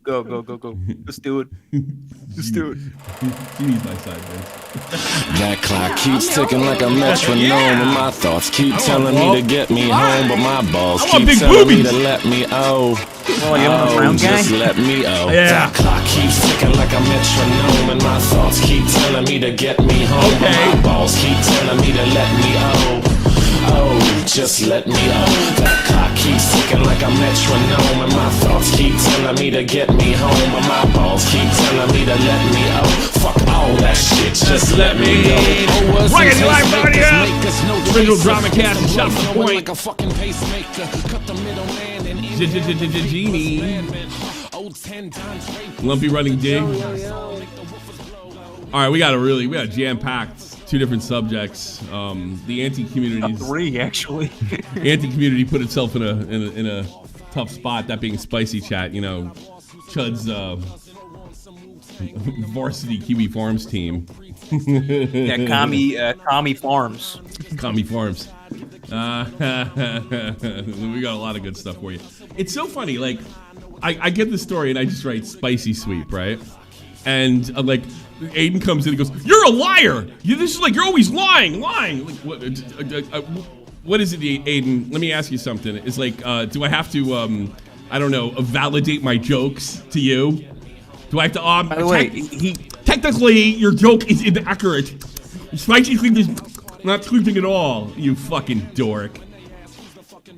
Go. Let's do it. Let's do it. Genie's my side, bitch. That clock keeps ticking like a metronome, and my thoughts keep telling me to get me home, but my balls keep telling me to let me just let me That clock keeps ticking like a metronome, and my thoughts keep telling me to get me home, but my balls keep telling me to let me just let me That clock keeps ticking like a metronome, and my thoughts keep telling me to get me home, but my balls keep telling me to let me Fuck all that shit, just let me go. Right in live radio. Original drama cast and shot the point. Like a fucking pacemaker, cut the middleman and Genie. Lumpy running D. All right, we got jam-packed 2 different subjects. The anti-community, 3 actually. The anti-community put itself in a tough spot. That being Spicy Chat, you know, CHUD'S varsity Kiwi Farms team. Yeah, Commie Farms. Commie Farms. We got a lot of good stuff for you. It's so funny. Like, I get the story and I just write Spicy Sweep, right? And like, Aiden comes in and goes, "You're a liar. This is like you're always lying." Like, what is it, Aiden? Let me ask you something. It's like, do I have to, I don't know, validate my jokes to you? Do I have to? By the way, technically, your joke is inaccurate. Spicy Sweep is not sleeping at all. You fucking dork.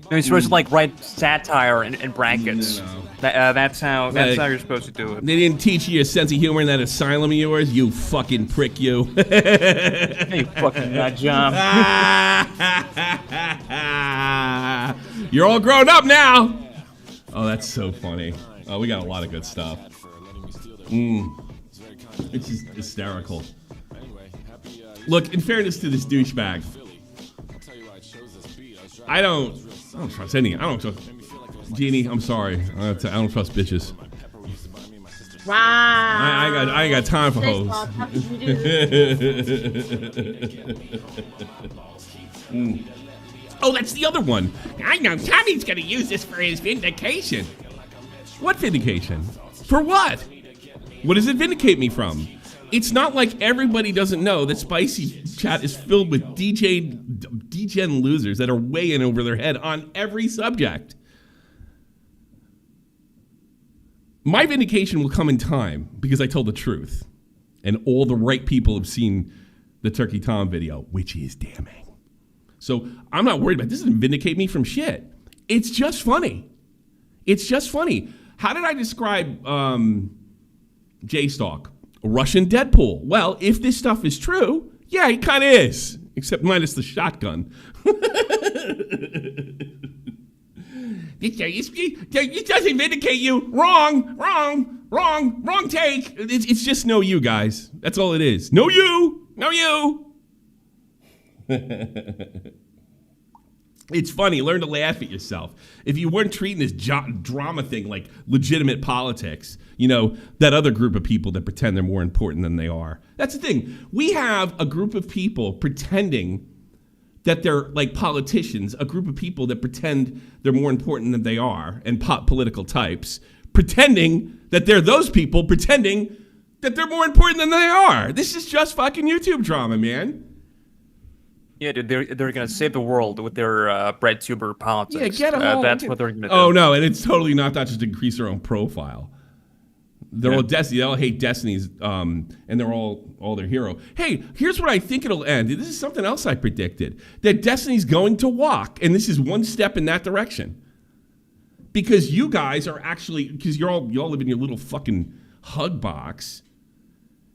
You're supposed to like write satire in brackets. No. That's how you're supposed to do it. They didn't teach you a sense of humor in that asylum of yours, you fucking prick, you. Hey, fucking nut job. You're all grown up now. Oh, that's so funny. Oh, we got a lot of good stuff. It's just hysterical. Look, in fairness to this douchebag, I don't trust any. I don't trust Genie. I'm sorry. I don't trust bitches. Wow. I ain't got time for hoes. Oh, that's the other one. I know Tommy's gonna use this for his vindication. What vindication? For what? What does it vindicate me from? It's not like everybody doesn't know that Spicy Chat is filled with degen losers that are way in over their head on every subject. My vindication will come in time because I told the truth. And all the right people have seen the Turkey Tom video, which is damning. So I'm not worried about it. This doesn't vindicate me from shit. It's just funny. It's just funny. How did I describe JSTLK? A Russian Deadpool. Well, if this stuff is true, yeah, it kind of is. Except minus the shotgun. It doesn't vindicate you. Wrong take. It's just no you, guys. That's all it is. No you. It's funny. Learn to laugh at yourself. If you weren't treating this drama thing like legitimate politics, you know, that other group of people that pretend they're more important than they are. That's the thing. We have a group of people pretending that they're like politicians, a group of people that pretend they're more important than they are, and political types, pretending that they're those people, pretending that they're more important than they are. This is just fucking YouTube drama, man. Yeah, dude, they're gonna save the world with their bread tuber politics. Yeah, get a hold. That's what they're gonna do. Oh no, and it's totally not that, just increase their own profile. They're all Destiny. They all hate Destiny's, and they're all their hero. Hey, here's what I think it'll end. This is something else I predicted, that Destiny's going to walk, and this is one step in that direction. Because you guys are actually, because you all live in your little fucking hug box.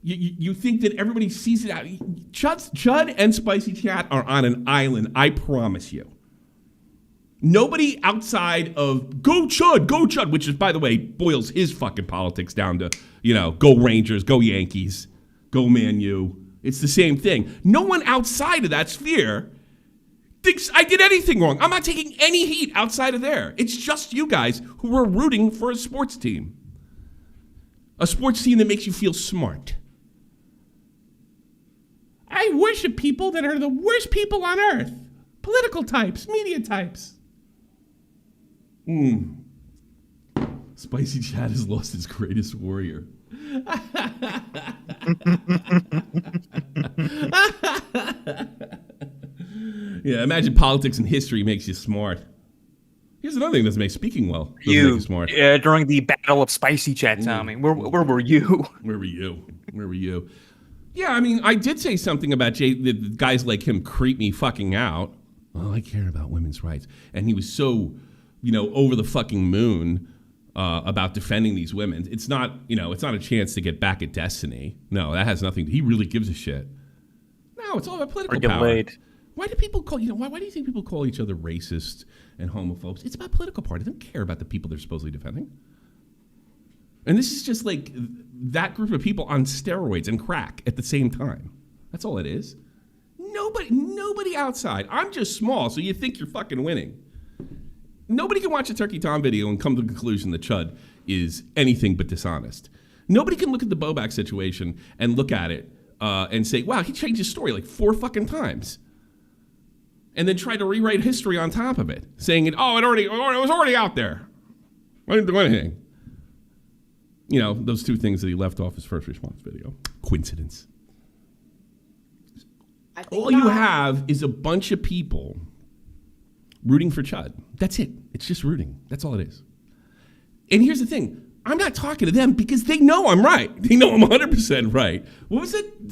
You think that everybody sees it out. Chud and Spicy Chat are on an island, I promise you. Nobody outside of go Chud, which is, by the way, boils his fucking politics down to, you know, go Rangers, go Yankees, go Man U. It's the same thing. No one outside of that sphere thinks I did anything wrong. I'm not taking any heat outside of there. It's just you guys who are rooting for a sports team. A sports team that makes you feel smart. I worship people that are the worst people on earth. Political types, media types. Spicy Chad has lost his greatest warrior. Yeah, imagine politics and history makes you smart. Here's another thing that makes speaking well doesn't make you smart. During the Battle of Spicy Chat, Tommy, where were you? Where were you? Where were you? Yeah, I mean, I did say something about that guys like him creep me fucking out. Oh, I care about women's rights. And he was so, over the fucking moon about defending these women. It's not, it's not a chance to get back at Destiny. No, that has nothing. He really gives a shit. No, it's all about political power. Laid. Why do people call, why do you think people call each other racist and homophobes? It's about political power. They don't care about the people they're supposedly defending. And this is just like that group of people on steroids and crack at the same time. That's all it is. Nobody outside. I'm just small, so you think you're fucking winning. Nobody can watch a Turkey Tom video and come to the conclusion that Chud is anything but dishonest. Nobody can look at the Bobak situation and look at it and say, wow, he changed his story like 4 fucking times. And then try to rewrite history on top of it, saying, it was already out there. I didn't do anything. Those 2 things that he left off his first response video. Coincidence. All you have is a bunch of people rooting for Chud. That's it. It's just rooting. That's all it is. And here's the thing. I'm not talking to them because they know I'm right. They know I'm 100% right. What was it?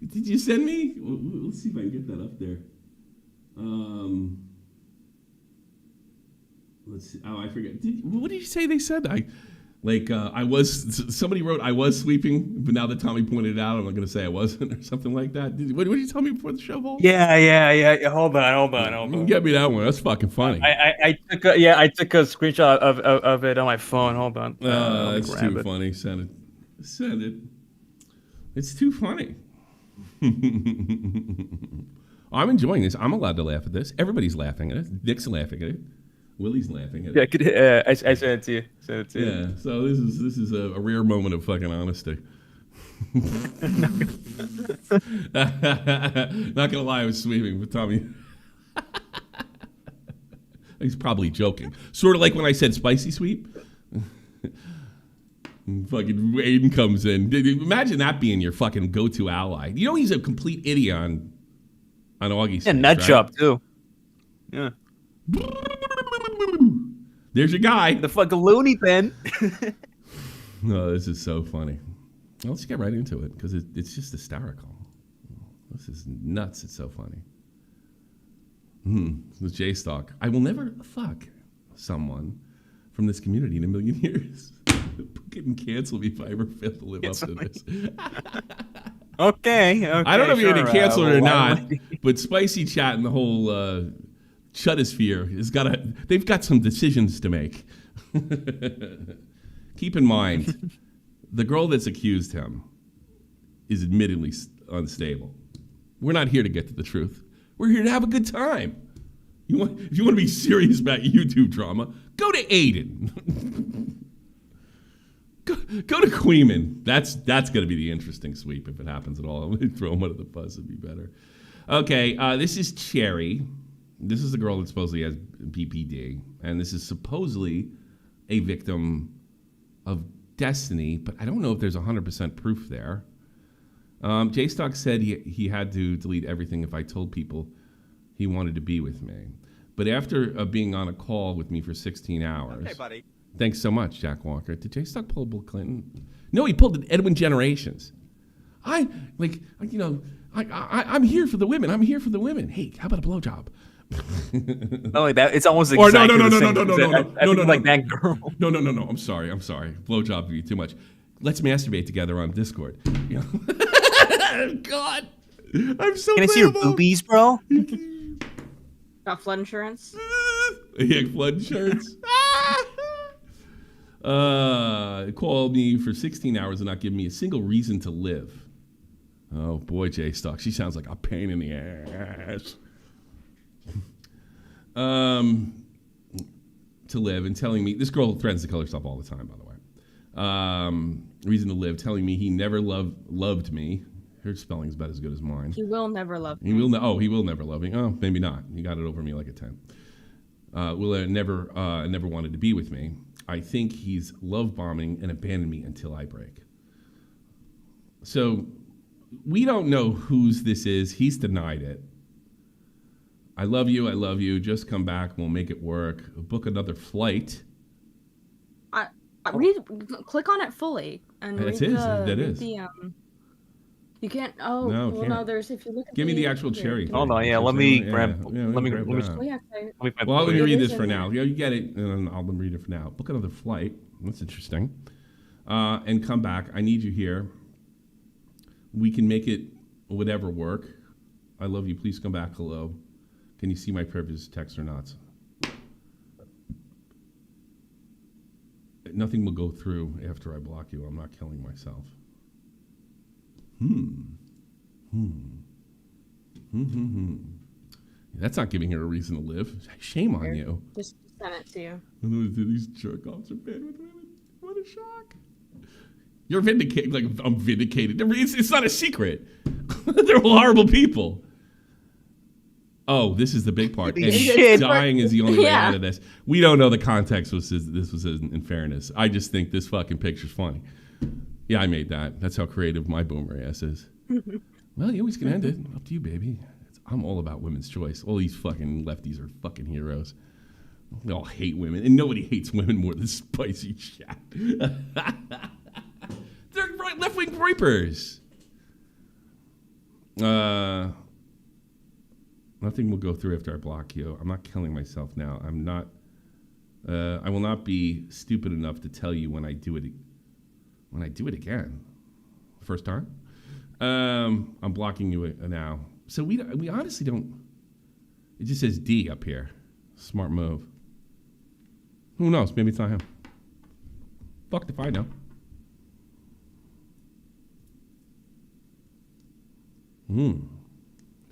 Did you send me? Let's see if I can get that up there. Let's see. Oh, I forget. What did you say they said? Somebody wrote I was sleeping, but now that Tommy pointed it out, I'm not going to say I wasn't or something like that. What did you tell me before the show, Vol? Yeah. Hold on. Get me that one. That's fucking funny. I took a screenshot of it on my phone. Hold on. That's too funny. Send it. It's too funny. I'm enjoying this. I'm allowed to laugh at this. Everybody's laughing at it. Dick's laughing at it. Willie's laughing at it. Yeah, I sent it to you. Yeah, so this is a rare moment of fucking honesty. Not gonna lie, I was sweeping with Tommy. He's probably joking. Sort of like when I said spicy sweep. Fucking Aiden comes in. Imagine that being your fucking go-to ally. He's a complete idiot on Augie's. And nut job too. Yeah. There's your guy. The fucking loony bin. No, this is so funny. Well, let's get right into it because it's just hysterical. This is nuts. It's so funny. The JSTLK. I will never fuck someone from this community in a million years. Fucking cancel me if I ever fail to live up to this. Okay. I don't know if you're going to cancel it or not, but Spicy Chat and the whole Chudosphere they've got some decisions to make. Keep in mind, the girl that's accused him is admittedly unstable. We're not here to get to the truth. We're here to have a good time. If you want to be serious about YouTube drama, go to Aiden. Go to Queeman. That's going to be the interesting sweep if it happens at all. I'm going to throw him under the bus. It'd be better. Okay, this is Cherry. This is the girl that supposedly has BPD, and this is supposedly a victim of Destiny, but I don't know if there's 100% proof there. JSTLK said he had to delete everything if I told people he wanted to be with me. But after being on a call with me for 16 hours... Okay, buddy. Thanks so much, Jack Walker. Did JSTLK pull Bill Clinton? No, he pulled the EDWIN Generations. I'm here for the women. I'm here for the women. Hey, how about a blowjob? Not like that. It's almost exactly no, the same. No, like Mang0. No. I'm sorry. Blowjob would be too much. Let's masturbate together on Discord. God, I'm so. Can I see your boobies, bro? Got flood insurance? Yeah, flood insurance. Called me for 16 hours and not giving me a single reason to live. Oh boy, JSTLK. She sounds like a pain in the ass. To live and telling me, this girl threatens to kill herself all the time, by the way. Reason to live, telling me he never loved me. Her spelling's about as good as mine. He will never love me. He will never love me. Oh, maybe not. He got it over me like a 10. Never wanted to be with me. I think he's love bombing and abandoned me until I break. So we don't know whose this is. He's denied it. I love you. I love you. Just come back. We'll make it work. Book another flight. Click on it fully and That read is. the, That read is. The, you can't. Oh, No, well, can't. no. There's if you look. At Give me the actual cherry. Oh no, yeah. Let me grab. Let me. grab that. Well, Let me read this for now. You get it, and I'll read it for now. Book another flight. That's interesting. And come back. I need you here. We can make it whatever work. I love you. Please come back. Hello. Can you see my previous text or not? Nothing will go through after I block you. I'm not killing myself. That's not giving her a reason to live. Shame on you. Just send it to you. These jerk-offs are bad with women. What a shock. You're vindicated. Like, I'm vindicated. It's not a secret. They're horrible people. Oh, this is the big part. And dying is the only way out of this. We don't know the context this was in fairness. I just think this fucking picture's funny. Yeah, I made that. That's how creative my boomer ass is. Well, you always can end it. Up to you, baby. I'm all about women's choice. All these fucking lefties are fucking heroes. They all hate women, and nobody hates women more than spicy chat. They're left-wing rapers. Nothing will go through after I block you. I'm not killing myself now. I'm not. I will not be stupid enough to tell you when I do it. When I do it again, first time. I'm blocking you now. So we honestly don't. It just says D up here. Smart move. Who knows? Maybe it's not him. Fucked if I know.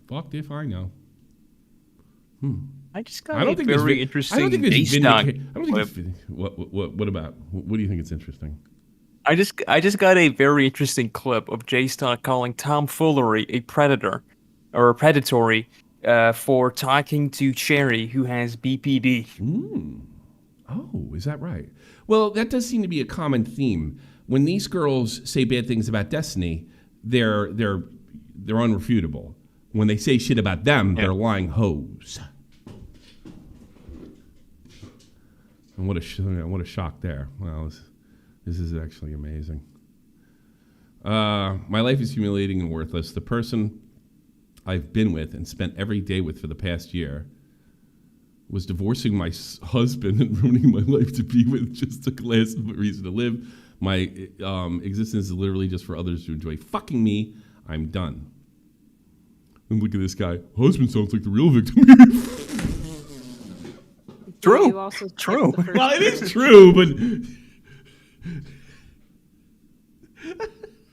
Fucked if I know. I just got a very interesting. I don't think this clip. What about? What do you think it's interesting? I just got a very interesting clip of JSTLK calling tomfoolery a predator or predatory for talking to Cherry, who has BPD. Oh, is that right? Well, that does seem to be a common theme. When these girls say bad things about Destiny, they're unrefutable. When they say shit about them, they're lying hoes. And what a shock there. Wow, this is actually amazing. My life is humiliating and worthless. The person I've been with and spent every day with for the past year was divorcing my husband and ruining my life to be with just a glass of a reason to live. My existence is literally just for others to enjoy. Fucking me, I'm done. And look at this guy. Husband sounds like the real victim. True. True. Well, it is true, but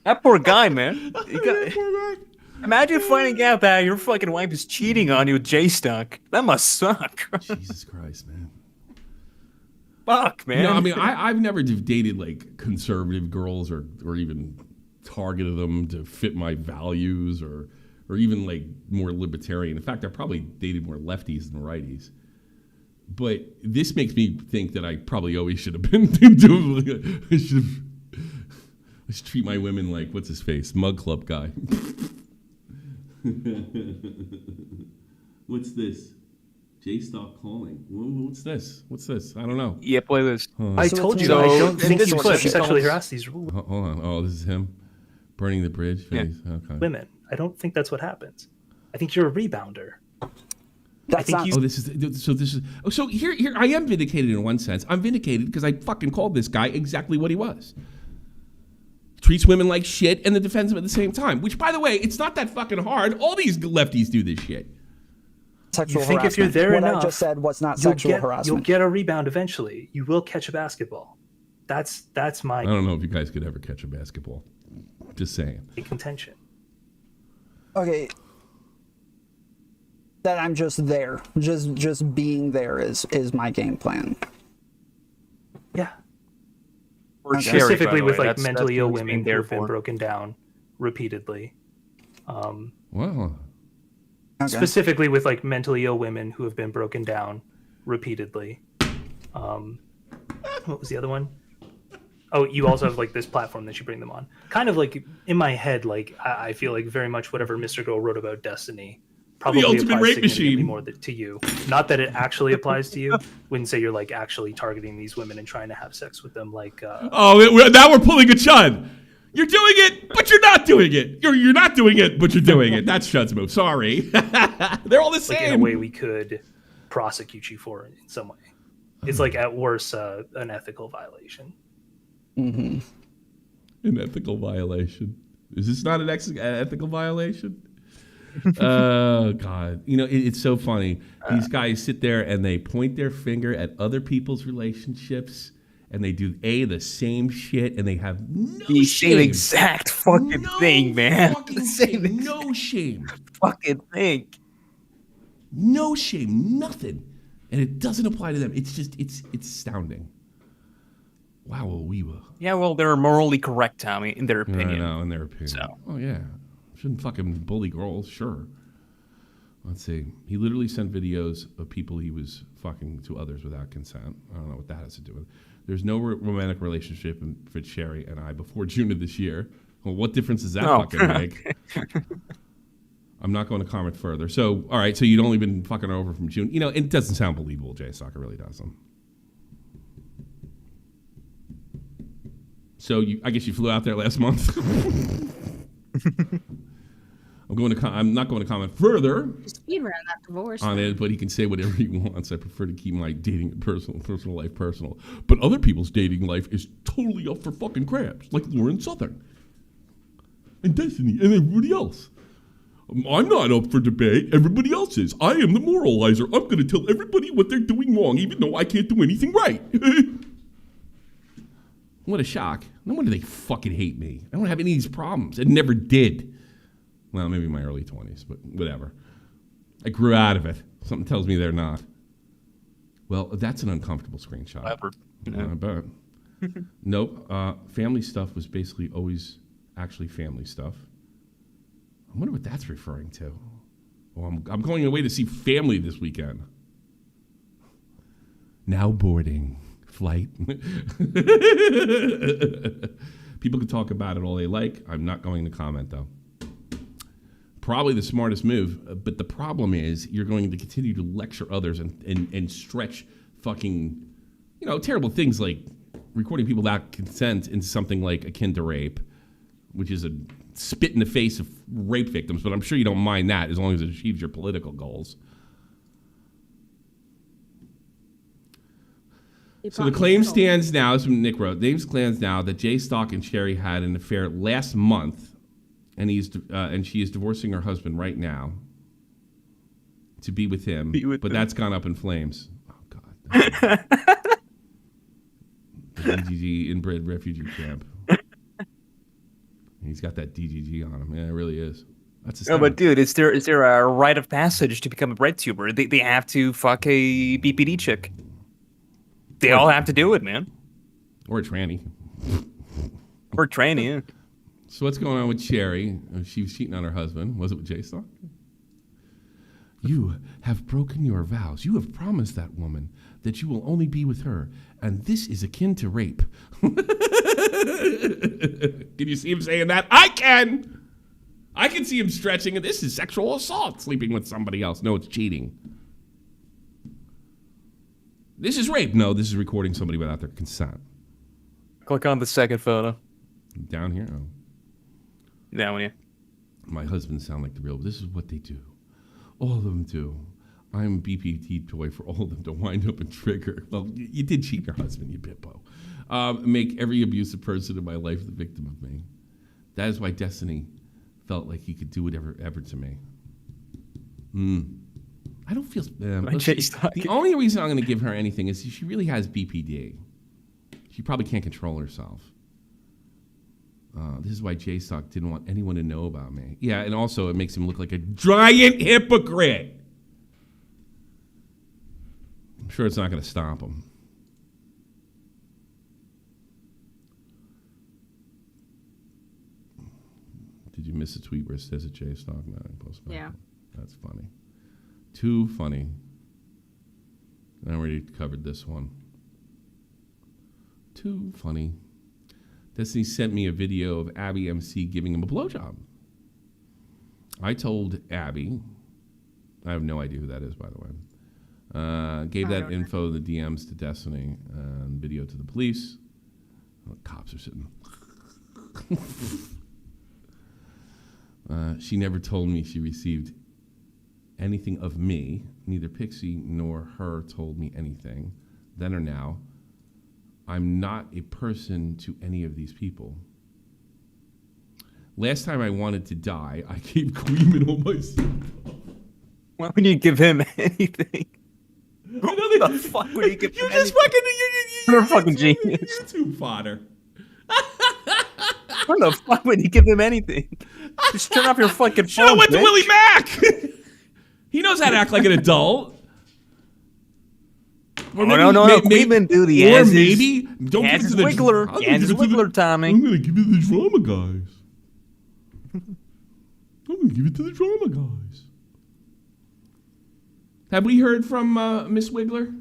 that poor guy, man. Imagine finding out that your fucking wife is cheating on you with JSTLK. That must suck. Jesus Christ, man. Fuck, man. No, I mean, I've never dated like conservative girls or even targeted them to fit my values or even like more libertarian. In fact, I probably dated more lefties than righties. But this makes me think that I probably always should have been doing. I should treat my women like what's his face, Mug Club guy. What's this? JSTLK calling. What's this? What's this? I don't know. Yeah, play this. I told you, I don't think this you clip sexually harass these Hold on. Oh, this is him burning the bridge. Yeah. Okay. women. I don't think that's what happens. I think you're a rebounder. That's not. So here I am vindicated in one sense. I'm vindicated because I fucking called this guy exactly what he was. Treats women like shit and then defends them at the same time. Which, by the way, it's not that fucking hard. All these lefties do this shit. Sexual You think harassment. if you're there what enough, I just said was not sexual harassment. You'll get a rebound eventually. You will catch a basketball. That's my I don't know if you guys could ever catch a basketball. Just saying. contention. Okay. That I'm just there. Just being there is my game plan. Yeah. Or Okay. Cherry, by Specifically the with way. like That's mentally ill what he's being women who there have been for. broken down repeatedly. Well, Okay. Specifically with like mentally ill women who have been broken down repeatedly. what was the other one? Oh, you also have like this platform that you bring them on. Kind of like in my head, like I feel like very much whatever Mr. Girl wrote about Destiny probably the ultimate applies rape significantly machine more to you. Not that it actually applies to you. Wouldn't say you're like actually targeting these women and trying to have sex with them. Like now we're pulling a Chud. You're doing it, but you're not doing it. You're not doing it, but you're doing it. That's Chud's move. Sorry. They're all the same. Like in a way we could prosecute you for it in some way. It's like at worst an ethical violation. Mm-hmm. An ethical violation. Is this not an ethical violation? Oh, God. You know, it's so funny. These guys sit there and they point their finger at other people's relationships and they do the same shit and they have no The shame. same exact fucking thing, man. Fucking shame. No shame. Fucking thing. No shame. Nothing. And it doesn't apply to them. It's just, it's astounding. Wow, we were. Yeah, well, they're morally correct, Tommy, in their opinion. I know, in their opinion. So. Oh, yeah. Shouldn't fucking bully girls, sure. Let's see. He literally sent videos of people he was fucking to others without consent. I don't know what that has to do with it. There's no romantic relationship with Sherry and I before June of this year. Well, what difference does that fucking make? I'm not going to comment further. So, all right, so you'd only been fucking over from June. You know, it doesn't sound believable, JSTLK. It really doesn't. So I guess you flew out there last month. I'm not going to comment further Speed around that divorce on it, but he can say whatever he wants. I prefer to keep my dating personal life personal. But other people's dating life is totally up for fucking grabs, like Lauren Southern and Destiny and everybody else. I'm not up for debate. Everybody else is. I am the moralizer. I'm going to tell everybody what they're doing wrong, even though I can't do anything right. What a shock. No wonder they fucking hate me. I don't have any of these problems. I never did. Well, maybe in my early 20s, but whatever. I grew out of it. Something tells me they're not. Well, that's an uncomfortable screenshot. Whatever. I bet. Nope. Family stuff was basically always actually family stuff. I wonder what that's referring to. Oh, I'm going away to see family this weekend. Now boarding. Flight. People can talk about it all they like. I'm not going to comment, though. Probably the smartest move, but the problem is you're going to continue to lecture others and stretch fucking, terrible things like recording people without consent into something like akin to rape, which is a spit in the face of rape victims, but I'm sure you don't mind that as long as it achieves your political goals. So the claim stands now, as Nick wrote, the claim stands now that JSTLK and Sherry had an affair last month, and she is divorcing her husband right now to be with him, but that's gone up in flames. Oh, God. The DGG inbred refugee camp. He's got that DGG on him. Yeah, it really is. That's no, but dude, is there a rite of passage to become a bread tuber? They have to fuck a BPD chick. They all have to do it, man. Or a tranny. Or a tranny, yeah. So what's going on with Sherry? She was cheating on her husband. Was it with JSTLK? You have broken your vows. You have promised that woman that you will only be with her, and this is akin to rape. Can you see him saying that? I can! I can see him stretching, and this is sexual assault, sleeping with somebody else. No, it's cheating. This is rape. No, this is recording somebody without their consent. Click on the second photo. Down here? Oh. Down here. My husbands sound like the real. This is what they do. All of them do. I'm a BPT toy for all of them to wind up and trigger. Well, you did cheat your husband, you bimbo. Make every abusive person in my life the victim of me. That is why Destiny felt like he could do whatever ever to me. I don't feel... the only reason I'm going to give her anything is she really has BPD. She probably can't control herself. This is why JSTLK didn't want anyone to know about me. Yeah, and also it makes him look like a giant hypocrite. I'm sure it's not going to stop him. Did you miss a tweet where it says it JSTLK? No, I posted that. Yeah. That's funny. Too funny. I already covered this one. too funny. Destiny sent me a video of Abby MC giving him a blowjob. I told Abby, I have no idea who that is, by the way. Gave that info, the DMs to Destiny, and video to the police. Oh, cops are sitting. She never told me she received anything of me. Neither Pixie nor her told me anything, then or now. I'm not a person to any of these people. Last time I wanted to die, I gave Queeman all my stuff. Why would you give him anything? What the fuck would you give him anything? You're a fucking genius. You're too fodder. What the fuck would you give him anything? Just turn off your fucking phone. Should have went to Willie Mack. He knows how to act like an adult. Or no. Queeman, dude. Or maybe don't give it to the Wiggler. Wiggler, Tommy. I'm gonna give it to the drama guys. I'm gonna give it to the drama guys. Have we heard from Miss Wiggler?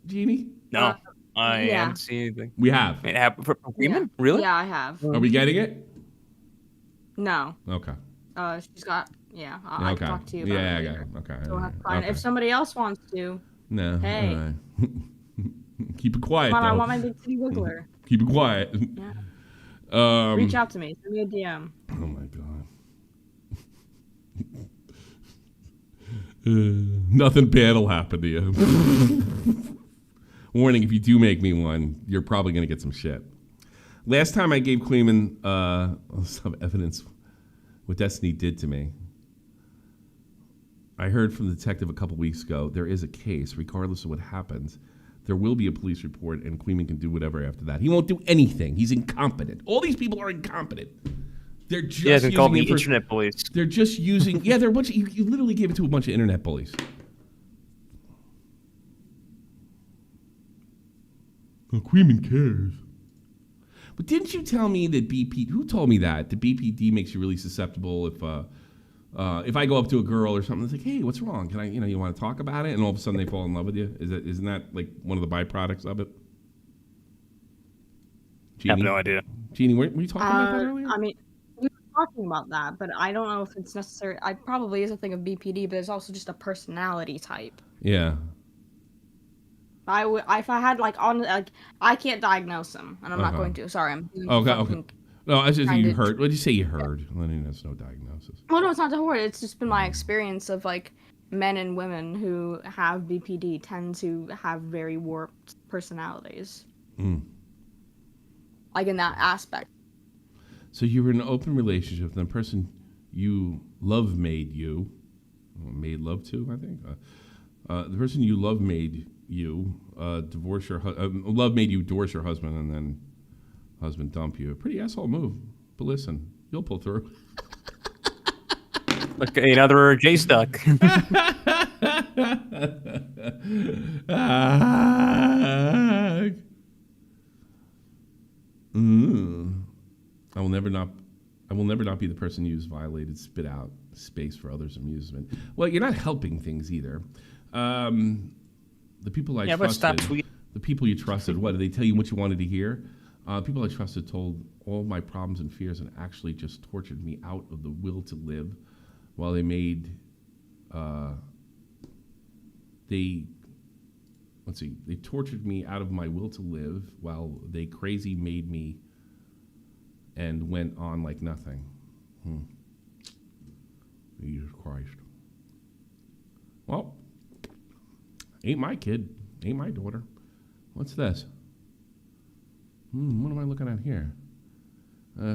Jeannie? No, I haven't seen anything. We have. It happened from Queeman? Really? Yeah, I have. Are we getting it? No. Okay. She's got. Yeah, I can talk to you about it. Yeah, Later. okay. So that's fine. If somebody else wants to. No. Hey. All right. Keep it quiet, Come on, though. I want my big city wiggler. Keep it quiet. Yeah. Reach out to me. Send me a DM. Oh my god. Nothing bad will happen to you. Warning, if you do make me one, you're probably going to get some shit. Last time I gave Queeman some evidence what Destiny did to me. I heard from the detective a couple weeks ago, there is a case, regardless of what happens. There will be a police report, and Queeman can do whatever after that. He won't do anything. He's incompetent. All these people are incompetent. They're just using call me internet police. They're just using... Yeah, they're a bunch of... You literally gave it to a bunch of internet bullies. Oh, Queeman cares. But didn't you tell me that BP... Who told me that? The BPD makes you really susceptible if I go up to a girl or something, it's like, hey, what's wrong? Can I, you want to talk about it? And all of a sudden they fall in love with you? Isn't that like one of the byproducts of it? Jeannie? I have no idea. Jeannie, were you talking about that earlier? I mean, we were talking about that, but I don't know if it's necessary. I probably is a thing of BPD, but it's also just a personality type. Yeah. If I had I can't diagnose them, and I'm not going to. Sorry, I'm doing okay. No, I just you heard. What did you say? You heard? Lenny, that's no diagnosis. Well, no, it's not the word. It's just been my experience of men and women who have BPD tend to have very warped personalities. Like in that aspect. So you were in an open relationship, and the person you love made love to, I think. The person you love made you divorce your love made you divorce your husband, and then husband dump you. A pretty asshole move, but listen, you'll pull through. Okay, another J stuck. I will never not be the person you use violated spit out space for others' amusement. Well, you're not helping things either. The people I trusted, the people you trusted, what did they tell you what you wanted to hear? People I trusted told all my problems and fears and actually just tortured me out of the will to live while they tortured me out of my will to live while they crazy made me and went on like nothing. Jesus Christ. Well, ain't my kid, ain't my daughter. What's this? What am I looking at here?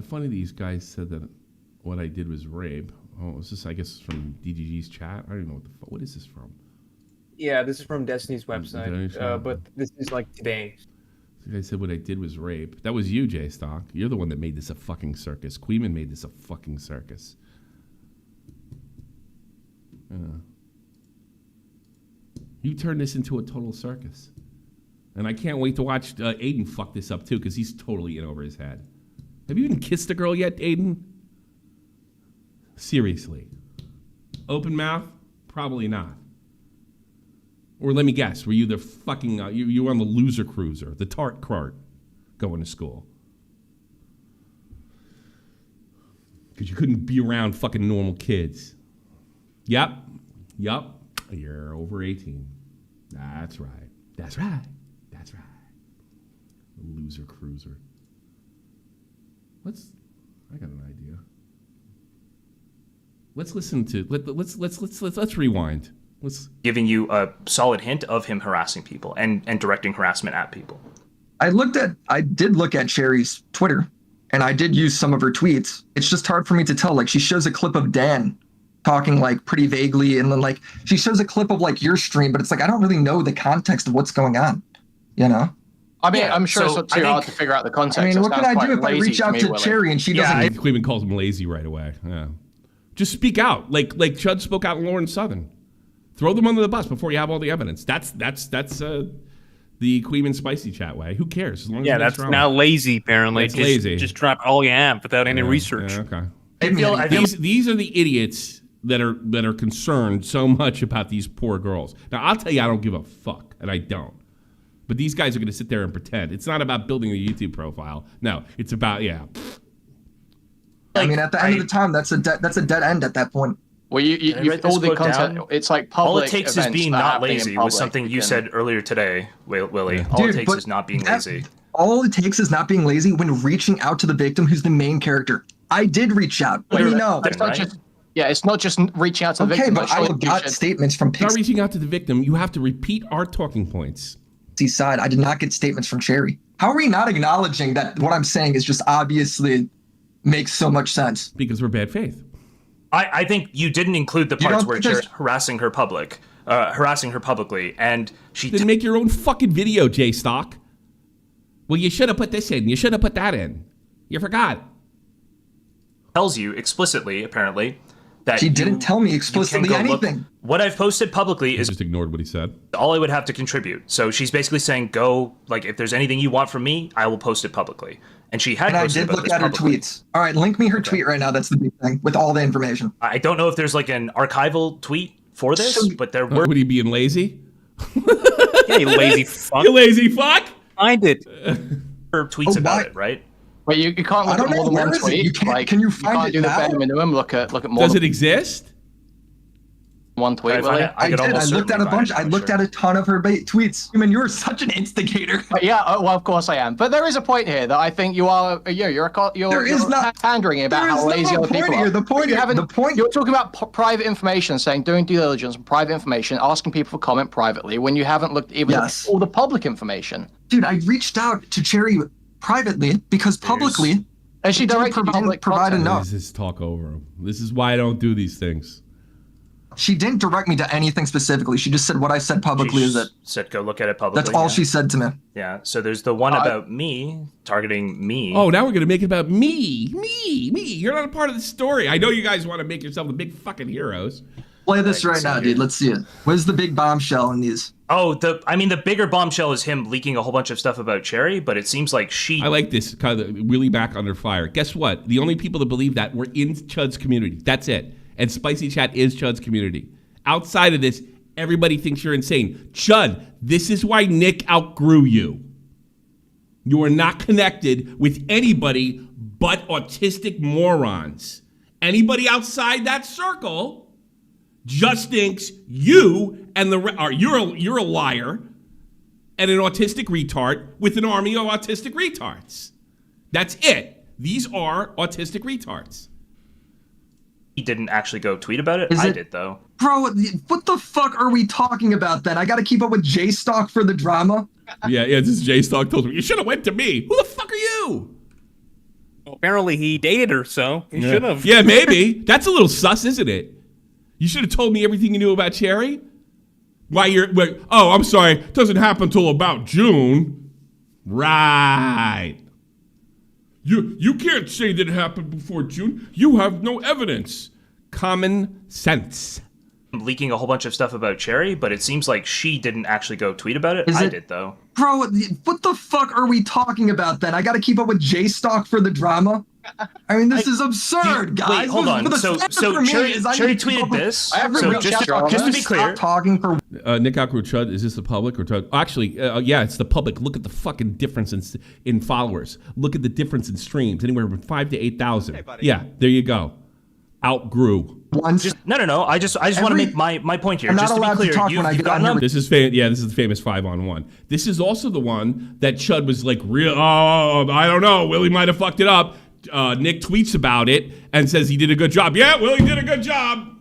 Funny these guys said that what I did was rape. Oh, is this, I guess, from DGG's chat? I don't even know what is this from? Yeah, this is from Destiny's website, but this is like today. I said what I did was rape. That was you, J-Stock. You're the one that made this a fucking circus. Queeman made this a fucking circus. You turned this into a total circus. And I can't wait to watch Aiden fuck this up, too, because he's totally in over his head. Have you even kissed a girl yet, Aiden? Seriously. Open mouth? Probably not. Or let me guess, were you the fucking, you were on the loser cruiser, the tart cart going to school? Because you couldn't be around fucking normal kids. Yep. You're over 18. That's right. That's right. The loser cruiser. I got an idea. Let's listen to, let's rewind. Giving you a solid hint of him harassing people and directing harassment at people. I did look at Sherry's Twitter, and I did use some of her tweets. It's just hard for me to tell. Like, she shows a clip of Dan talking like pretty vaguely, and then like she shows a clip of like your stream, but it's like I don't really know the context of what's going on, you know? I mean, I'm sure it's not too hard to figure out the context. I mean, what can I do if I reach out to Cherry and she doesn't? Cleveland calls him lazy right away. Yeah, just speak out, like Chud spoke out in Lauren Southern. Throw them under the bus before you have all the evidence. That's the Queeman Spicy Chat way. Who cares? As long as that's now lazy, apparently. It's lazy. Just drop all you have without any research. Yeah, okay. These are the idiots that are concerned so much about these poor girls. Now, I'll tell you, I don't give a fuck, and I don't. But these guys are going to sit there and pretend. It's not about building a YouTube profile. No, it's about, I mean, at the end of the time, that's a dead end at that point. Well, you've all the content. It's like public. All it takes is being not lazy. Was something you said earlier today, Willie. Yeah. All it takes is not being lazy. All it takes is not being lazy when reaching out to the victim, who's the main character. I did reach out. Let me know. It's not just. Yeah, it's not just reaching out to the victim. Okay, but I got statements from Pixie. Not reaching out to the victim. You have to repeat our talking points. Side, I did not get statements from Cherry. How are we not acknowledging that what I'm saying is just obviously makes so much sense? Because we're bad faith. I think you didn't include the parts where Cherry's harassing her publicly, and she didn't make your own fucking video, JSTLK. Well, you should have put this in. You should have put that in. You forgot. Tells you explicitly, apparently, that she didn't tell me explicitly anything. What I've posted publicly is just ignored what he said. All I would have to contribute. So she's basically saying, "Go, like, if there's anything you want from me, I will post it publicly." And she had. And I did look at her tweets. All right, link me her tweet right now. That's the big thing with all the information. I don't know if there's like an archival tweet for this, but there were. Would he being lazy? Yeah, you lazy fuck. You lazy fuck. Find it. Her tweets about it, right? Wait, you can't look at more than one tweet. Can you find it do now? the bare minimum. Look at more. Does it exist? One tweet. I did. I looked at a bunch. I looked at a ton of her tweets. I mean, you're such an instigator. Yeah, well, of course I am. But there is a point here that I think you are. You're pandering about how lazy other people are. The point. You're talking about private information, saying doing due diligence on private information, asking people for comment privately when you haven't looked even at all the public information. Dude, I reached out to Cherry privately because publicly, and she directly provide enough. This is talk over him. This is why I don't do these things. She didn't direct me to anything specifically. She just said what I said publicly is it. Said go look at it publicly. That's all she said to me. Yeah. So there's the one about me, targeting me. Oh, now we're going to make it about me. You're not a part of the story. I know you guys want to make yourself the big fucking heroes. Play this right now, dude. Let's see it. Where's the big bombshell in these? Oh, the bigger bombshell is him leaking a whole bunch of stuff about Cherry, but it seems like I like this, kind of really back under fire. Guess what? The only people that believe that were in CHUD'S community. That's it. And Spicy Chat is CHUD'S community. Outside of this, everybody thinks you're insane. CHUD, this is why Nick outgrew you. You are not connected with anybody but autistic morons. Anybody outside that circle just thinks you and you're a liar and an autistic retard with an army of autistic retards. That's it. These are autistic retards. He didn't actually go tweet about it. I did, though. Bro, what the fuck are we talking about then? I got to keep up with JSTLK for the drama? Yeah, this is JSTLK told me. You should have went to me. Who the fuck are you? Well, apparently he dated her, so he should have. Yeah, maybe. That's a little sus, isn't it? You should have told me everything you knew about Cherry. Oh, I'm sorry. It doesn't happen until about June. Right. You can't say that it happened before June. You have no evidence. Common sense. Leaking a whole bunch of stuff about Cherry, but it seems like she didn't actually go tweet about it. I did, though. Bro, what the fuck are we talking about then? I got to keep up with JSTLK for the drama? I mean, this is absurd, guys. Wait, hold on. So Cherry tweeted this. So just to be clear, talking for Nick Outgrew Chud, is this the public or Chud? Actually, yeah, it's the public. Look at the fucking difference in followers. Look at the difference in streams, anywhere from 5,000 to 8,000. Hey, yeah, there you go. Outgrew. No. I just want to make my point here. Just to be clear, you've gotten up. This is this is the famous 5-on-1. This is also the one that Chud was like, I don't know. Willie might have fucked it up. Nick tweets about it and says he did a good job. Yeah, Willie did a good job.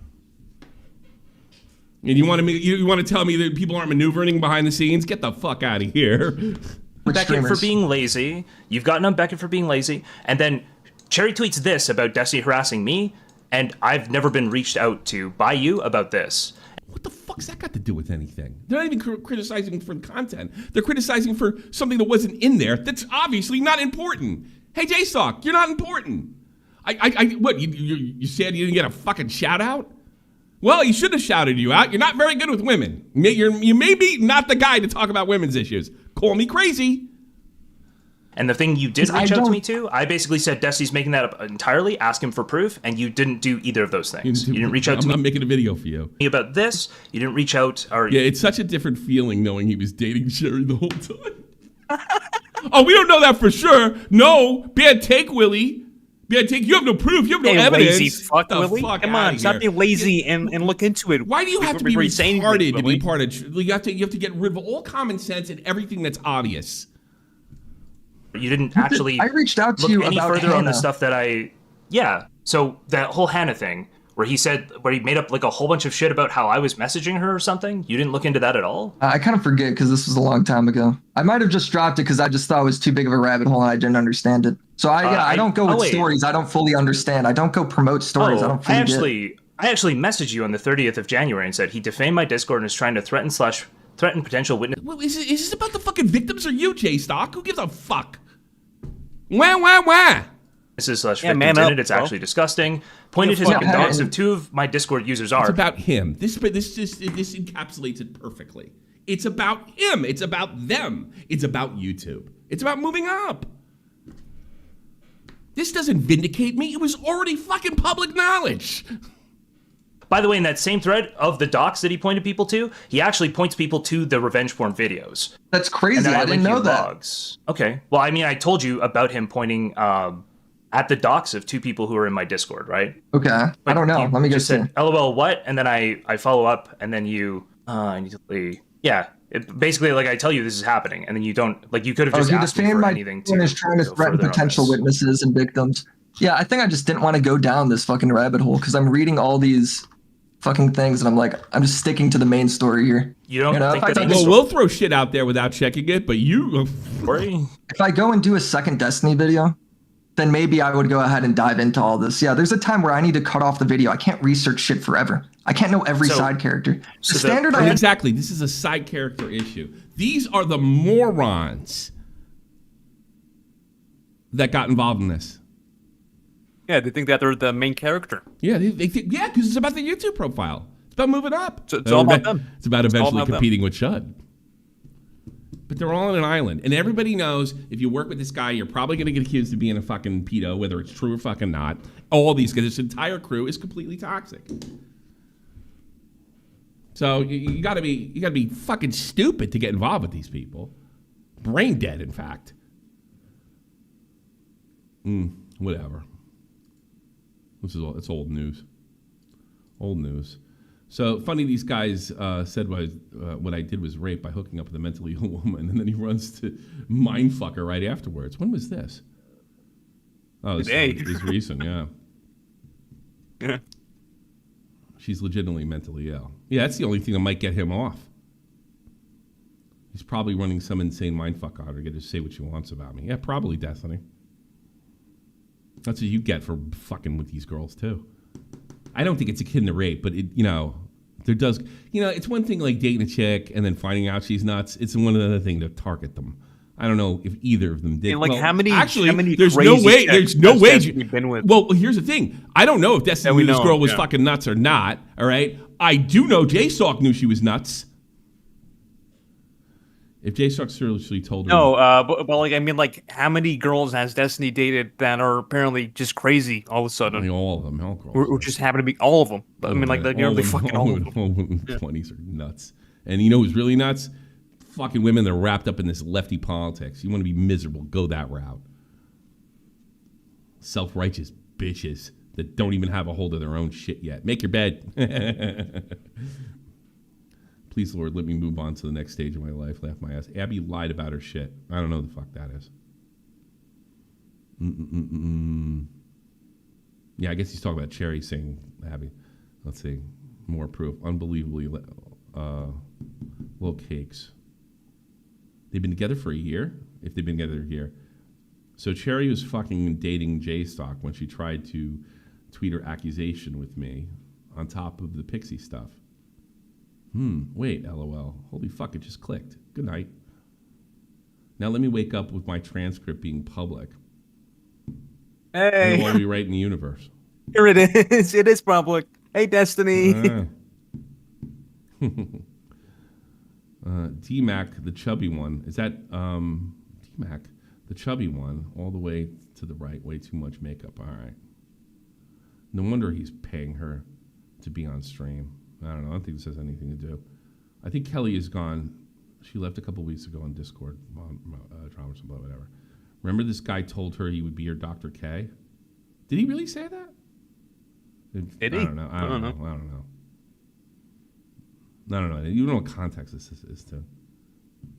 And you want to tell me that people aren't maneuvering behind the scenes? Get the fuck out of here. Beckett for being lazy. You've gotten on Beckett for being lazy. And then Cherry tweets this about Destiny harassing me, and I've never been reached out to by you about this. What the fuck's that got to do with anything? They're not even criticizing for the content. They're criticizing for something that wasn't in there that's obviously not important. Hey, JSTLK, you're not important. What, you said you didn't get a fucking shout out? Well, he should have shouted you out. You're not very good with women. You may be not the guy to talk about women's issues. Call me crazy. And the thing you did reach out to me to, I basically said Destiny's making that up entirely, ask him for proof, and you didn't do either of those things. You didn't reach out to me. I'm making a video for you. About this, you didn't reach out. Yeah, it's such a different feeling knowing he was dating Sherry the whole time. Oh, we don't know that for sure. No, bad take, Willie. Bad take. You have no proof. You have no evidence. Lazy fuck, Willie. Come on, stop being lazy and look into it. Why do you have to be retarded to be part of? You have to get rid of all common sense and everything that's obvious. You didn't actually. I reached out to you any about further Hannah. on the stuff that So that whole Hannah thing, where he made up like a whole bunch of shit about how I was messaging her or something. You didn't look into that at all? I kind of forget because this was a long time ago. I might have just dropped it because I just thought it was too big of a rabbit hole and I didn't understand it. So I don't go with stories I don't fully understand. I don't go promote stories I don't fully get. I actually messaged you on the 30th of January and said he defamed my Discord and is trying to threaten potential witness. Well, is this about the fucking victims or you, JSTLK? Who gives a fuck? Wah. This is /victims in it. It's actually disgusting. Pointed his dogs of two of my Discord users are. It's about him. This encapsulates it perfectly. It's about him. It's about them. It's about YouTube. It's about moving up. This doesn't vindicate me. It was already fucking public knowledge. By the way, in that same thread of the docs that he pointed people to, he actually points people to the revenge porn videos. That's crazy. I didn't know that. Logs. Okay. Well, I mean, I told you about him pointing at the docs of two people who are in my Discord, right? Okay. But I don't know. Let me just say, LOL, what? And then I follow up, and then you, I need to leave. Yeah. Basically, like I tell you, this is happening, and then you don't, like you could have just asked me for anything to. Is trying to threaten potential witnesses and victims. Yeah, I think I just didn't want to go down this fucking rabbit hole because I'm reading all these fucking things, and I'm like, I'm just sticking to the main story here. You don't think that we'll throw shit out there without checking it, but you. If I go and do a second Destiny video, then maybe I would go ahead and dive into all this. Yeah, there's a time where I need to cut off the video. I can't research shit forever. I can't know every side character. Exactly. This is a side character issue. These are the morons that got involved in this. Yeah, they think that they're the main character. Yeah, they think, because it's about the YouTube profile. It's about moving up. So it's all about them. It's about eventually competing with Chud. But they're all on an island. And everybody knows if you work with this guy, you're probably going to get accused of being a fucking pedo, whether it's true or fucking not. All these guys, this entire crew is completely toxic. So you gotta be fucking stupid to get involved with these people. Brain dead, in fact. Whatever. It's old news. Old news. So funny, these guys said what I did was rape by hooking up with a mentally ill woman, and then he runs to mindfuck her right afterwards. When was this? Oh, this is recent, yeah. Yeah. She's legitimately mentally ill. Yeah, that's the only thing that might get him off. He's probably running some insane mindfuck on her to get her to say what she wants about me. Yeah, probably, Destiny. That's what you get for fucking with these girls, too. I don't think it's akin to rape, but there does, it's one thing like dating a chick and then finding out she's nuts. It's one other thing to target them. I don't know if either of them did. And how many there's no way. There's no way. Well, here's the thing. I don't know if Destiny knew this girl was fucking nuts or not. All right. I do know JSTLK knew she was nuts. If JSTLK seriously told her... No, but like, I mean, like, how many girls has Destiny dated that are apparently just crazy all of a sudden? I mean, all of them, all girls. Or just happen to be all of them. But, I mean, like, they're fucking all of them. All women in 20s are nuts. And you know who's really nuts? Fucking women that are wrapped up in this lefty politics. You want to be miserable, go that route. Self-righteous bitches that don't even have a hold of their own shit yet. Make your bed. Please, Lord, let me move on to the next stage of my life. Laugh my ass. Abby lied about her shit. I don't know who the fuck that is. Yeah, I guess he's talking about Cherry saying Abby. Let's see. More proof. Unbelievably little cakes. They've been together for a year? If they've been together a year. So Cherry was fucking dating JSTLK when she tried to tweet her accusation with me on top of the Pixie stuff. Wait, LOL. Holy fuck, it just clicked. Good night. Now let me wake up with my transcript being public. Hey. And what we write in the universe. Here it is. It is public. Hey, Destiny. D-Mac, the chubby one. Is that D-Mac, the chubby one, all the way to the right. Way too much makeup. All right. No wonder he's paying her to be on stream. I don't know. I don't think this has anything to do. I think Kelly is gone. She left a couple weeks ago on Discord. Trauma, whatever. Remember this guy told her he would be your Dr. K? Did he really say that? Did he? I don't know. I don't know. You don't know what context this is to.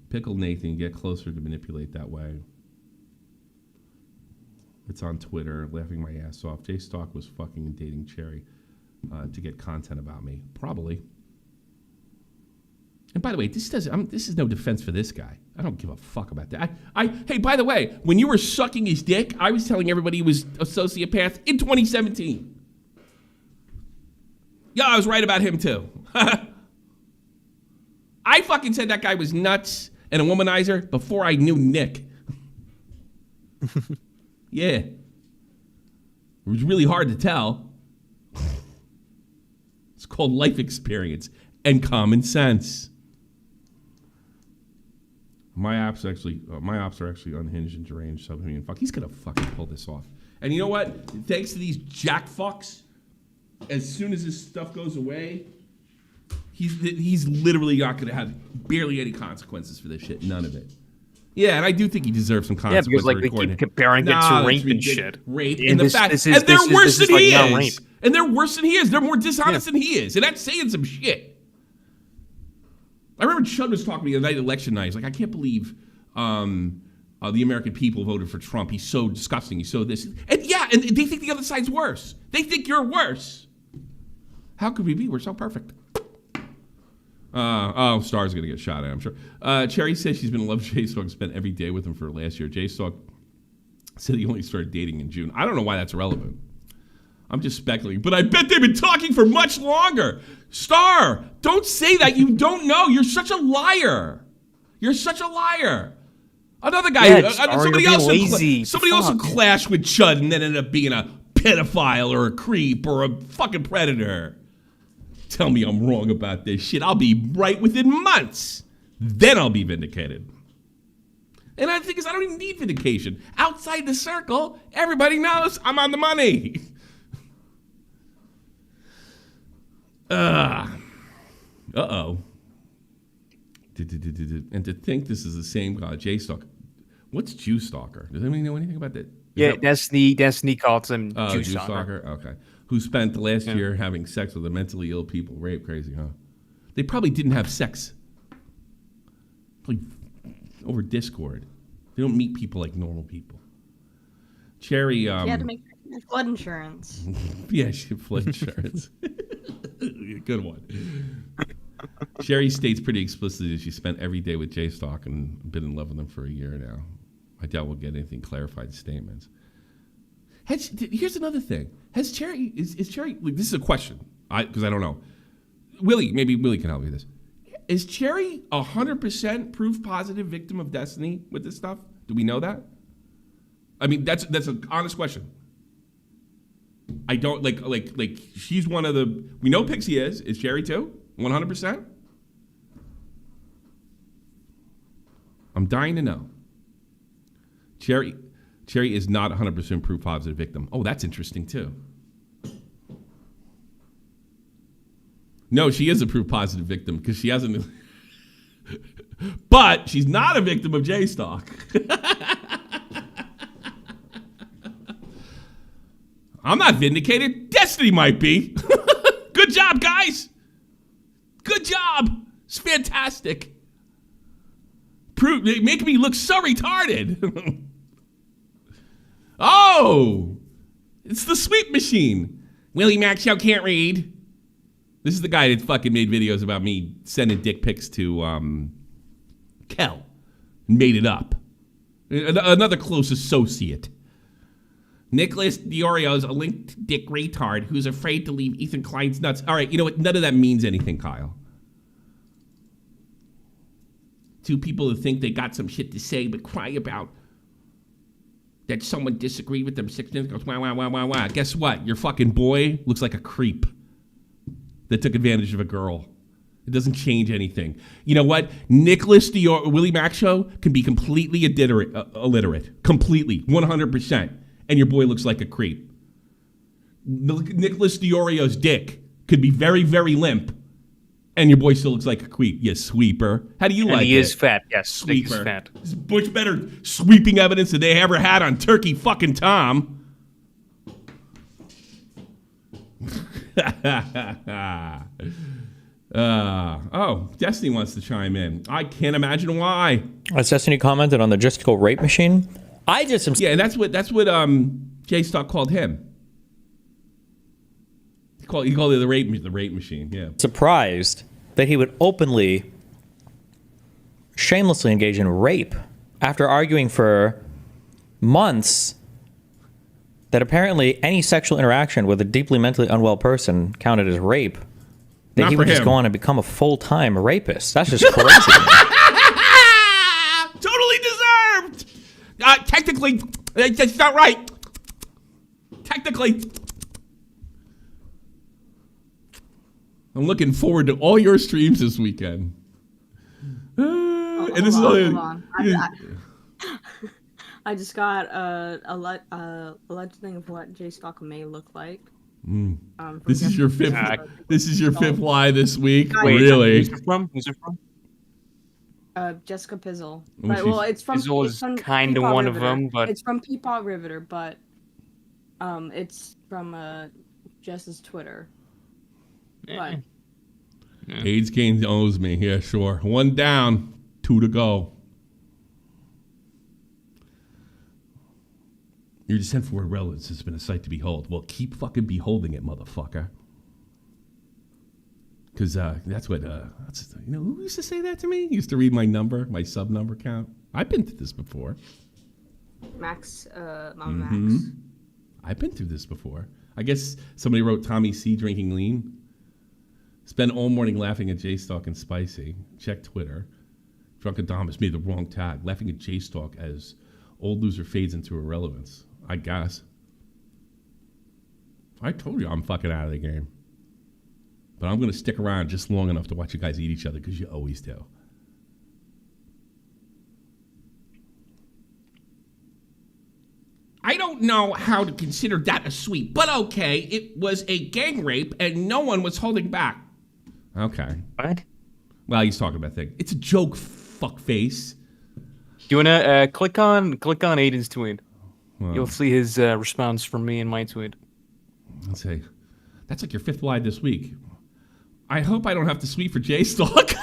Pickle Nathan, get closer to manipulate that way. It's on Twitter, laughing my ass off. JSTLK was fucking dating Cherry to get content about me. Probably. And by the way, this is no defense for this guy. I don't give a fuck about that. Hey, by the way, when you were sucking his dick, I was telling everybody he was a sociopath in 2017. Yeah, I was right about him too. I fucking said that guy was nuts and a womanizer before I knew Nick. Yeah. It was really hard to tell. It's called life experience and common sense. My ops are actually unhinged and deranged. So I mean, fuck, he's gonna fucking pull this off. And you know what? Thanks to these jack fucks, as soon as this stuff goes away, he's literally not gonna have barely any consequences for this shit. None of it. Yeah, and I do think he deserves some consequences. Yeah, because like they keep comparing it to rape and shit. Rape and the fact, and they're worse than he is. And they're worse than he is. They're more dishonest than he is, and that's saying some shit. I remember Chud was talking to me the night of election night. He's like, I can't believe the American people voted for Trump. He's so disgusting. He's so this. And yeah, and they think the other side's worse. They think you're worse. How could we be? We're so perfect. Star's gonna get shot at, I'm sure. Cherry says she's been in love with JSTLK, spent every day with him for last year. JSTLK said he only started dating in June. I don't know why that's relevant. I'm just speculating, but I bet they've been talking for much longer. Star, don't say that. You don't know. You're such a liar. You're such a liar. Another guy, somebody else who clashed with Chud and then ended up being a pedophile or a creep or a fucking predator. Tell me I'm wrong about this shit. I'll be right within months. Then I'll be vindicated. And I think I don't even need vindication. Outside the circle, everybody knows I'm on the money. Uh-oh. And to think this is the same guy, JSTLK. What's Jew Stalker? Does anybody know anything about that? Destiny calls him Jew Stalker. Okay. Who spent the last year having sex with the mentally ill people. Rape crazy, huh? They probably didn't have sex. Like over Discord. They don't meet people like normal people. Cherry, she had to make flood insurance. Yeah, she had flood insurance. Good one. Cherry states pretty explicitly that she spent every day with JSTLK and been in love with him for a year now. I doubt we'll get anything clarified statements. Here's another thing. Has Cherry, is Cherry, like, this is a question, because I don't know. Maybe Willie can help me with this. Is Cherry 100% proof positive victim of Destiny with this stuff? Do we know that? I mean, that's an honest question. I don't, like she's one of the, we know Pixie is Cherry too? 100%? I'm dying to know. Cherry is not 100% proof positive victim. Oh, that's interesting too. No, she is a proof positive victim because she hasn't. But she's not a victim of JSTLK. I'm not vindicated. Destiny might be. Good job, guys. Good job. It's fantastic. They make me look so retarded. Oh, it's the sweep machine. Willie Maxwell can't read. This is the guy that fucking made videos about me sending dick pics to Kel. Made it up. Another close associate. Nicholas Diorio's a linked dick retard who's afraid to leave Ethan Klein's nuts. All right, you know what? None of that means anything, Kyle. Two people who think they got some shit to say but cry about that someone disagreed with them 6 minutes goes, wah. Guess what? Your fucking boy looks like a creep that took advantage of a girl. It doesn't change anything. You know what? Nicholas Dior, Willie Maxwell can be completely illiterate. Completely. 100%. And your boy looks like a creep. Nicholas Diorio's dick could be very, very limp. And your boy still looks like a creep. You sweeper. How do you like it? He is fat. Yes, sweeper. He's fat. It's much better sweeping evidence than they ever had on Turkey fucking Tom. Oh, Destiny wants to chime in. I can't imagine why. Has Destiny commented on the logistical rape machine? Yeah, and that's what JSTLK called him. He called it the rape machine. Yeah. Surprised that he would openly, shamelessly engage in rape after arguing for months that apparently any sexual interaction with a deeply mentally unwell person counted as rape. That he would just go on and become a full-time rapist. That's just crazy. Totally deserved. Technically, that's not right. Technically. I'm looking forward to all your streams this weekend. Hold on. I just got a alleged thing of what JSTLK may look like. This is your fifth. This is your fifth lie this week. Wait, really? Who's it from? Who's it from? Jessica Pizzle. Well, Well, it's from. Pizzle it's is from kind of Peepaw one Riveter. of them, but it's from Peepaw Riveter, but it's from Jess's Twitter. But AIDS Games owes me. Yeah, sure. 1 down, 2 to go. Your descent for relevance has been a sight to behold. Well, keep fucking beholding it, motherfucker. Because that's what, who used to say that to me? He used to read my number, my sub number count. I've been through this before. Max, Max. I've been through this before. I guess somebody wrote Tommy C drinking lean. Spend all morning laughing at JSTLK and Spicy. Check Twitter. Drunken Thomas made the wrong tag. Laughing at JSTLK as old loser fades into irrelevance. I guess. I told you I'm fucking out of the game. But I'm going to stick around just long enough to watch you guys eat each other because you always do. I don't know how to consider that a sweep, but okay, it was a gang rape and no one was holding back. Okay. What? Well, he's talking about things. It's a joke, fuckface. You wanna click on Aiden's tweet? Well, You'll see his response from me in my tweet. Let's see. That's like your fifth lie this week. I hope I don't have to sweep for JSTLK.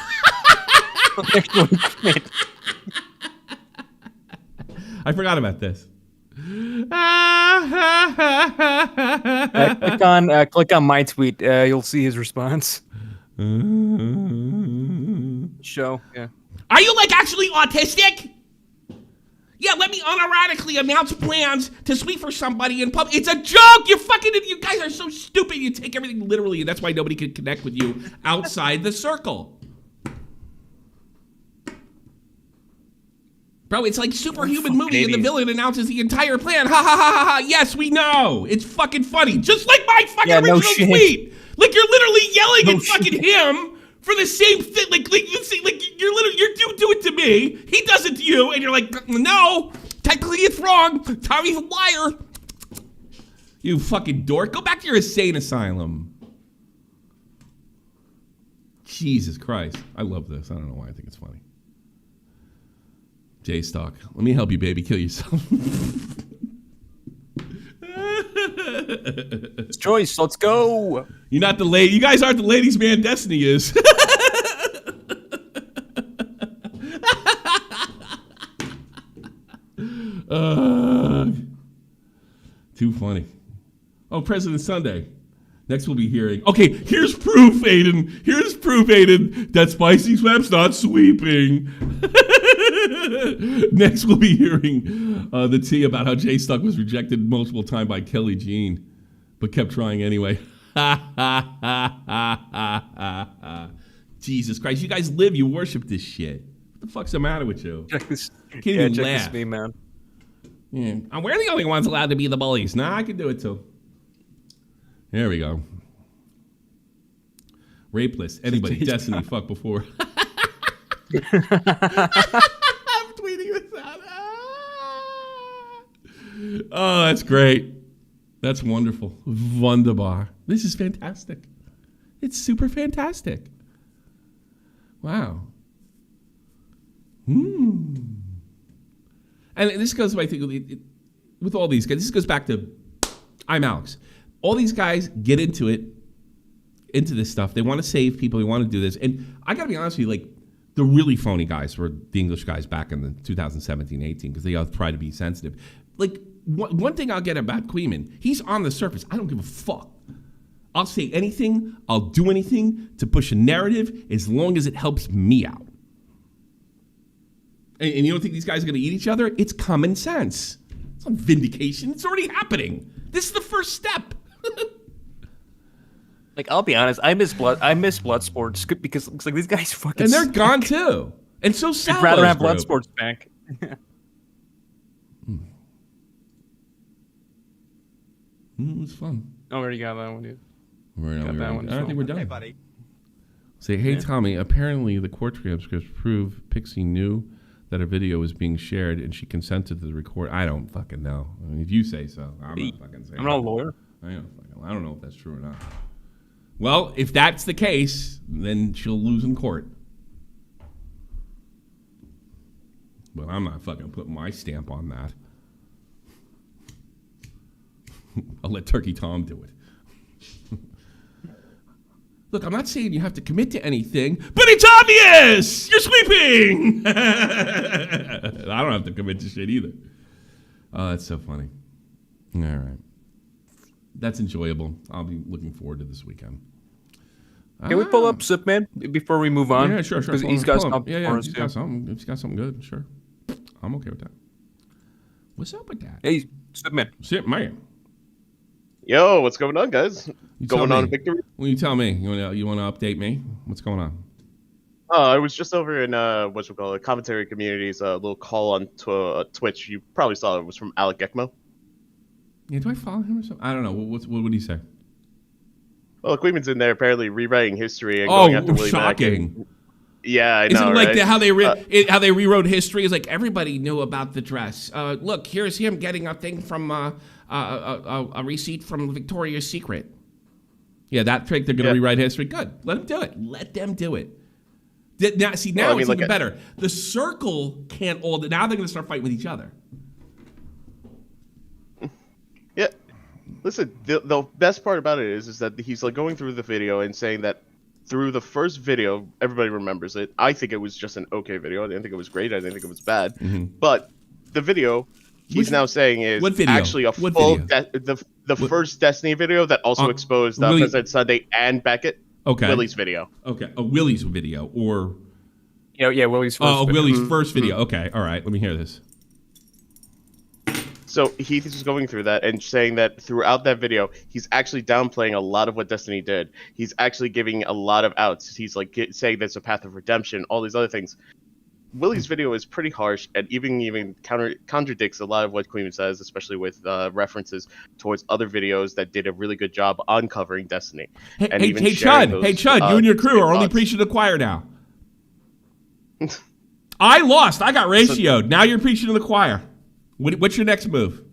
I forgot about this. Click on my tweet. You'll see his response. Show. Yeah. Are you like actually autistic? Yeah, let me unironically announce plans to sweep for somebody in public. It's a joke. You guys are so stupid. You take everything literally, and that's why nobody can connect with you outside the circle. Bro, it's like superhuman movie and the villain announces the entire plan. Ha ha ha ha ha. Yes, we know. It's fucking funny. Just like my fucking original tweet. Like you're literally yelling at fucking him For the same thing, like you're literally you do it to me. He does it to you, and you're like, no, technically it's wrong. Tommy's a liar. You fucking dork. Go back to your insane asylum. Jesus Christ. I love this. I don't know why I think it's funny. J-Stock. Let me help you, baby. Kill yourself. It's Joyce. Let's go. You're not the lady. You guys aren't the ladies' man Destiny is. Too funny. Oh, President Sunday. Next we'll be hearing. Okay, here's proof, Aiden. Here's proof, Aiden, that Spicy's web's not sweeping. Next we'll be hearing the tea about how J-Stock was rejected multiple times by Kelly Jean, but kept trying anyway. Jesus Christ, you guys live, you worship this shit. What the fuck's the matter with you? Can't even laugh. This meme, man. Yeah. We're the only ones allowed to be the bullies. Nah, I can do it too. There we go. Rapeless. Anybody. Destiny. Fuck before. I'm tweeting this out. Oh, that's great. That's wonderful. Wunderbar. This is fantastic. It's super fantastic. Wow. And this goes, I think, with all these guys, this goes back to, I'm Alex. All these guys get into this stuff. They want to save people. They want to do this. And I got to be honest with you, like, the really phony guys were the English guys back in the 2017-18 because they all try to be sensitive. Like, one thing I'll get about Queeman, he's on the surface. I don't give a fuck. I'll say anything. I'll do anything to push a narrative as long as it helps me out. And you don't think these guys are going to eat each other? It's common sense. It's not vindication. It's already happening. This is the first step. Like, I'll be honest, I miss Bloodsports because it looks like these guys fucking. And they're gone too. And so sad. I'd rather have Bloodsports back. It's fun. I already got that one, dude. I don't think we're done. Hey, buddy. Say, hey, Tommy, apparently the court transcripts prove Pixie knew that a video was being shared and she consented to the record. I don't fucking know. I mean, if you say so, I'm not fucking saying. I'm not a lawyer. I don't know if that's true or not. Well, if that's the case, then she'll lose in court. But I'm not fucking putting my stamp on that. I'll let Turkey Tom do it. Look, I'm not saying you have to commit to anything, but it's obvious! You're sweeping! I don't have to commit to shit either. Oh, that's so funny. All right. That's enjoyable. I'll be looking forward to this weekend. Can we pull up Zipman before we move on? Yeah, sure. Because he's got something for us, he's got something good, sure. I'm okay with that. What's up with that? Hey, Zipman. Yo, what's going on, guys? Going on, Victory? Well, you tell me. You want to update me? What's going on? I was just over in commentary communities. A little call on Twitch. You probably saw it was from Alec Gekmo. Yeah, do I follow him or something? I don't know. What did he say? Well, Queeman's in there apparently rewriting history and going after Willie shocking. Mack. Yeah, I know. Isn't it like right? how they rewrote history? Is like everybody knew about the dress. Look, here's him getting a thing from a receipt from Victoria's Secret. Yeah, that trick. They're going to rewrite history. Good. Let them do it. Let them do it. Now, it's even better. The Circle can't all. Now they're going to start fighting with each other. Yeah. Listen, the best part about it is that he's like going through the video and saying that through the first video, everybody remembers it. I think it was just an okay video. I didn't think it was great. I didn't think it was bad. Mm-hmm. But the video he's now saying is actually a full the first Destiny video that also exposed President Sunday and Beckett. Okay. Willie's video. Okay. A Willie's video or Willie's first video. Willie's first video. Okay. All right. Let me hear this. So he's just going through that and saying that throughout that video, he's actually downplaying a lot of what Destiny did. He's actually giving a lot of outs. He's like saying there's a path of redemption, all these other things. Willie's video is pretty harsh and even contradicts a lot of what Queen says, especially with references towards other videos that did a really good job on covering Destiny. Hey, Chud, you and your crew are only preaching to the choir now. I lost. I got ratioed. Now you're preaching to the choir. What's your next move?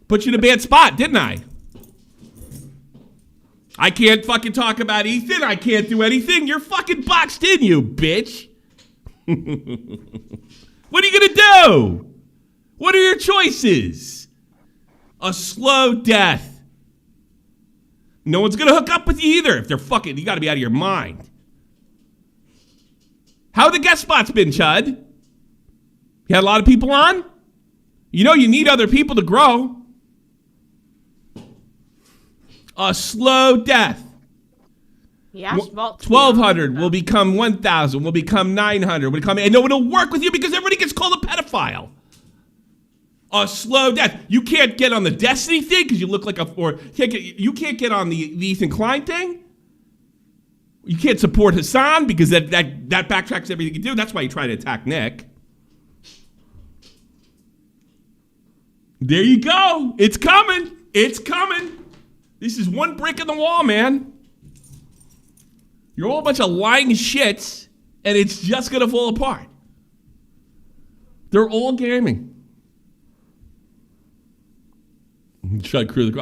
Put you in a bad spot, didn't I? I can't fucking talk about Ethan. I can't do anything. You're fucking boxed in, you bitch. What are you gonna do? What are your choices? A slow death. No one's gonna hook up with you either. If they're fucking, you gotta be out of your mind. How have the guest spots been, Chud? You had a lot of people on? You know you need other people to grow. A slow death. Yeah, 1,200 will become 1,000, will become 900, will become, and no one will work with you because everybody gets called a pedophile. A slow death. You can't get on the Destiny thing because you look like you can't get on the Ethan Klein thing. You can't support Hassan because that backtracks everything you do. That's why you try to attack Nick. There you go. It's coming. It's coming. This is one brick in the wall, man. You're all a bunch of lying shits, and it's just gonna fall apart. They're all gaming. Try to crew the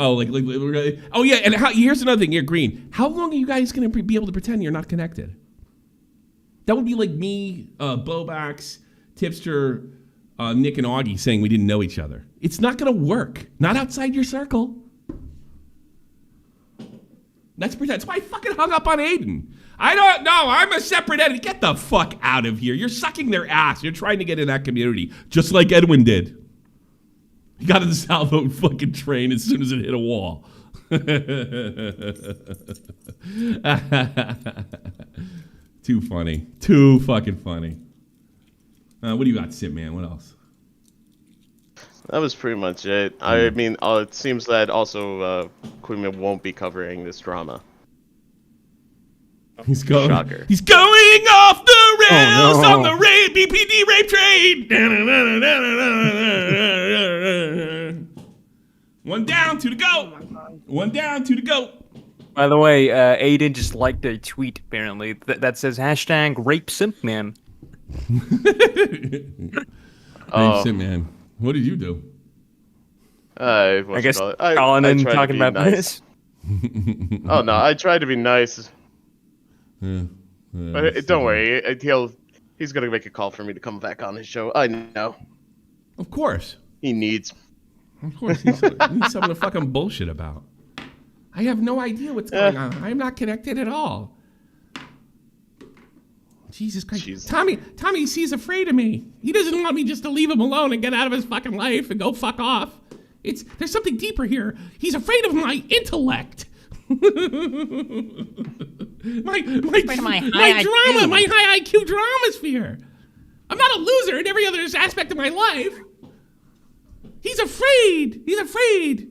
oh yeah, and here's another thing. You're green. How long are you guys gonna be able to pretend you're not connected? That would be like me, Bobax, Tipster, Nick, and Augie saying we didn't know each other. It's not gonna work. Not outside your circle. That's why I fucking hung up on Aiden. I don't know. I'm a separate entity. Get the fuck out of here. You're sucking their ass. You're trying to get in that community, just like Edwin did. He got in the Salvo fucking train as soon as it hit a wall. Too funny. Too fucking funny. What do you got, Sit Man? What else? That was pretty much it. I mean, it seems that also Queen won't be covering this drama. He's going. Shocker. He's going off the rails on the BPD rape train. One down, two to go. One down, two to go. By the way, Aiden just liked a tweet apparently that says #RapeSimpMan. Rape Simp Man. What did you do? I guess calling in talking about this. Oh no, I tried to be nice. But don't worry, he's gonna make a call for me to come back on his show. I know. Of course. He needs. Of course, he needs something to fucking bullshit about. I have no idea what's going on. I'm not connected at all. Jesus Christ. Jeez. Tommy, he's afraid of me. He doesn't want me just to leave him alone and get out of his fucking life and go fuck off. There's something deeper here. He's afraid of my intellect. my drama, my high IQ drama sphere. I'm not a loser in every other aspect of my life. He's afraid. He's afraid.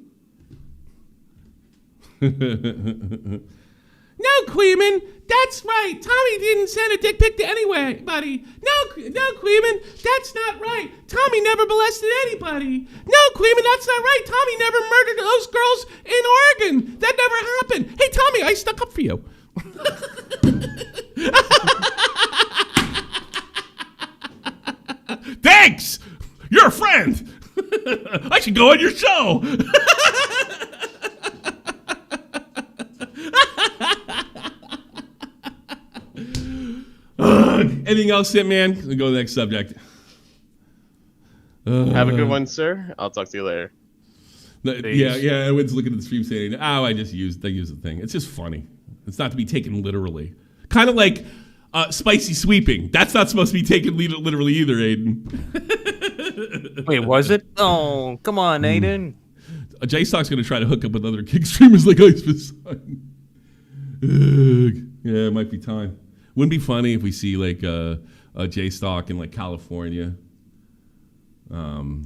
No, Queeman, that's right. Tommy didn't send a dick pic to anybody. No, Queeman, that's not right. Tommy never molested anybody. No, Queeman, that's not right. Tommy never murdered those girls in Oregon. That never happened. Hey, Tommy, I stuck up for you. Thanks. You're a friend. I should go on your show. Anything else, man? We'll go to the next subject. Have a good one, sir. I'll talk to you later. Yeah. Everyone's looking at the stream saying, "Oh, I use the thing." It's just funny. It's not to be taken literally. Kind of like spicy sweeping. That's not supposed to be taken literally either, Aiden. Wait, was it? Oh, come on, Aiden. JSTLK's gonna try to hook up with other kick streamers like Ice for Sun. Yeah, it might be time. Wouldn't it be funny if we see like JSTLK in like California, trying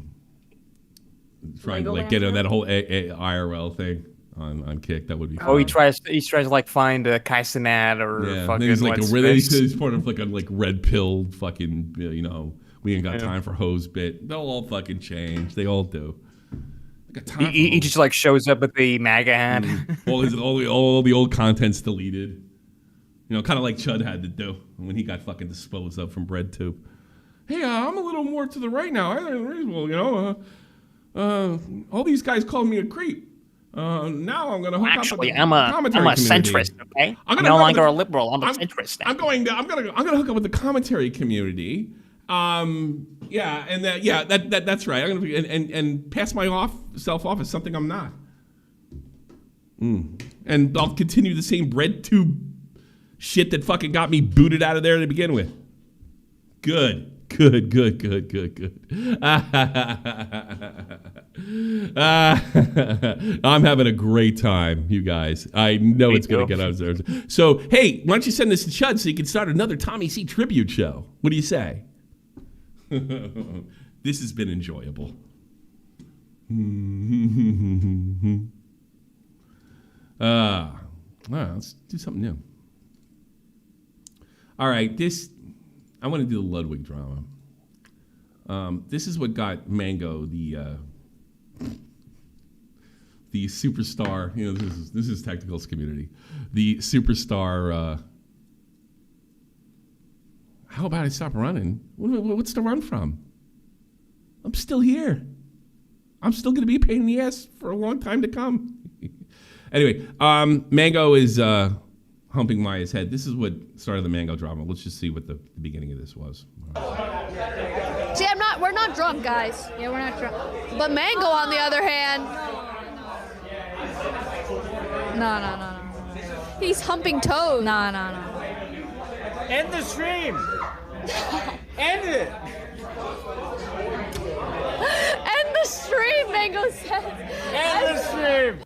to like get on that whole IRL thing? on Kick. That would be. Oh, fun. he tries to like find a Kai Cenat or fucking. Then he's like what's he's part of like a red pilled fucking we ain't got time for hose bit. They'll all fucking change. They all do. He just like shows up with the MAGA hat. All the old content's deleted. Kind of like Chud had to do when he got fucking disposed of from BreadTube. Hey, I'm a little more to the right now. All these guys called me a creep. Now I'm gonna hook up with the commentary community. Centrist. Okay, I'm no longer a liberal. I'm a centrist. Now. I'm gonna hook up with the commentary community. That's right. I'm gonna and pass myself off as something I'm not. And I'll continue the same BreadTube shit that fucking got me booted out of there to begin with. Good. I'm having a great time, you guys. I know it's going to get out there. So, hey, why don't you send this to Chud so you can start another Tommy C tribute show? What do you say? This has been enjoyable. Let's do something new. All right, I want to do the Ludwig drama. This is what got Mang0, the superstar. This is Technical's community. The superstar. How about I stop running? What's to run from? I'm still here. I'm still going to be a pain in the ass for a long time to come. Anyway, Mang0 is humping Maya's head. This is what started the Mang0 drama. Let's just see what the beginning of this was. See, we're not drunk, guys. Yeah, we're not drunk. But Mang0, on the other hand. No. He's humping toes. No. End the stream. End it. End the stream, Mang0 says. End the stream.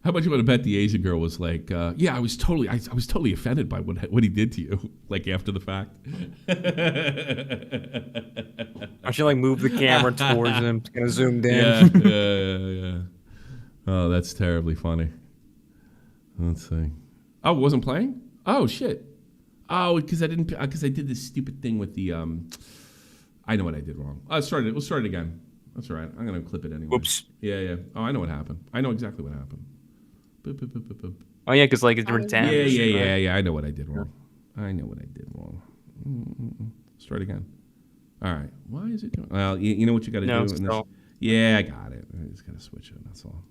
How much you want to bet the Asian girl was like, I was totally offended by what he did to you, like after the fact. I should like move the camera towards him, kind of zoomed in. Yeah. Oh, that's terribly funny. Let's see. Oh, it wasn't playing? Oh shit. Oh, because I did this stupid thing with the I know what I did wrong. We'll start it again. That's all right. I'm gonna clip it anyway. Whoops. Yeah. Oh, I know what happened. I know exactly what happened. Boop. Oh yeah, because like it's different tabs. Yeah. I know what I did wrong. Start again. All right. Why is it doing? Well, you know what you got to do. Still. Yeah, I got it. I just got to switch it. That's all.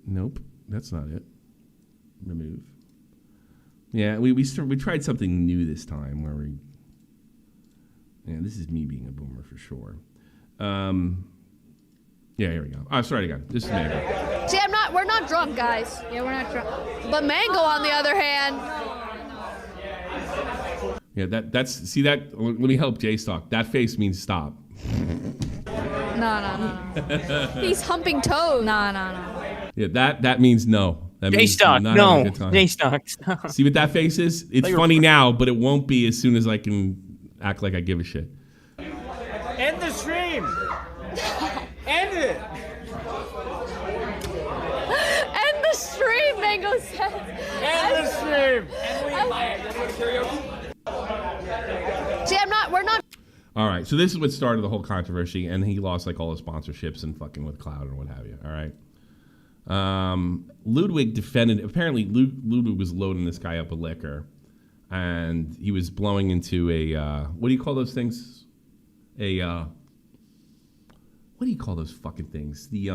Nope, that's not it. Remove. Yeah, we tried something new this time where we. Yeah, this is me being a boomer for sure. Yeah, here we go. Oh, start again. This is Mang0. See, we're not drunk, guys. Yeah, we're not drunk. But Mang0, on the other hand. Yeah, see that. Let me help JSTLK. That face means stop. No. He's humping toes. No. Yeah, that means no. That means JSTLK, no. JSTLK. See what that face is? It's funny now, but it won't be as soon as I can act like I give a shit. End the stream. End it. End the stream, Mang0 says. End the stream. See, we're not. All right, so this is what started the whole controversy, and he lost like all his sponsorships and fucking with Cloud and what have you. All right. Ludwig defended. Apparently, Ludwig was loading this guy up with liquor, and he was blowing into a what do you call those things? What do you call those fucking things? The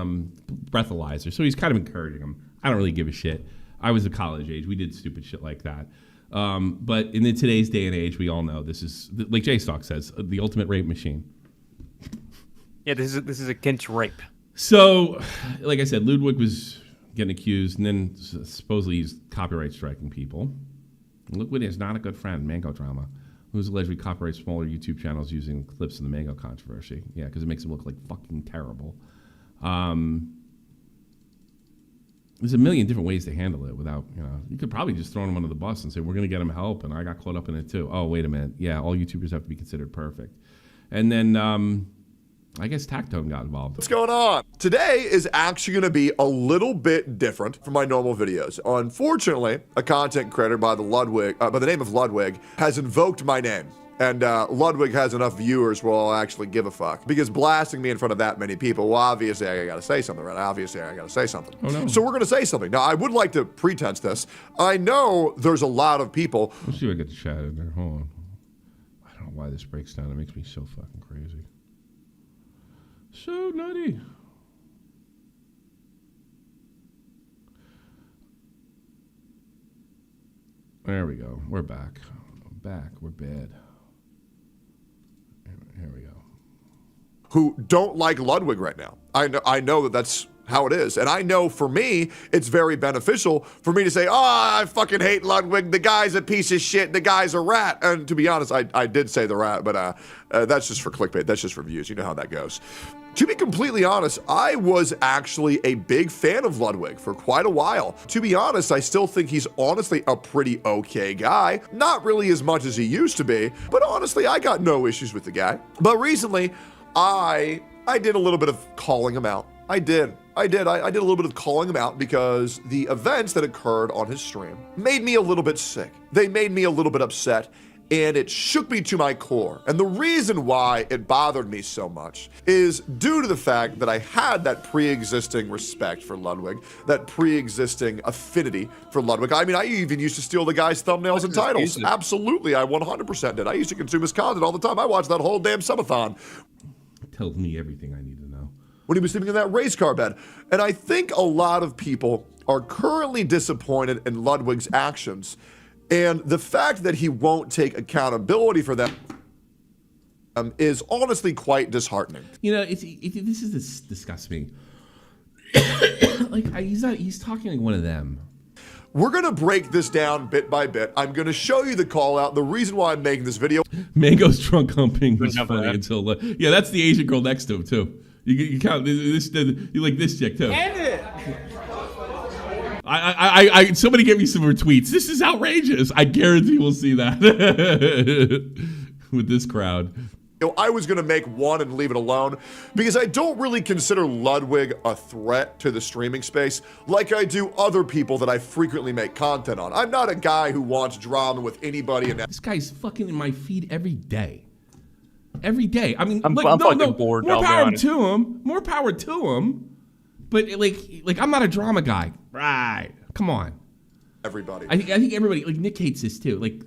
breathalyzer. So he's kind of encouraging him. I don't really give a shit. I was a college age. We did stupid shit like that. But in today's day and age, we all know this is, like JSTLK says, the ultimate rape machine. Yeah, this is a Kent's rape. So, like I said, Ludwig was getting accused, and then supposedly he's copyright striking people. Ludwig is not a good friend. Mang0 drama. Who's allegedly copyright smaller YouTube channels using clips in the Mang0 controversy. Yeah, because it makes them look like fucking terrible. There's a million different ways to handle it without, you could probably just throw them under the bus and say, we're going to get him help, and I got caught up in it too. Oh, wait a minute. Yeah, all YouTubers have to be considered perfect. And then I guess TECTONE got involved. What's going on? Today is actually going to be a little bit different from my normal videos. Unfortunately, a content creator by the name of Ludwig has invoked my name. And Ludwig has enough viewers where I'll actually give a fuck. Because blasting me in front of that many people, well, obviously I gotta say something, right? Obviously I gotta say something. Oh, no. So we're gonna say something. Now, I would like to pretense this. I know there's a lot of people. Let's see if I get the chat in there. Hold on. I don't know why this breaks down. It makes me so fucking crazy. So nutty. There we go. We're back. We're bad. Here we go. Who don't like Ludwig right now. I know that that's how it is. And I know for me, it's very beneficial for me to say, oh, I fucking hate Ludwig. The guy's a piece of shit. The guy's a rat. And to be honest, I did say the rat, but that's just for clickbait. That's just for views. You know how that goes. To be completely honest, I was actually a big fan of Ludwig for quite a while. To be honest, I still think he's honestly a pretty okay guy. Not really as much as he used to be, but honestly, I got no issues with the guy. But recently, I did a little bit of calling him out. I did a little bit of calling him out because the events that occurred on his stream made me a little bit sick. They made me a little bit upset, and it shook me to my core. And the reason why it bothered me so much is due to the fact that I had that pre-existing respect for Ludwig, that pre-existing affinity for Ludwig. I mean, I even used to steal the guy's thumbnails and titles. Absolutely, I 100% did. I used to consume his content all the time. I watched that whole damn subathon. Tells me everything I need to know. When he was sleeping in that race car bed. And I think a lot of people are currently disappointed in Ludwig's actions. And the fact that he won't take accountability for them is honestly quite disheartening. You know, this disgusts me. Like, he's talking like one of them. We're going to break this down bit by bit. I'm going to show you the call out, the reason why I'm making this video. Mang0's trunk humping was funny until... yeah, that's the Asian girl next to him, too. You count this, you like this chick, too. End it! Somebody get me some retweets. This is outrageous. I guarantee we'll see that with this crowd. I was going to make one and leave it alone because I don't really consider Ludwig a threat to the streaming space like I do other people that I frequently make content on. I'm not a guy who wants drama with anybody. This guy's fucking in my feed every day. Every day. I mean, I'm fucking bored. More power to him. More power to him. But like I'm not a drama guy. Right. Come on. Everybody. I think everybody, like Nick hates this too. Like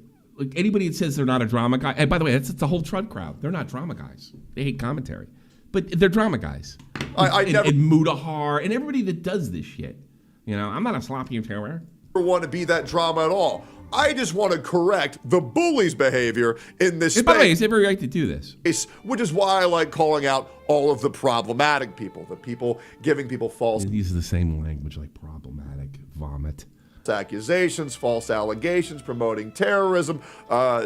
anybody that says they're not a drama guy. And by the way, that's the whole Trud crowd. They're not drama guys. They hate commentary. But they're drama guys. And Mudahar and everybody that does this shit. You know, I'm not a sloppy terror. I don't want to be that drama at all. I just want to correct the bully's behavior in this space. By the way, it's every right to do this. Which is why I like calling out all of the problematic people, the people giving people false... These are the same language, like problematic, vomit. Accusations, false allegations, promoting terrorism,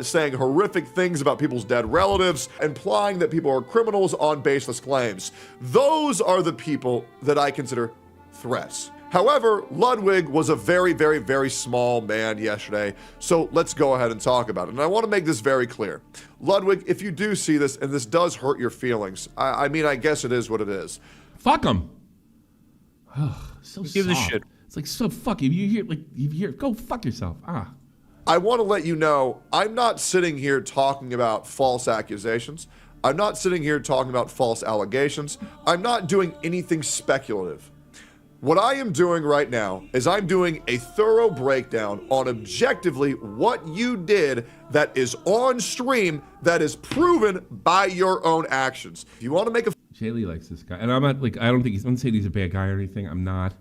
saying horrific things about people's dead relatives, implying that people are criminals on baseless claims. Those are the people that I consider threats. However, Ludwig was a very, very, very small man yesterday, so let's go ahead and talk about it. And I want to make this very clear. Ludwig, if you do see this, and this does hurt your feelings, I mean, I guess it is what it is. Fuck him. So give a shit. It's like, so fuck, if you hear, go fuck yourself. I want to let you know, I'm not sitting here talking about false accusations. I'm not sitting here talking about false allegations. I'm not doing anything speculative. What I am doing right now is I'm doing a thorough breakdown on objectively what you did that is on stream that is proven by your own actions. If you want to make a... Jaylee likes this guy. And I'm not like, I don't say he's a bad guy or anything. I'm not.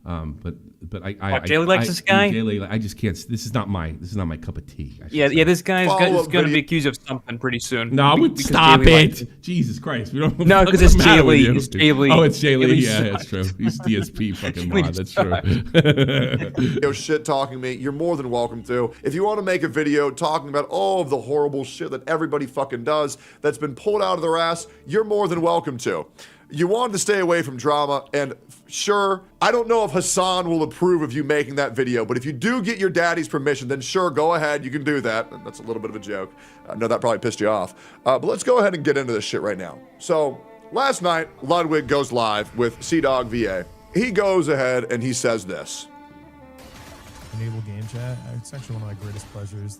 But Jaylee likes this guy? Jaylee, I just can't. This is not my cup of tea. Yeah, this guy's going to be accused of something pretty soon. No, stop it! Jesus Christ, we don't. No, because it's Jaylee. It's Jaylee. Oh, it's Jaylee. Yeah, that's true. He's DSP fucking mod. That's true. Yo, shit talking me. You're more than welcome to. If you want to make a video talking about all of the horrible shit that everybody fucking does that's been pulled out of their ass, you're more than welcome to. You wanted to stay away from drama, and sure, I don't know if Hassan will approve of you making that video, but if you do get your daddy's permission, then sure, go ahead, you can do that. And that's a little bit of a joke. I know that probably pissed you off. But let's go ahead and get into this shit right now. So, last night, Ludwig goes live with CDawg VA. He goes ahead and he says this. Enable game chat. It's actually one of my greatest pleasures.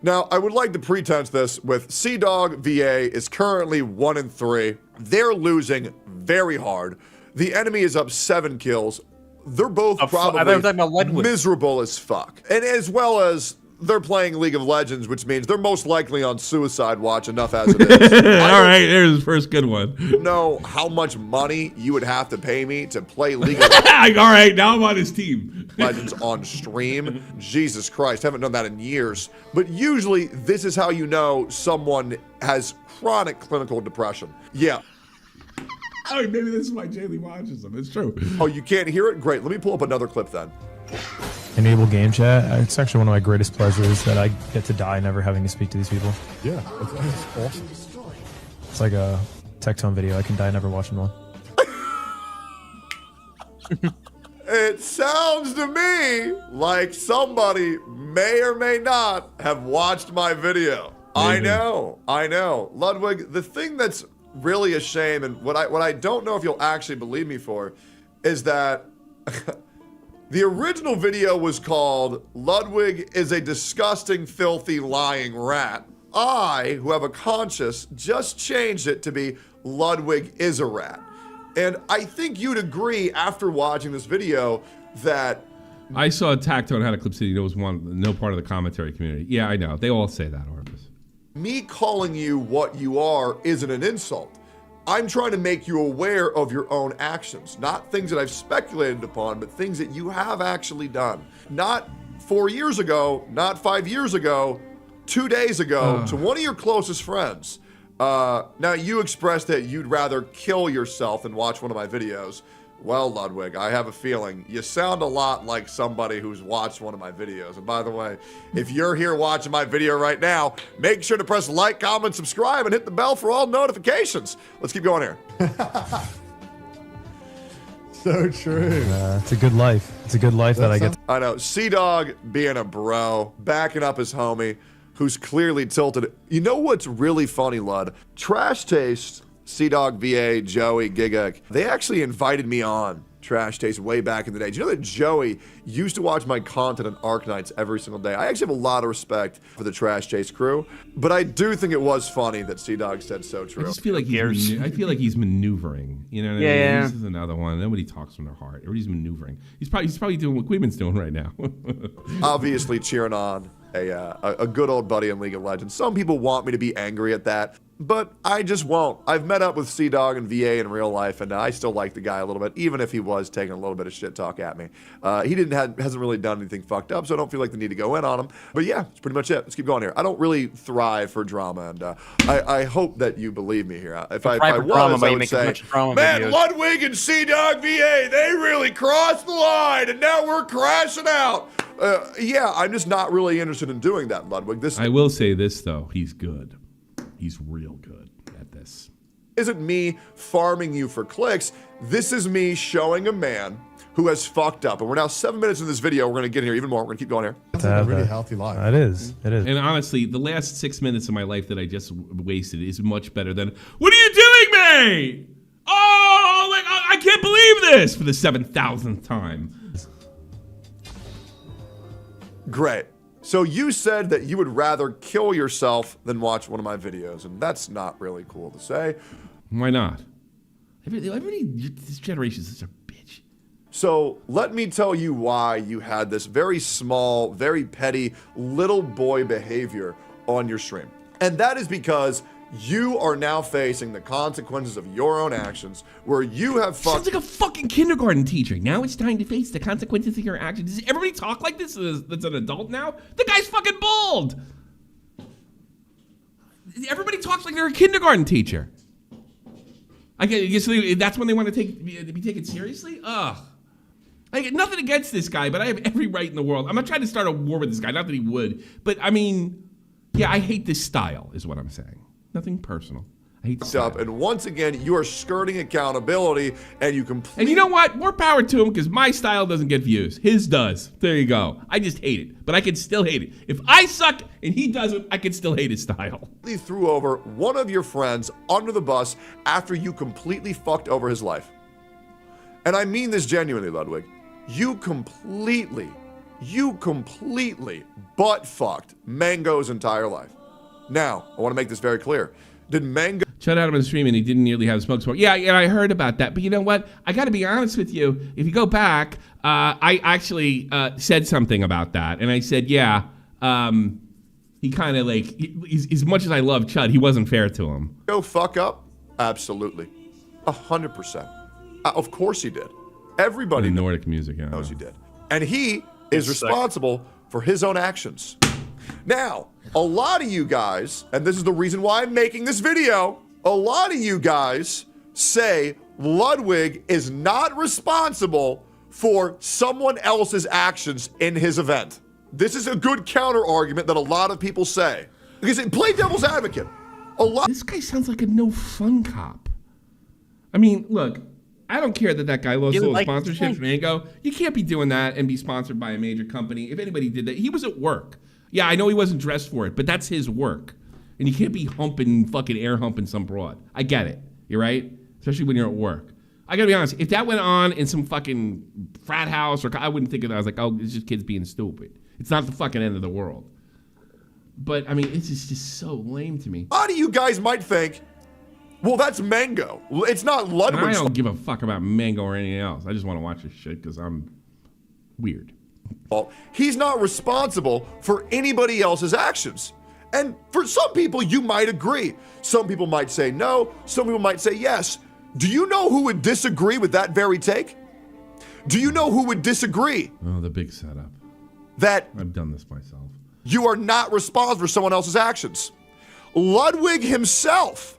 Now, I would like to pretense this with CDawg VA is currently 1-3. They're losing very hard. The enemy is up 7 kills. They're both probably miserable as fuck. And as well as they're playing League of Legends, which means they're most likely on suicide watch enough as it is. All right, there's the first good one. Know how much money you would have to pay me to play League of Legends. All right, now I'm on his team. Legends on stream. Jesus Christ, haven't done that in years. But usually, this is how you know someone has chronic clinical depression. Yeah. Oh, maybe this is why Jaylee watches them. It's true. Oh, you can't hear it? Great. Let me pull up another clip then. Enable game chat. It's actually one of my greatest pleasures that I get to die never having to speak to these people. Yeah, that's awesome. It's like a TECTONE video. I can die never watching one. It sounds to me like somebody may or may not have watched my video. Maybe. I know. Ludwig, the thing that's really a shame, and what I don't know if you'll actually believe me for, is that the original video was called Ludwig is a disgusting, filthy, lying rat. I, who have a conscience, just changed it to be Ludwig is a rat. And I think you'd agree after watching this video that I saw TECTONE had a clip saying it was no part of the commentary community. Yeah, I know. They all say that, Orpus. Me calling you what you are isn't an insult. I'm trying to make you aware of your own actions, not things that I've speculated upon, but things that you have actually done. Not 4 years ago, not 5 years ago, 2 days ago, to one of your closest friends. Now, you expressed that you'd rather kill yourself than watch one of my videos. Well, Ludwig, I have a feeling you sound a lot like somebody who's watched one of my videos. And by the way, if you're here watching my video right now, make sure to press like, comment, subscribe, and hit the bell for all notifications. Let's keep going here. So true. It's a good life. It's a good life that I get. I know. CDawg being a bro, backing up his homie, who's clearly tilted. You know what's really funny, Lud? Trash Taste, CDawg VA, Joey, Giga, they actually invited me on Trash Taste way back in the day. Do you know that Joey used to watch my content on Arknights every single day? I actually have a lot of respect for the Trash Taste crew, but I do think it was funny that CDawg said so true. I just feel like I feel like he's maneuvering. You know what I mean? This is another one. Nobody talks from their heart. Everybody's maneuvering. He's probably doing what Queeman's doing right now. Obviously cheering on a good old buddy in League of Legends. Some people want me to be angry at that, but I just won't. I've met up with CDawg and VA in real life, and I still like the guy a little bit, even if he was taking a little bit of shit talk at me. He hasn't really done anything fucked up, so I don't feel like the need to go in on him. But yeah, that's pretty much it. Let's keep going here. I don't really thrive for drama, and I hope that you believe me here. If I was, I would say, man, Ludwig and CDawg VA, they really crossed the line, and now we're crashing out. Yeah, I'm just not really interested in doing that, Ludwig. I will say this, though. He's good. He's real good at this. Isn't me farming you for clicks. This is me showing a man who has fucked up. And we're now 7 minutes into this video. We're going to get in here even more. We're going to keep going here. That's a really healthy life. It is. It is. And honestly, the last 6 minutes of my life that I just wasted is much better than, what are you doing, me? Oh, like, I can't believe this for the 7,000th time. Great. So you said that you would rather kill yourself than watch one of my videos, and that's not really cool to say. Why not? Everybody, this generation is such a bitch. So let me tell you why you had this very small, very petty little boy behavior on your stream. And that is because you are now facing the consequences of your own actions, where you have fucked. Sounds like a fucking kindergarten teacher. Now it's time to face the consequences of your actions. Does everybody talk like this that's an adult now? The guy's fucking bald. Everybody talks like they're a kindergarten teacher. I guess that's when they want to be taken seriously? Ugh. I get nothing against this guy, but I have every right in the world. I'm not trying to start a war with this guy. Not that he would. But, I mean, yeah, I hate this style is what I'm saying. Nothing personal. I hate this up, and once again, you are skirting accountability, and you completely. And you know what? More power to him, because my style doesn't get views. His does. There you go. I just hate it, but I can still hate it. If I suck and he doesn't, I can still hate his style. He threw over one of your friends under the bus after you completely fucked over his life. And I mean this genuinely, Ludwig. You completely butt-fucked Mang0's entire life. Now, I want to make this very clear. Did Mang0... Shut out him on the stream and he didn't nearly have smoke sport. Yeah, I heard about that. But you know what? I got to be honest with you. If you go back, I actually said something about that. And I said, yeah, he kind of like, as much as I love Chud, he wasn't fair to him. Go fuck up? Absolutely. 100%. Of course he did. Everybody in Nordic music knows he did. And he is responsible for his own actions. Now, a lot of you guys, and this is the reason why I'm making this video, a lot of you guys say Ludwig is not responsible for someone else's actions in his event. This is a good counter argument that a lot of people say. Because play devil's advocate. This guy sounds like a no fun cop. I mean, look, I don't care that guy lost all his sponsorships, Mang0. You can't be doing that and be sponsored by a major company. If anybody did that, he was at work. Yeah, I know he wasn't dressed for it, but that's his work. And you can't be fucking air humping some broad. I get it. You're right? Especially when you're at work. I gotta be honest, if that went on in some fucking frat house, I wouldn't think of that. I was like, oh, it's just kids being stupid. It's not the fucking end of the world. But, I mean, it's just so lame to me. A lot of you guys might think, well, that's Mang0. It's not Ludwig. I don't give a fuck about Mang0 or anything else. I just want to watch this shit because I'm weird. He's not responsible for anybody else's actions. And for some people, you might agree. Some people might say no. Some people might say yes. Do you know who would disagree with that very take? Do you know who would disagree? Oh, the big setup. That I've done this myself. You are not responsible for someone else's actions. Ludwig himself.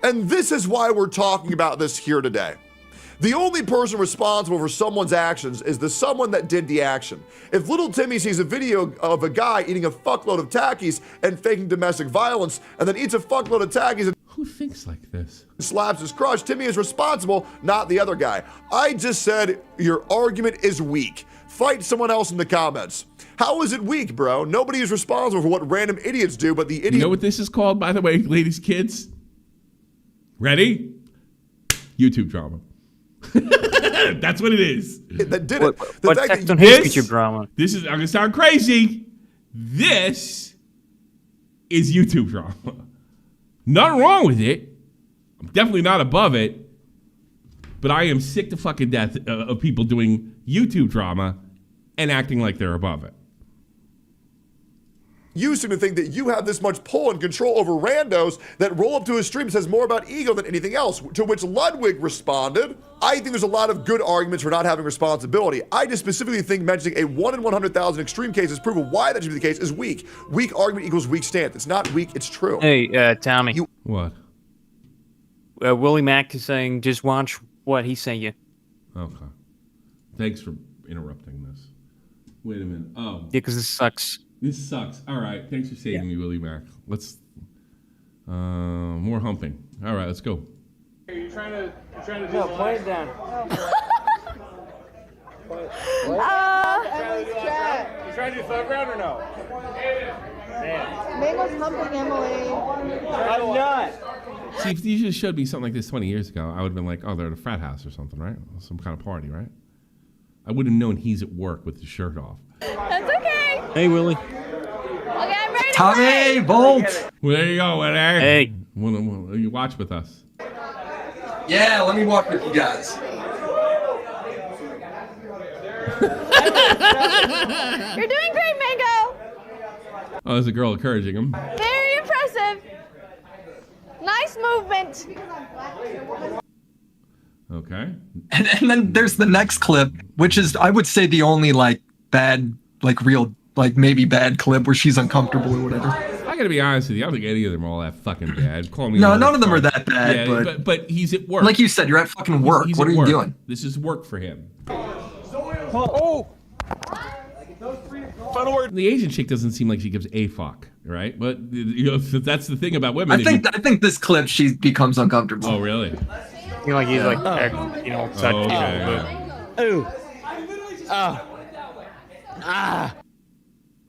And this is why we're talking about this here today. The only person responsible for someone's actions is the someone that did the action. If little Timmy sees a video of a guy eating a fuckload of Takis and faking domestic violence, and then eats a fuckload of Takis and who thinks like this? Slaps his crush, Timmy is responsible, not the other guy. I just said your argument is weak. Fight someone else in the comments. How is it weak, bro? Nobody is responsible for what random idiots do, but the idiot. You know what this is called, by the way, ladies, kids? Ready? YouTube drama. That's what it is. That did it. What TECTONE hates YouTube drama? This is, I'm gonna sound crazy. This is YouTube drama. Nothing wrong with it. I'm definitely not above it. But I am sick to fucking death of people doing YouTube drama and acting like they're above it. You seem to think that you have this much pull and control over randos that roll up to his stream says more about ego than anything else, to which Ludwig responded, I think there's a lot of good arguments for not having responsibility. I just specifically think mentioning a 1 in 100,000 extreme cases proof of why that should be the case is weak. Weak argument equals weak stance. It's not weak, it's true. Hey, Tommy. What? Willie Mack is saying just watch what he sent you. Okay. Thanks for interrupting this. Wait a minute. Oh. Yeah, because this sucks. This sucks. All right. Thanks for saving me, Willie Mack. Let's, more humping. All right, let's go. You're trying to do no, point it down. Emily's chat. You trying to do thug round or no? Mang0's humping Emily. I'm not. See, if you just showed me something like this 20 years ago, I would have been like, oh, they're at a frat house or something, right? Some kind of party, right? I would have known he's at work with his shirt off. That's okay. Hey, Willie. Okay, I'm ready to Tommy, play. Bolt. Well, there you go, Willie. Hey. You watch with us. Yeah, let me walk with you guys. You're doing great, Mang0. Oh, there's a girl encouraging him. Very impressive. Nice movement. Okay. And then there's the next clip, which is, I would say, the only, like, bad, like, real, like, maybe bad clip where she's uncomfortable or whatever. I gotta be honest with you. I don't think any of them are all that fucking bad. Call me. No, none of them are that bad. Yeah, but he's at work. Like you said, you're at fucking work. He's what at are you work. doing? This is work for him. Oh! Final word. The Asian chick doesn't seem like she gives a fuck, right? But you know, that's the thing about women. I think this clip she becomes uncomfortable. Oh, really? You know, like he's like, you know, such. Okay. Oh.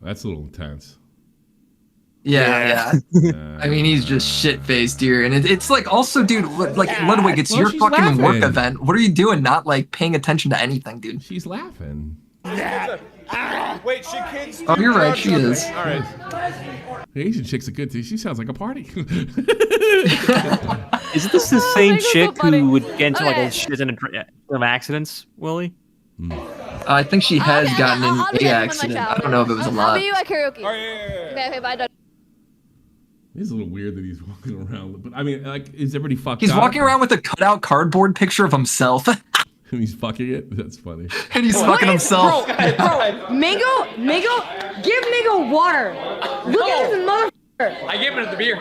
That's a little intense. Yeah. I mean, he's just shit-faced here, and it's like also, dude, like Ludwig, it's your fucking laughing. work event. What are you doing? Not like paying attention to anything, dude. She's laughing. Wait, should kids? Oh, you're right. She is. All right. The Asian chick's a good thing. She sounds like a party. Isn't this the same chick who would get into like shit in accidents, Willie? I think she has gotten in a accident. I don't know if it was a lot. I'll be you at karaoke. Okay, bye. Done. It's a little weird that he's walking around, but I mean, like, is everybody fucked He's up? walking around with a cutout cardboard picture of himself. And he's fucking it? That's funny. And he's fucking himself. Bro, Mango, give Mango water. Look at this motherfucker. I gave it the beer.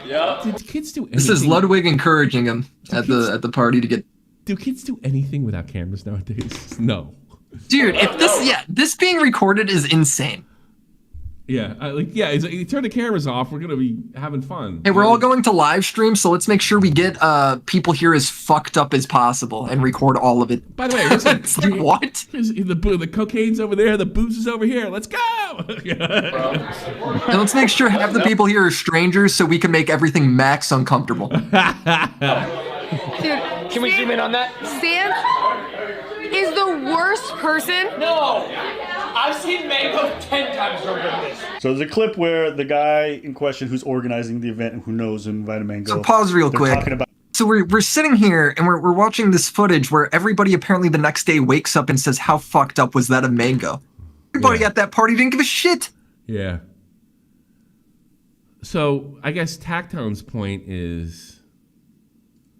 Yeah. Did kids do anything? This is Ludwig encouraging him at the party to get. Do kids do anything without cameras nowadays? No. Dude, if this being recorded is insane. Yeah, you turn the cameras off. We're gonna be having fun. Hey, we're all going to live stream, so let's make sure we get people here as fucked up as possible and record all of it. By the way, it's like, what? The cocaine's over there, the booze is over here. Let's go! And let's make sure half the people here are strangers, so we can make everything max uncomfortable. Dude, Can we zoom in on that? Stan is the worst person. No, I've seen Mango 10 times over this. So there's a clip where the guy in question who's organizing the event and who knows who invited Mango. So pause real they're quick. Talking about So we're sitting here and we're watching this footage where everybody apparently the next day wakes up and says, how fucked up was that of Mango? Everybody at that party didn't give a shit. Yeah. So I guess TECTONE's point is...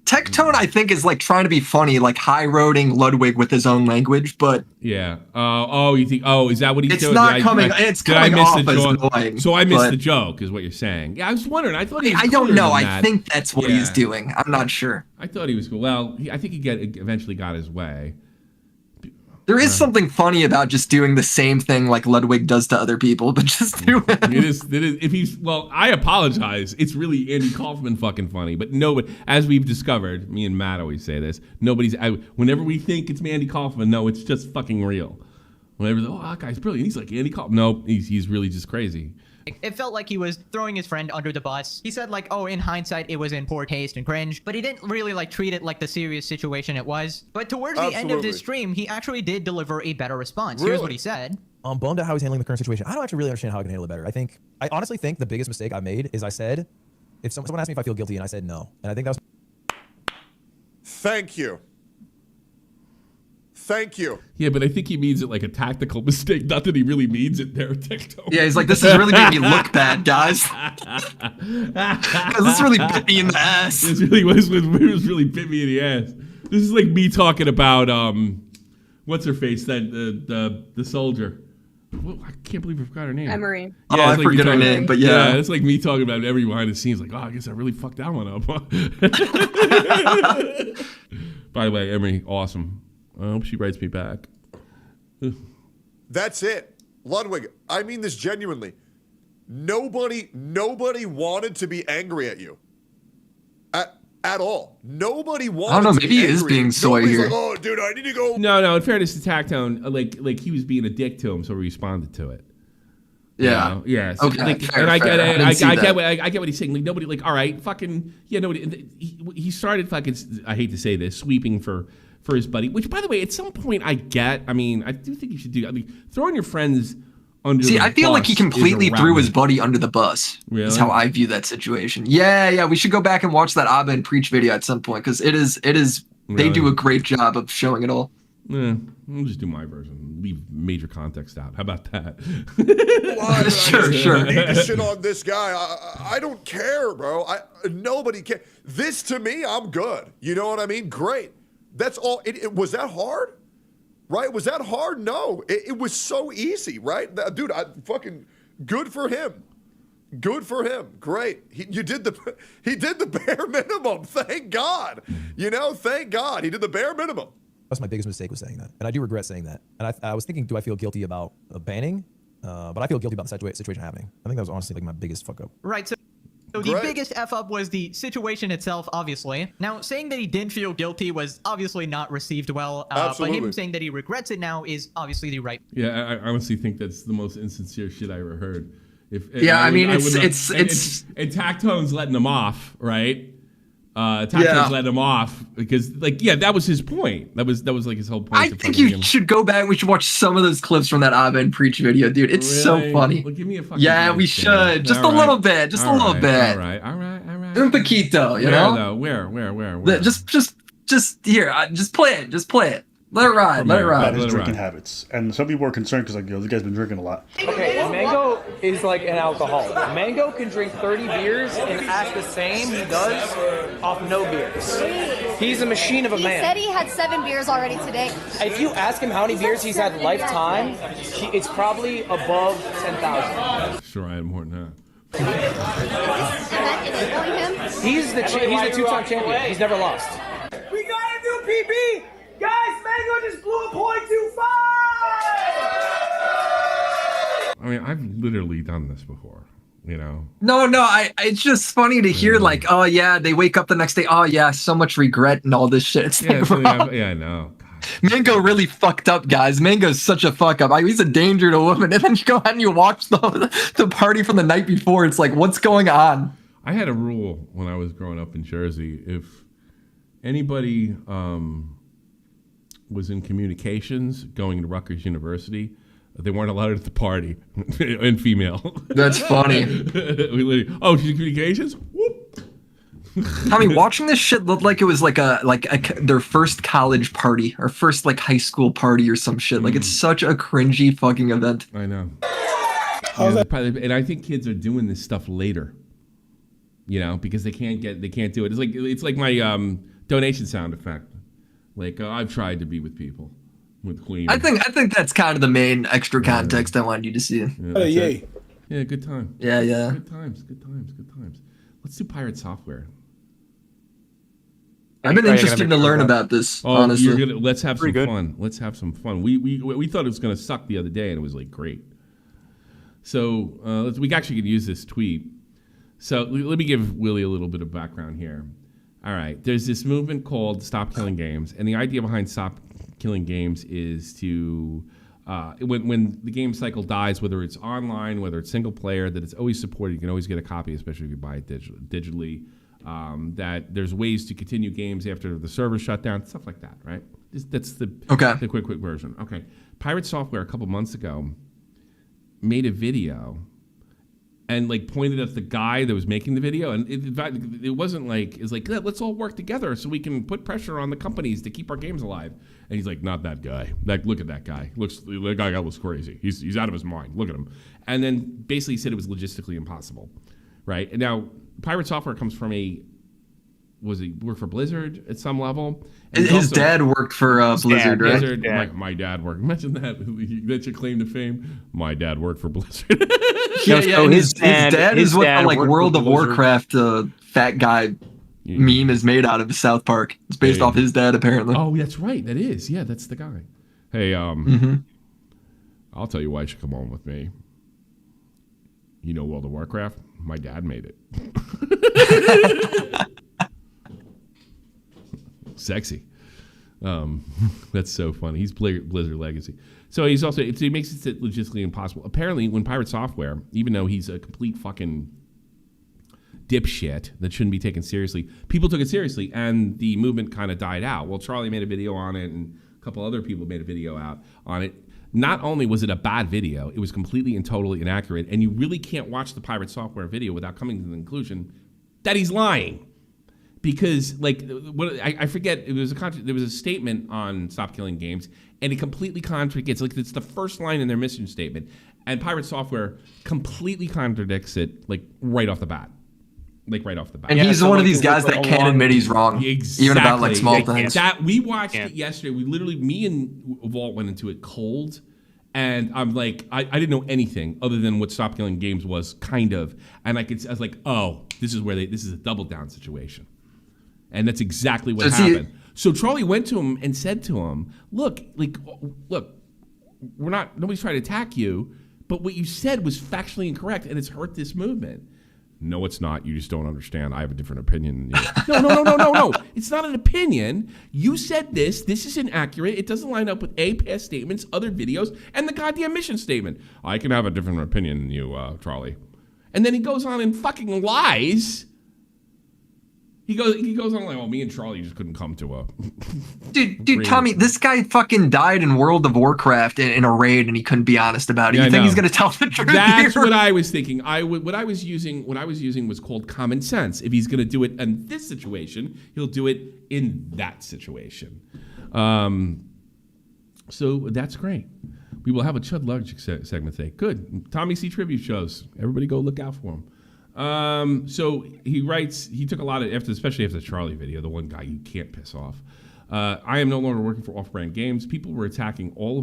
TECTONE, I think, is like trying to be funny, like high-roading Ludwig with his own language, but... Yeah. You think... Oh, is that what he's it's doing? Not coming. It's coming off as annoying. So I missed the joke, is what you're saying. Yeah, I was wondering. I thought he was I don't know. I that. think that's what he's doing. I'm not sure. I thought he was cool. Well, I think he eventually got his way. There is something funny about just doing the same thing like Ludwig does to other people, but just do it. It is. If he's I apologize. It's really Andy Kaufman fucking funny, but nobody, as we've discovered, me and Matt always say this. Whenever we think it's Andy Kaufman, no, it's just fucking real. Whenever that guy's brilliant, he's like Andy Kaufman. No, he's really just crazy. It felt like he was throwing his friend under the bus. He said like, oh, in hindsight, it was in poor taste and cringe, but he didn't really like treat it like the serious situation it was. But towards the end of this stream, he actually did deliver a better response. Here's what he said. I'm bummed out how he's handling the current situation. I don't actually really understand how I can handle it better. I honestly think the biggest mistake I made is I said, if someone asked me if I feel guilty and I said no. And I think that was... Thank you. Thank you. Yeah, but I think he means it like a tactical mistake, not that he really means it there, TECTONE. Yeah, he's like, this is really making me look bad, guys. Because this really bit me in the ass. This really was really bit me in the ass. This is like me talking about what's her face, that the soldier. Well, I can't believe I forgot her name. Emery. Yeah, I forget her name, but yeah. It's like me talking about every behind the scenes, like, I guess I really fucked that one up. By the way, Emery, awesome. I hope she writes me back. That's it. Ludwig, I mean this genuinely. Nobody wanted to be angry at you. At all. Nobody wanted I don't know, to maybe be he is angry. being soy here. Like, oh, dude, I need to go. No, in fairness to TECTONE, like he was being a dick to him, so he responded to it. Yeah. Yeah. So Okay. fair. I get it. I get what he's saying. Like nobody, like, all right, fucking, yeah, nobody. He started fucking. I hate to say this, sweeping for his buddy. Which, by the way, at some point, I get. I mean, I do think you should do. I mean, throwing your friends under. See, the I feel like he bus completely is threw his buddy under the bus. Really? Is how I view that situation. Yeah. We should go back and watch that Abba and Preach video at some point because it is. They do a great job of showing it all. Yeah, I'll just do my version. Leave major context out. How about that? Sure. I need to shit on this guy. I don't care, bro. Nobody cares. This to me, I'm good. You know what I mean? Great. That's all. Was that hard? Right? Was that hard? No. It was so easy, right? Dude, fucking good for him. Good for him. Great. He did the bare minimum. Thank God. Thank God. He did the bare minimum. That's my biggest mistake was saying that, and I do regret saying that. And I was thinking, do I feel guilty about banning? But I feel guilty about the situation happening. I think that was honestly like my biggest fuck up. Right. So the biggest F up was the situation itself, obviously. Now, saying that he didn't feel guilty was obviously not received well. But him saying that he regrets it now is obviously the right. Yeah, I honestly think that's the most insincere shit I ever heard. And TECTONE's letting them off, right? TECTONE's letting him off because, like, that was his point. That was like his whole point. I think you should go back. We should watch some of those clips from that Abed Preach video, dude. It's so funny. Well, give me a fucking we should. Just a little bit. Just a little bit. All right. Un poquito, you know? Where? Just here. Just play it. Just play it. Let it ride. Let it ride. His drinking habits, and some people are concerned because this guy's been drinking a lot. Okay, Mang0 is like an alcoholic. Mang0 can drink 30 beers and act the same he does off no beers. He's a machine of a man. He said he had 7 beers already today. If you ask him how many beers he's had lifetime, it's probably above 10,000. Sure, I had more than that. He's the 2-time champion. He's never lost. We gotta do PB! Guys, Mang0 just blew a .25! I mean, I've literally done this before, you know? No, it's just funny to hear, like, oh, yeah, they wake up the next day, oh, yeah, so much regret and all this shit. It's I know. Mang0 really fucked up, guys. Mang0's such a fuck up. He's a danger to women. And then you go ahead and you watch the party from the night before. It's like, what's going on? I had a rule when I was growing up in Jersey. If anybody was in communications going to Rutgers University, they weren't allowed at the party. And female. That's funny. She's in communications? Whoop. I mean, watching this shit looked like it was like their first college party or first like high school party or some shit. Like it's such a cringy fucking event. I know. And I think kids are doing this stuff later. You know, because they can't do it. It's like my donation sound effect. Like I've tried to be with people, with Queen. I think that's kind of the main extra context I wanted you to see. Yeah, good time. Yeah. Good times. Let's do pirate software. I've been interested to learn about this. Honestly, let's have some fun. Let's have some fun. We thought it was gonna suck the other day, and it was like great. So we actually could use this tweet. So let me give Willie a little bit of background here. All right, there's this movement called Stop Killing Games, and the idea behind Stop Killing Games is to when the game cycle dies, whether it's online, whether it's single player, that it's always supported. You can always get a copy, especially if you buy it digitally. That there's ways to continue games after the server shut down, stuff like that, right? That's the quick version. Okay, Pirate Software a couple months ago made a video and like pointed at the guy that was making the video, and it wasn't like it's like let's all work together so we can put pressure on the companies to keep our games alive. And he's like, not that guy. Like, look at that guy. The guy looks crazy. He's out of his mind. Look at him. And then basically said it was logistically impossible, right? And now Pirate Software comes from worked for Blizzard at some level. And his dad worked for Blizzard, right? Blizzard, like my dad worked. Imagine that. That's your claim to fame. My dad worked for Blizzard. His dad is what the World of Warcraft fat guy meme is made out of South Park. It's based off his dad, apparently. Oh, that's right. That is. Yeah, that's the guy. Hey, I'll tell you why you should come on with me. You know World of Warcraft? My dad made it. Sexy. That's so funny. He's Blizzard legacy. So he makes it logistically impossible. Apparently, when Pirate Software, even though he's a complete fucking dipshit that shouldn't be taken seriously, people took it seriously, and the movement kind of died out. Well, Charlie made a video on it, and a couple other people made a video out on it. Not only was it a bad video, it was completely and totally inaccurate, and you really can't watch the Pirate Software video without coming to the conclusion that he's lying. Because, like, I forget, there was a statement on Stop Killing Games, and it completely contradicts. Like, it's the first line in their mission statement, and Pirate Software completely contradicts it, like, right off the bat. And he's one of these guys that can't admit he's wrong, even about like small things. We watched it yesterday. Me and Vault went into it cold, and I'm like, I didn't know anything other than what Stop Killing Games was, kind of, and I was like, oh, this is a double down situation. And that's exactly what happened. So Charlie went to him and said to him, look, nobody's trying to attack you, but what you said was factually incorrect and it's hurt this movement. No, it's not. You just don't understand. I have a different opinion than you. No. It's not an opinion. You said this. This is inaccurate. It doesn't line up with past statements, other videos, and the goddamn mission statement. I can have a different opinion than you, Charlie. And then he goes on and fucking lies. He goes on like, oh, me and Charlie just couldn't come to a... Dude, Tommy, this guy fucking died in World of Warcraft in a raid, and he couldn't be honest about it. Yeah, you think he's gonna tell the truth? That's here? what I was thinking. What I was using was called common sense. If he's gonna do it in this situation, he'll do it in that situation. So that's great. We will have a Chud Logic segment today. Good. Tommy C tribute shows. Everybody go look out for him. So he writes, he took a lot of, especially after the Charlie video, the one guy you can't piss off. I am no longer working for Off-Brand Games. People were attacking all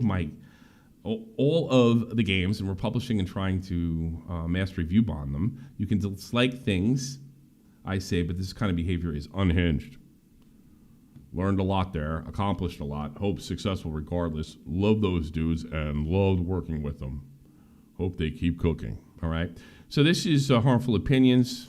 of the games and were publishing and trying to mass review bomb them. You can dislike things, I say, but this kind of behavior is unhinged. Learned a lot there, accomplished a lot, hope successful regardless. Love those dudes and loved working with them. Hope they keep cooking. All right. So this is Harmful Opinions,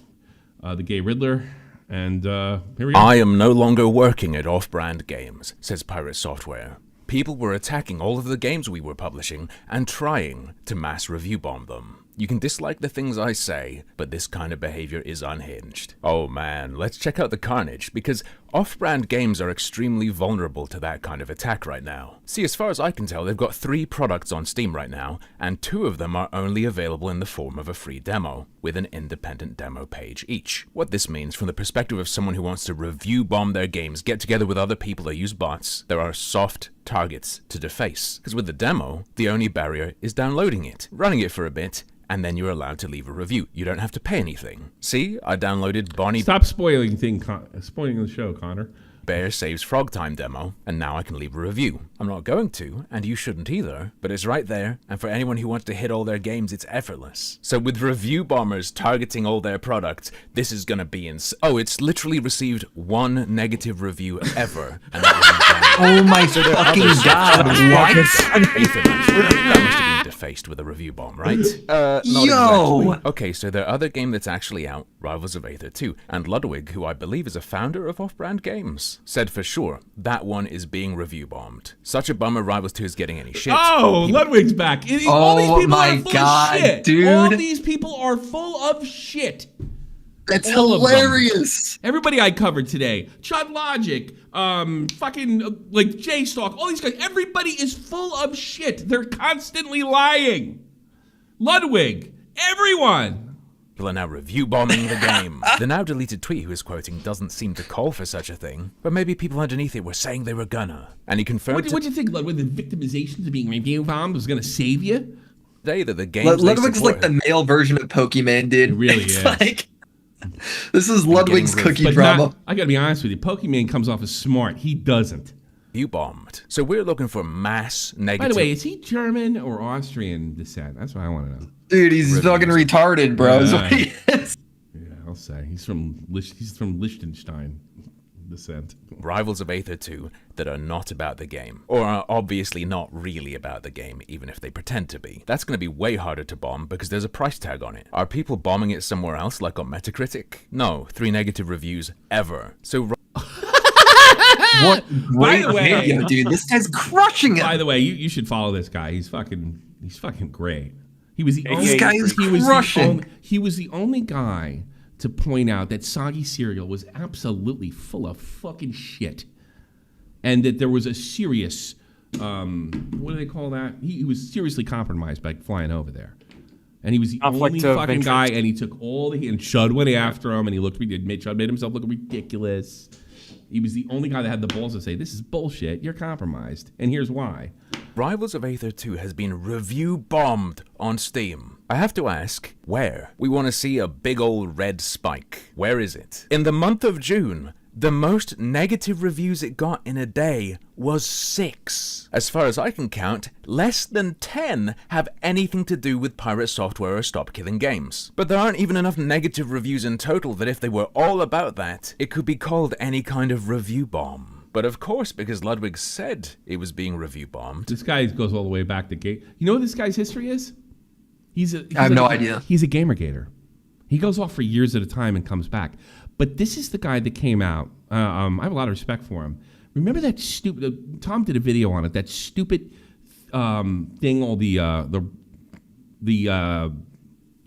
the Gay Riddler, and here we go. I am no longer working at Off-Brand Games, says Pirate Software. People were attacking all of the games we were publishing and trying to mass review bomb them. You can dislike the things I say, but this kind of behavior is unhinged. Oh man, let's check out the carnage, because Off-Brand Games are extremely vulnerable to that kind of attack right now. See, as far as I can tell, they've got 3 products on Steam right now, and 2 of them are only available in the form of a free demo, with an independent demo page each. What this means from the perspective of someone who wants to review bomb their games, get together with other people or use bots, there are soft targets to deface. Because with the demo, the only barrier is downloading it, running it for a bit, and then you're allowed to leave a review. You don't have to pay anything. See, I downloaded Bonnie... Stop spoiling the show, Connor. Bear Saves Frog Time demo, and now I can leave a review. I'm not going to, and you shouldn't either, but it's right there, and for anyone who wants to hit all their games, it's effortless. So with review bombers targeting all their products, this is gonna be Oh, it's literally received 1 negative review ever, and that was oh my fucking god, what? That must have been defaced with a review bomb, right? Not Yo! Exactly. Okay, so their other game that's actually out, Rivals of Aether 2, and Ludwig, who I believe is a founder of Off-Brand Games, said for sure that one is being review bombed. Such a bummer Rivals 2 is getting any shit. Oh, Ludwig's back. All these people are full of shit. Dude. All these people are full of shit. That's all hilarious. Everybody I covered today, Chud Logic, like JSTLK, all these guys, everybody is full of shit. They're constantly lying. Ludwig, everyone. People are now review bombing the game. The now deleted tweet he was quoting doesn't seem to call for such a thing, but maybe people underneath it were saying they were gonna. And he confirmed. What do you think, Ludwig? The victimization to being review bombed was gonna save you? That the games Ludwig's like the male version of Pokemon, dude. It really it's is. Like, this is Ludwig's cookie drama. I gotta be honest with you, Pokemon comes off as smart. He doesn't. You bombed. So we're looking for mass negative. By the way, is he German or Austrian descent? That's what I want to know. Dude, he's fucking retarded, bro. Is what he is. Yeah, I'll say he's from Liechtenstein descent. Rivals of Aether 2 that are not about the game, or are obviously not really about the game, even if they pretend to be. That's going to be way harder to bomb because there's a price tag on it. Are people bombing it somewhere else, like on Metacritic? No, 3 negative reviews ever. So. What great video, dude! This guy's crushing it. By the way, you should follow this guy. He's fucking great. He was the this guy is crushing. He was the only guy to point out that soggy cereal was absolutely full of fucking shit, and that there was a serious, what do they call that? He was seriously compromised by flying over there. And he was the only fucking guy, and he took all the... And Chud went after him, and Chud made himself look ridiculous. He was the only guy that had the balls to say, this is bullshit, you're compromised, and here's why. Rivals of Aether 2 has been review bombed on Steam. I have to ask, where? We want to see a big old red spike. Where is it? In the month of June, the most negative reviews it got in a day was 6. As far as I can count, less than 10 have anything to do with Pirate Software or Stop Killing Games. But there aren't even enough negative reviews in total that if they were all about that, it could be called any kind of review bomb. But of course, because Ludwig said it was being review bombed. This guy goes all the way back to game. You know what this guy's history is? I have no idea. He's a Gamergator. He goes off for years at a time and comes back. But this is the guy that came out. I have a lot of respect for him. Remember that stupid? Tom did a video on it. That stupid thing. All the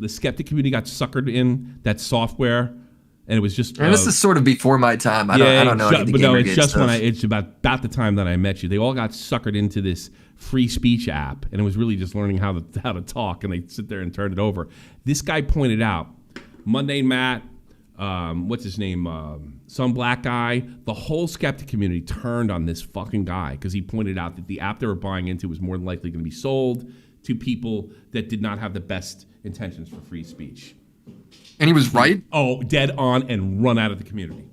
skeptic community got suckered in that software, and it was just. And this is sort of before my time. I don't know any of the Gamergate it's just stuff. it's about the time that I met you. They all got suckered into this free speech app, and it was really just learning how to talk, and they sit there and turn it over. This guy pointed out, Monday Matt, what's his name, some black guy, the whole skeptic community turned on this fucking guy because he pointed out that the app they were buying into was more than likely going to be sold to people that did not have the best intentions for free speech. And he was right? Oh, dead on, and run out of the community.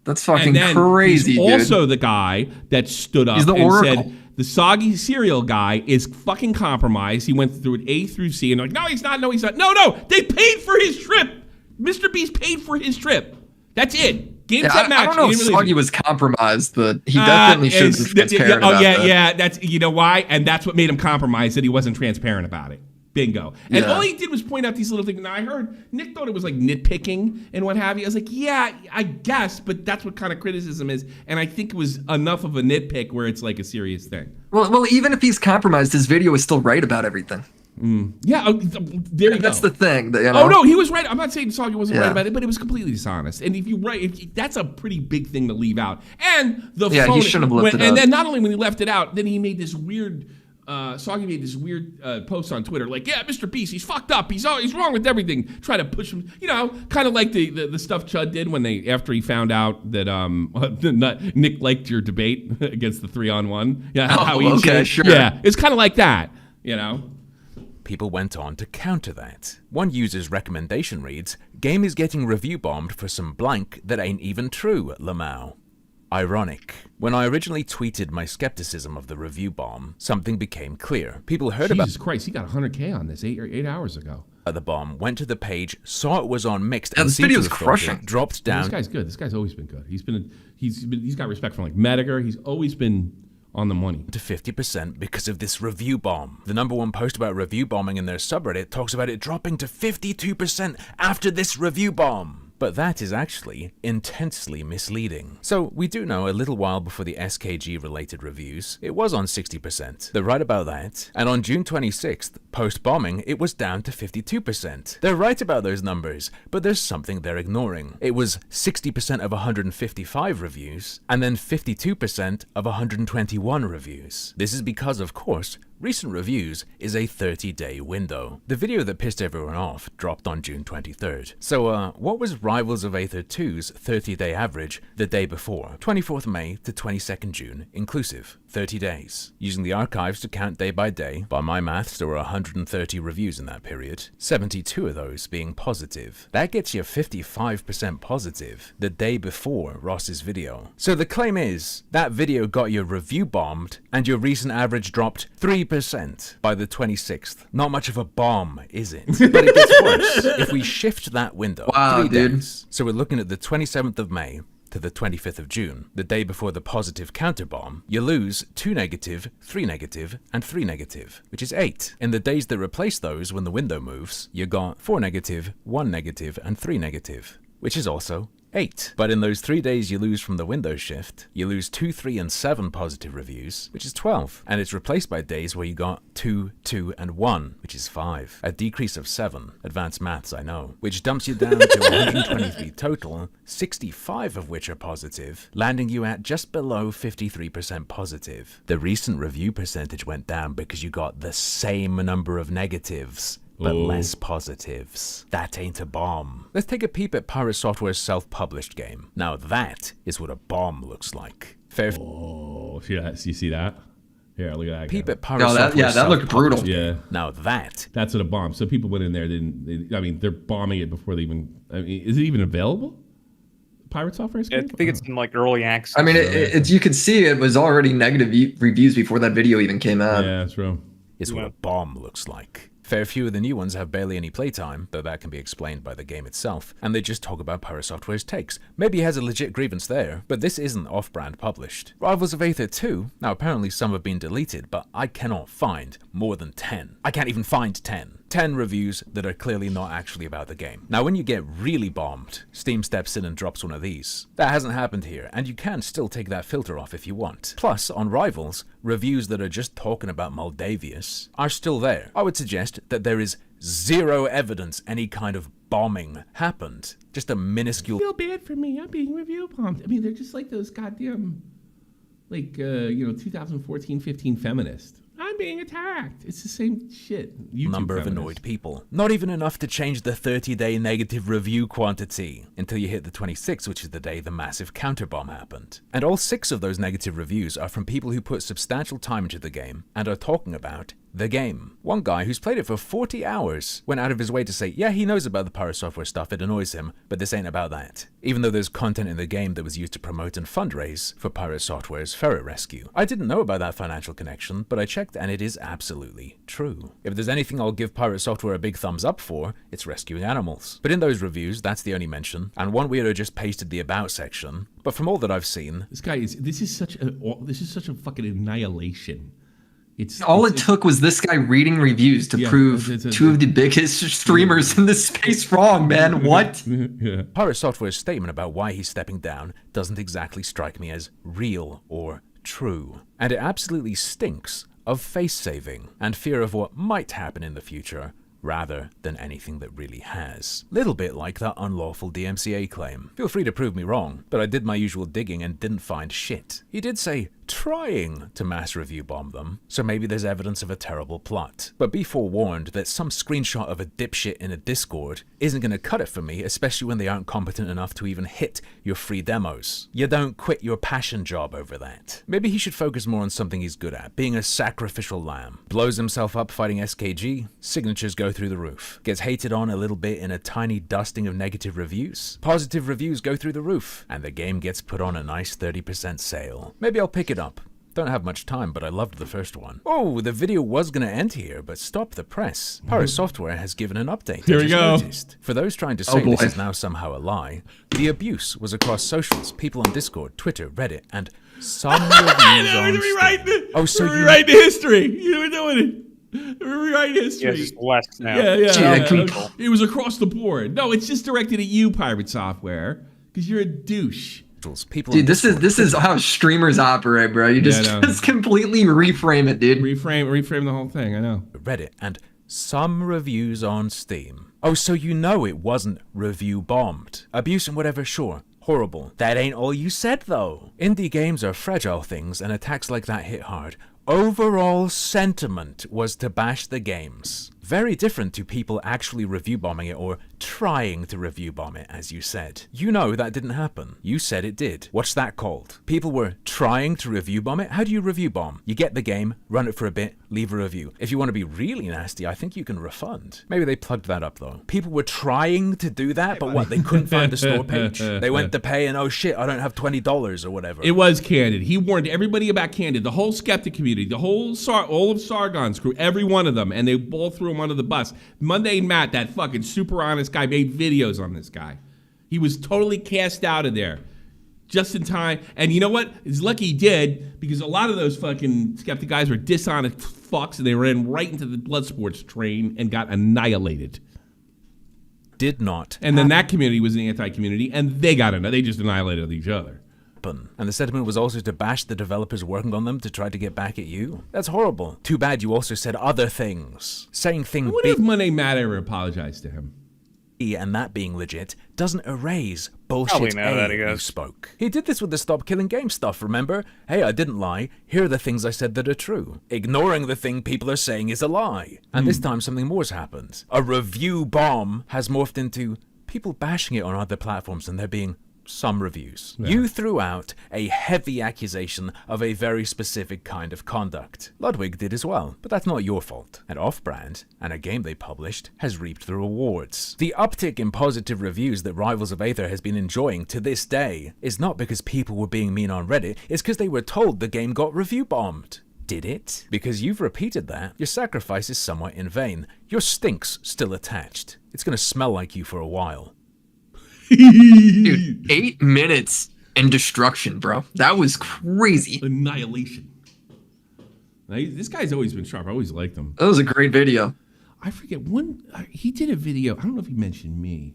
That's fucking crazy, he's also the guy that stood up and said, the soggy cereal guy is fucking compromised. He went through it A through C, and they're like, no, he's not, no, he's not. No, they paid for his trip. Mr. Beast paid for his trip. That's it. Game, set, match. I don't know if Soggy was compromised, but he definitely should be transparent about that. Yeah, that's, you know why? And that's what made him compromised, that he wasn't transparent about it. Bingo. And all he did was point out these little things. Now, I heard Nick thought it was like nitpicking and what have you. I was like, yeah, I guess, but that's what kind of criticism is. And I think it was enough of a nitpick where it's like a serious thing. Well, even if he's compromised, his video is still right about everything. Yeah, there you go. That's the thing. You know? Oh, no, he was right. I'm not saying Soggy wasn't right about it, but it was completely dishonest. And if you're right, that's a pretty big thing to leave out. And the phone, he shouldn't have left it out. And then not only when he left it out, then he made this weird... Soggy made this weird post on Twitter, like, yeah, Mr. Beast, he's fucked up. He's wrong with everything. Try to push him, kind of like the stuff Chud did when after he found out that Nick liked your debate against the 3-on-1. Yeah, how easy. Okay, sure. Yeah, it's kind of like that, People went on to counter that. One user's recommendation reads, "Game is getting review bombed for some blank that ain't even true, Lamau." Ironic. When I originally tweeted my skepticism of the review bomb, something became clear. People heard about... Jesus Christ, he got 100K on this 8 hours ago. The bomb, went to the page, saw it was on mixed, and this video's crushing. Dropped down. This guy's good. This guy's always been good. He's got respect from like Metager. He's always been on the money. To 50% because of this review bomb. The #1 post about review bombing in their subreddit talks about it dropping to 52% after this review bomb. But that is actually intensely misleading. So we do know a little while before the SKG related reviews, it was on 60%. They're right about that. And on June 26th, post-bombing, it was down to 52%. They're right about those numbers, but there's something they're ignoring. It was 60% of 155 reviews, and then 52% of 121 reviews. This is because, of course, recent reviews is a 30-day window. The video that pissed everyone off dropped on June 23rd. So, what was Rivals of Aether 2's 30-day average the day before? 24th May to 22nd June, inclusive. 30 days. Using the archives to count day by day, by my maths there were 130 reviews in that period, 72 of those being positive. That gets you 55% positive the day before Ross's video. So the claim is, that video got your review bombed, and your recent average dropped 3% by the 26th. Not much of a bomb, is it? But it gets worse. If we shift that window 3 days, so we're looking at the 27th of May, to the 25th of June, the day before the positive counter bomb, you lose 2 negative, 3 negative, and 3 negative, which is 8. In the days that replace those when the window moves, you got 4 negative, 1 negative, and 3 negative, which is also 8. But in those 3 days you lose from the window shift, you lose 2, 3, and 7 positive reviews, which is 12. And it's replaced by days where you got 2, 2, and 1, which is 5. A decrease of 7. Advanced maths, I know. Which dumps you down to 123 total, 65 of which are positive, landing you at just below 53% positive. The recent review percentage went down because you got the same number of negatives, but less positives. That ain't a bomb. Let's take a peep at Pirate Software's self-published game. Now that is what a bomb looks like. Oh, yeah, you see that? Yeah, look at that. Peep at Pirate Software's yeah, that looked brutal. Yeah. Now that's what a bomb. So people went in there, they're bombing it before they even, is it even available? Pirate Software? I think it's in like early access. I mean, you could see it was already negative reviews before that video even came out. Yeah, that's true. Is what a bomb looks like. Fair few of the new ones have barely any playtime, though that can be explained by the game itself, and they just talk about Pyro Software's takes. Maybe he has a legit grievance there, but this isn't off-brand published. Rivals of Aether 2, now apparently some have been deleted, but I cannot find more than 10. I can't even find 10. 10 reviews that are clearly not actually about the game. Now when you get really bombed, Steam steps in and drops one of these. That hasn't happened here, and you can still take that filter off if you want. Plus, on Rivals, reviews that are just talking about Moldavius are still there. I would suggest that there is zero evidence any kind of bombing happened. Just a minuscule... I feel bad for me. I'm being review bombed. I mean, they're just like those goddamn, 2014-15 feminists. I'm being attacked. It's the same shit. YouTube number of annoyed people. Not even enough to change the 30-day negative review quantity until you hit the 26th, which is the day the massive counterbomb happened. And all 6 of those negative reviews are from people who put substantial time into the game and are talking about the game. One guy who's played it for 40 hours went out of his way to say, yeah, he knows about the Pyro Software stuff, it annoys him, but this ain't about that. Even though there's content in the game that was used to promote and fundraise for Pyro Software's ferret rescue. I didn't know about that financial connection, but I checked and it is absolutely true. If there's anything I'll give Pyro Software a big thumbs up for, it's rescuing animals. But in those reviews, that's the only mention, and one weirdo just pasted the about section. But from all that I've seen... This is such a fucking annihilation. All it took was this guy reading reviews to prove two of the biggest streamers in this space wrong, man. What? Pyro Software's statement about why he's stepping down doesn't exactly strike me as real or true. And it absolutely stinks of face saving and fear of what might happen in the future rather than anything that really has. Little bit like that unlawful DMCA claim. Feel free to prove me wrong, but I did my usual digging and didn't find shit. He did say trying to mass review bomb them, so maybe there's evidence of a terrible plot. But be forewarned that some screenshot of a dipshit in a Discord isn't gonna cut it for me, especially when they aren't competent enough to even hit your free demos. You don't quit your passion job over that. Maybe he should focus more on something he's good at, being a sacrificial lamb. Blows himself up fighting SKG, signatures go through the roof. Gets hated on a little bit in a tiny dusting of negative reviews. Positive reviews go through the roof, and the game gets put on a nice 30% sale. Maybe I'll pick it up. Don't have much time, but I loved the first one. Oh, the video was gonna end here, but stop the press. Pyro Software has given an update. Here we go. Noticed. For those trying to say this is now somehow a lie, the abuse was across socials, people on Discord, Twitter, Reddit, and some reviews on Steam. Oh, so you rewrite the history. You were doing it. Rewrite history. Yeah, just less now. Yeah. It was across the board. No, it's just directed at you, Pirate Software, because you're a douche. Dude, this is how streamers operate, bro. You just completely reframe it, dude. Reframe the whole thing. I know. Reddit and some reviews on Steam. Oh, so you know it wasn't review bombed. Abuse and whatever, sure. Horrible. That ain't all you said, though. Indie games are fragile things, and attacks like that hit hard. Overall sentiment was to bash the games. Very different to people actually review bombing it or trying to review bomb it, as you said. You know that didn't happen. You said it did. What's that called? People were trying to review bomb it? How do you review bomb? You get the game, run it for a bit, leave a review. If you want to be really nasty, I think you can refund. Maybe they plugged that up though. People were trying to do that, but what, they couldn't find the store page? They went to pay and oh shit, I don't have $20 or whatever. It was Candid. He warned everybody about Candid, the whole skeptic community, the whole all of Sargon's crew, every one of them, and they all threw him under the bus. Monday Matt, that fucking super honest guy, made videos on this guy. He was totally cast out of there just in time. And you know what? He's lucky he did, because a lot of those fucking skeptic guys were dishonest fucks, and they ran right into the blood sports train and got annihilated. Did not. And then that community was an anti-community, and they just annihilated each other. And the sentiment was also to bash the developers working on them to try to get back at you. That's horrible. Too bad you also said other things. Saying things big. What if Monday Matt ever apologized to him? And that being legit doesn't erase bullshit you spoke. He did this with the Stop Killing Game stuff, remember? Hey, I didn't lie. Here are the things I said that are true. Ignoring the thing people are saying is a lie. And this time something more's happened. A review bomb has morphed into people bashing it on other platforms and there being some reviews. Yeah. You threw out a heavy accusation of a very specific kind of conduct. Ludwig did as well, but that's not your fault. And Off-Brand, and a game they published, has reaped the rewards. The uptick in positive reviews that Rivals of Aether has been enjoying to this day is not because people were being mean on Reddit, it's because they were told the game got review bombed. Did it? Because you've repeated that, your sacrifice is somewhat in vain. Your stink's still attached. It's gonna smell like you for a while. Dude, 8 minutes and destruction, bro. That was crazy. Annihilation. Now, this guy's always been sharp. I always liked him. That was a great video. I forget when he did a video. I don't know if he mentioned me.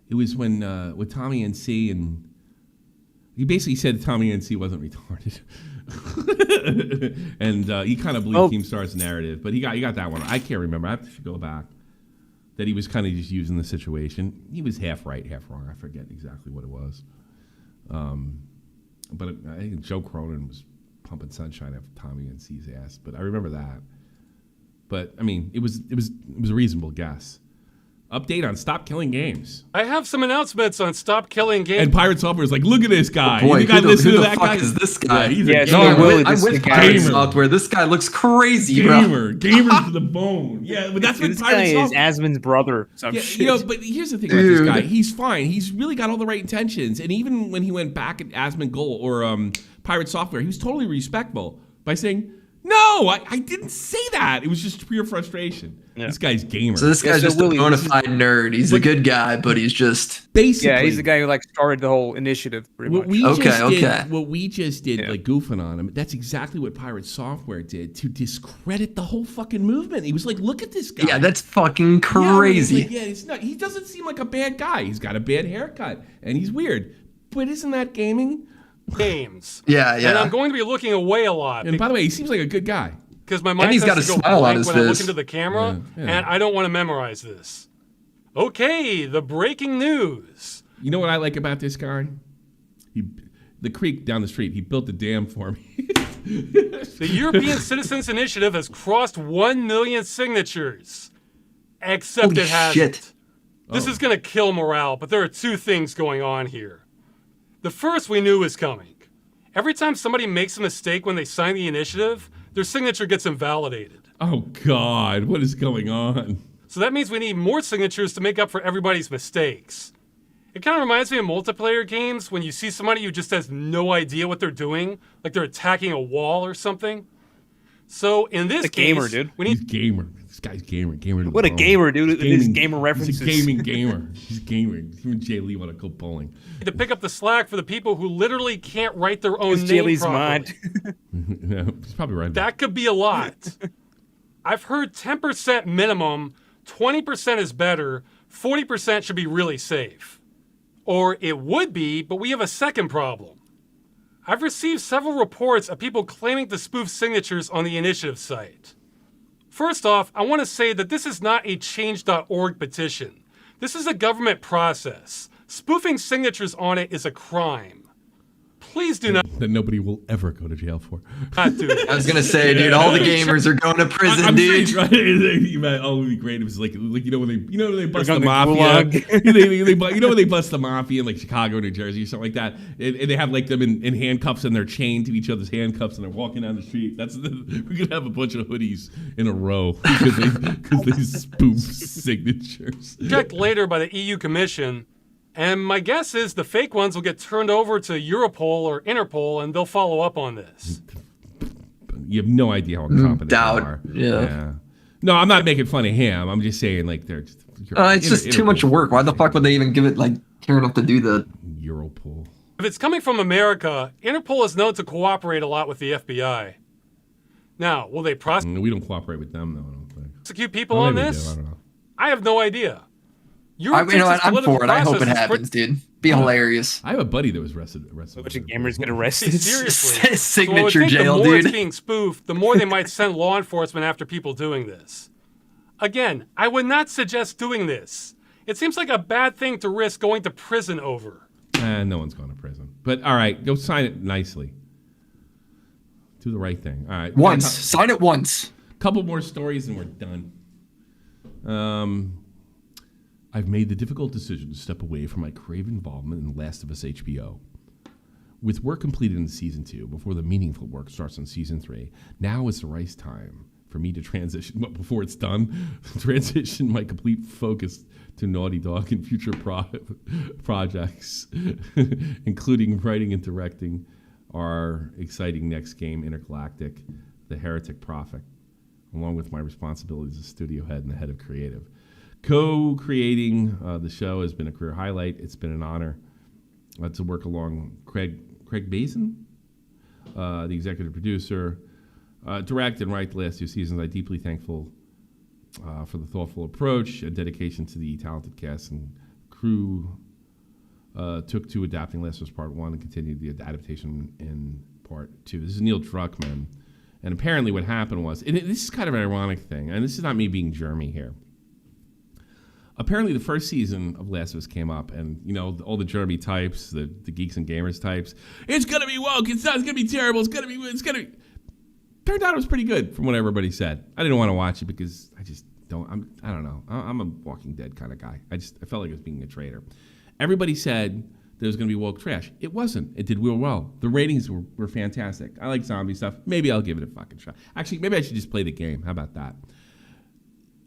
It was when with Tommy NC, and he basically said Tommy NC wasn't retarded, and he kind of believed Team Star's narrative. But he got that one. I can't remember. I have to go back. That he was kind of just using the situation. He was half right, half wrong. I forget exactly what it was. But I think Joe Cronin was pumping sunshine after Tommy NC's ass. But I remember that. But I mean, it was a reasonable guess. Update on Stop Killing Games. I have some announcements on Stop Killing Games. And Pirate Software is like, look at this guy. Oh boy, you guys listen to that guy? Is this guy? Yeah, he's I'm with Pirate Software. This guy looks crazy, bro. Gamer to the bone. Yeah, but that's what this Pirate guy Software is Asmon's brother. Yeah, you know, but here's the thing about this guy. He's fine. He's really got all the right intentions. And even when he went back at Asmongold or Pirate Software, he was totally respectful by saying, no, I didn't say that. It was just pure frustration. Yeah. This guy's gamer. So this guy's just a bona fide nerd. He's a good guy, but he's just basically. Yeah, he's the guy who like started the whole initiative. What we just did, like goofing on him. That's exactly what Pirate Software did to discredit the whole fucking movement. He was like, "Look at this guy." Yeah, that's fucking crazy. Yeah, it's not. He doesn't seem like a bad guy. He's got a bad haircut and he's weird. But isn't that gaming? Games. Yeah. And I'm going to be looking away a lot. And by the way, he seems like a good guy. Because my mind has to go blank when I look into the camera, yeah. and I don't want to memorize this. Okay, the breaking news. You know what I like about this guy? The creek down the street, he built a dam for me. The European Citizens Initiative has crossed 1 million signatures. Except Holy it hasn't. shit. This is going to kill morale, but there are two things going on here. The first we knew was coming. Every time somebody makes a mistake when they sign the initiative, their signature gets invalidated. Oh, God. What is going on? So that means we need more signatures to make up for everybody's mistakes. It kind of reminds me of multiplayer games when you see somebody who just has no idea what they're doing, like they're attacking a wall or something. So in this case, gamer, dude. We need He's gamer. This guy's gamer. What a gamer, dude. His gamer references. He's a gaming gamer. He's gaming. Him and Jay Lee want to go bowling. to pick up the slack for the people who literally can't write their own name Jay Lee's properly. mind. Yeah, he's probably right. That could be a lot. I've heard 10% minimum, 20% is better, 40% should be really safe. Or it would be, but we have a second problem. I've received several reports of people claiming to spoof signatures on the initiative site. First off, I want to say that this is not a change.org petition. This is a government process. Spoofing signatures on it is a crime. Please do not. That nobody will ever go to jail for. Not do it. I was gonna say, dude, all the gamers are going to prison, I'm dude. Serious, right? Oh, it would be great. It was like when they bust the mafia. You know when they bust the mafia in like Chicago, New Jersey, or something like that. And they have like them in handcuffs and they're chained to each other's handcuffs and they're walking down the street. We're gonna have a bunch of hoodies in a row because they spoof signatures. Checked later by the EU Commission. And my guess is the fake ones will get turned over to Europol or Interpol, and they'll follow up on this. You have no idea how incompetent they are. Yeah. No, I'm not making fun of him. I'm just saying, like, they're just... It's just too much work. Why the fuck would they even give it, like, care enough to do that? Europol. If it's coming from America, Interpol is known to cooperate a lot with the FBI. Now, will they prosecute... We don't cooperate with them, though, I don't think. Prosecute people on this? I don't know. I have no idea. You know what? I'm for it. I hope it happens, dude. Be hilarious. I have a buddy that was arrested. A bunch of gamers get arrested. Seriously. Signature so jail, the more dude. it's being spoofed, the more they might send law enforcement after people doing this. Again, I would not suggest doing this. It seems like a bad thing to risk going to prison over. No one's going to prison. But all right, go sign it nicely. Do the right thing. All right. Once. Sign it once. Couple more stories and we're done. I've made the difficult decision to step away from my crave involvement in Last of Us HBO. With work completed in Season 2, before the meaningful work starts in Season 3, now is the right time for me to transition, but before it's done, transition my complete focus to Naughty Dog and future projects, including writing and directing our exciting next game, Intergalactic. the heretic prophet, along with my responsibilities as studio head and the head of creative. Co-creating the show has been a career highlight. It's been an honor to work along Craig Bazin, the executive producer, direct and write the last 2 seasons. I'm deeply thankful for the thoughtful approach and dedication to the talented cast and crew took to adapting Last of Us Part 1 and continued the adaptation in Part 2. This is Neil Druckmann. And apparently what happened was, and this is kind of an ironic thing, and this is not me being Jeremy here. Apparently the first season of Last of Us came up, and all the Jeremy types, the geeks and gamers types, it's gonna be woke, it's gonna be terrible, it's gonna be. Turned out it was pretty good from what everybody said. I didn't want to watch it because I don't know. I'm a Walking Dead kind of guy. I felt like I was being a traitor. Everybody said there was going to be woke trash. It wasn't. It did real well. The ratings were fantastic. I like zombie stuff. Maybe I'll give it a fucking shot. Actually, maybe I should just play the game. How about that?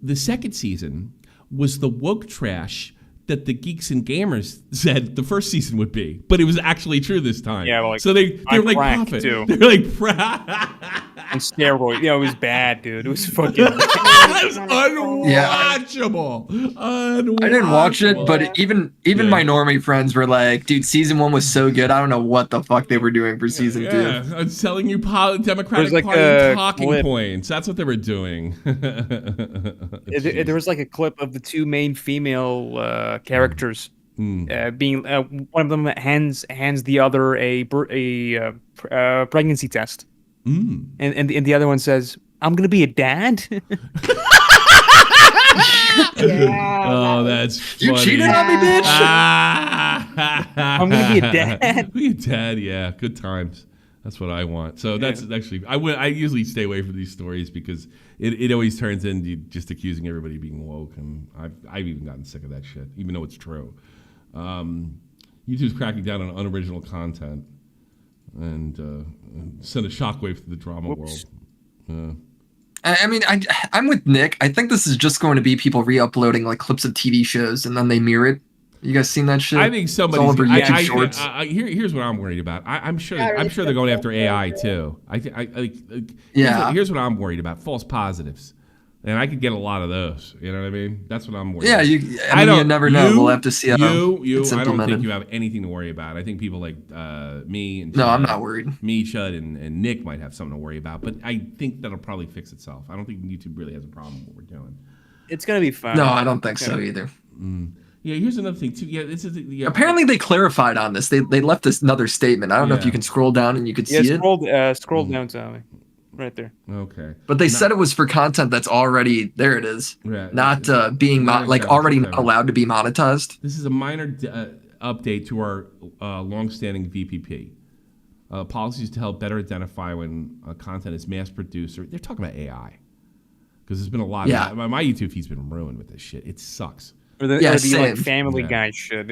The second season was the woke trash that the geeks and gamers said the first season would be, but it was actually true this time. Yeah, well, like, so they were like prophet. Too. They were like on steroids. It was bad, dude. It was fucking. It was unwatchable. Unwatchable. I didn't watch it, but even my normie friends were like, "Dude, season 1 was so good. I don't know what the fuck they were doing for season 2." Yeah, I'm selling you Democratic like Party talking points. That's what they were doing. There was like a clip of the 2 main female characters being one of them hands the other a pregnancy test, and the other one says, "I'm gonna be a dad." Oh, that's funny. You cheated on me, bitch. I'm gonna be a dad. Be a dad, yeah. Good times. That's what I want. So that's actually I usually stay away from these stories because it always turns into just accusing everybody of being woke, and I've even gotten sick of that shit, even though it's true. YouTube's cracking down on unoriginal content and send a shockwave through the drama world. I mean, I'm with Nick. I think this is just going to be people re-uploading like clips of TV shows and then they mirror it. You guys seen that shit? I think somebody's all over YouTube Shorts. Here's what I'm worried about. I'm sure they're going after AI too. Here's what I'm worried about: false positives, and I could get a lot of those. You know what I mean? That's what I'm worried. Yeah, about. You never know. We'll have to see how it's I don't implemented. think you have anything to worry about. I think people like me and no, I'm not worried. Me, Chud, and Nick might have something to worry about, but I think that'll probably fix itself. I don't think YouTube really has a problem with what we're doing. It's gonna be fun. No, I don't think so either. Yeah, here's another thing too. Yeah, this is apparently they clarified on this. They left this another statement. I don't know if you can scroll down and you could see it. Scroll down, Tommy. Right there. Okay. But they said it was for content that's already there. It is not being already not allowed to be monetized. This is a minor update to our long-standing VPP policies to help better identify when content is mass-produced. They're talking about AI because there's been a lot. Yeah. My YouTube feed's been ruined with this shit. It sucks. Or like Family Guy shit.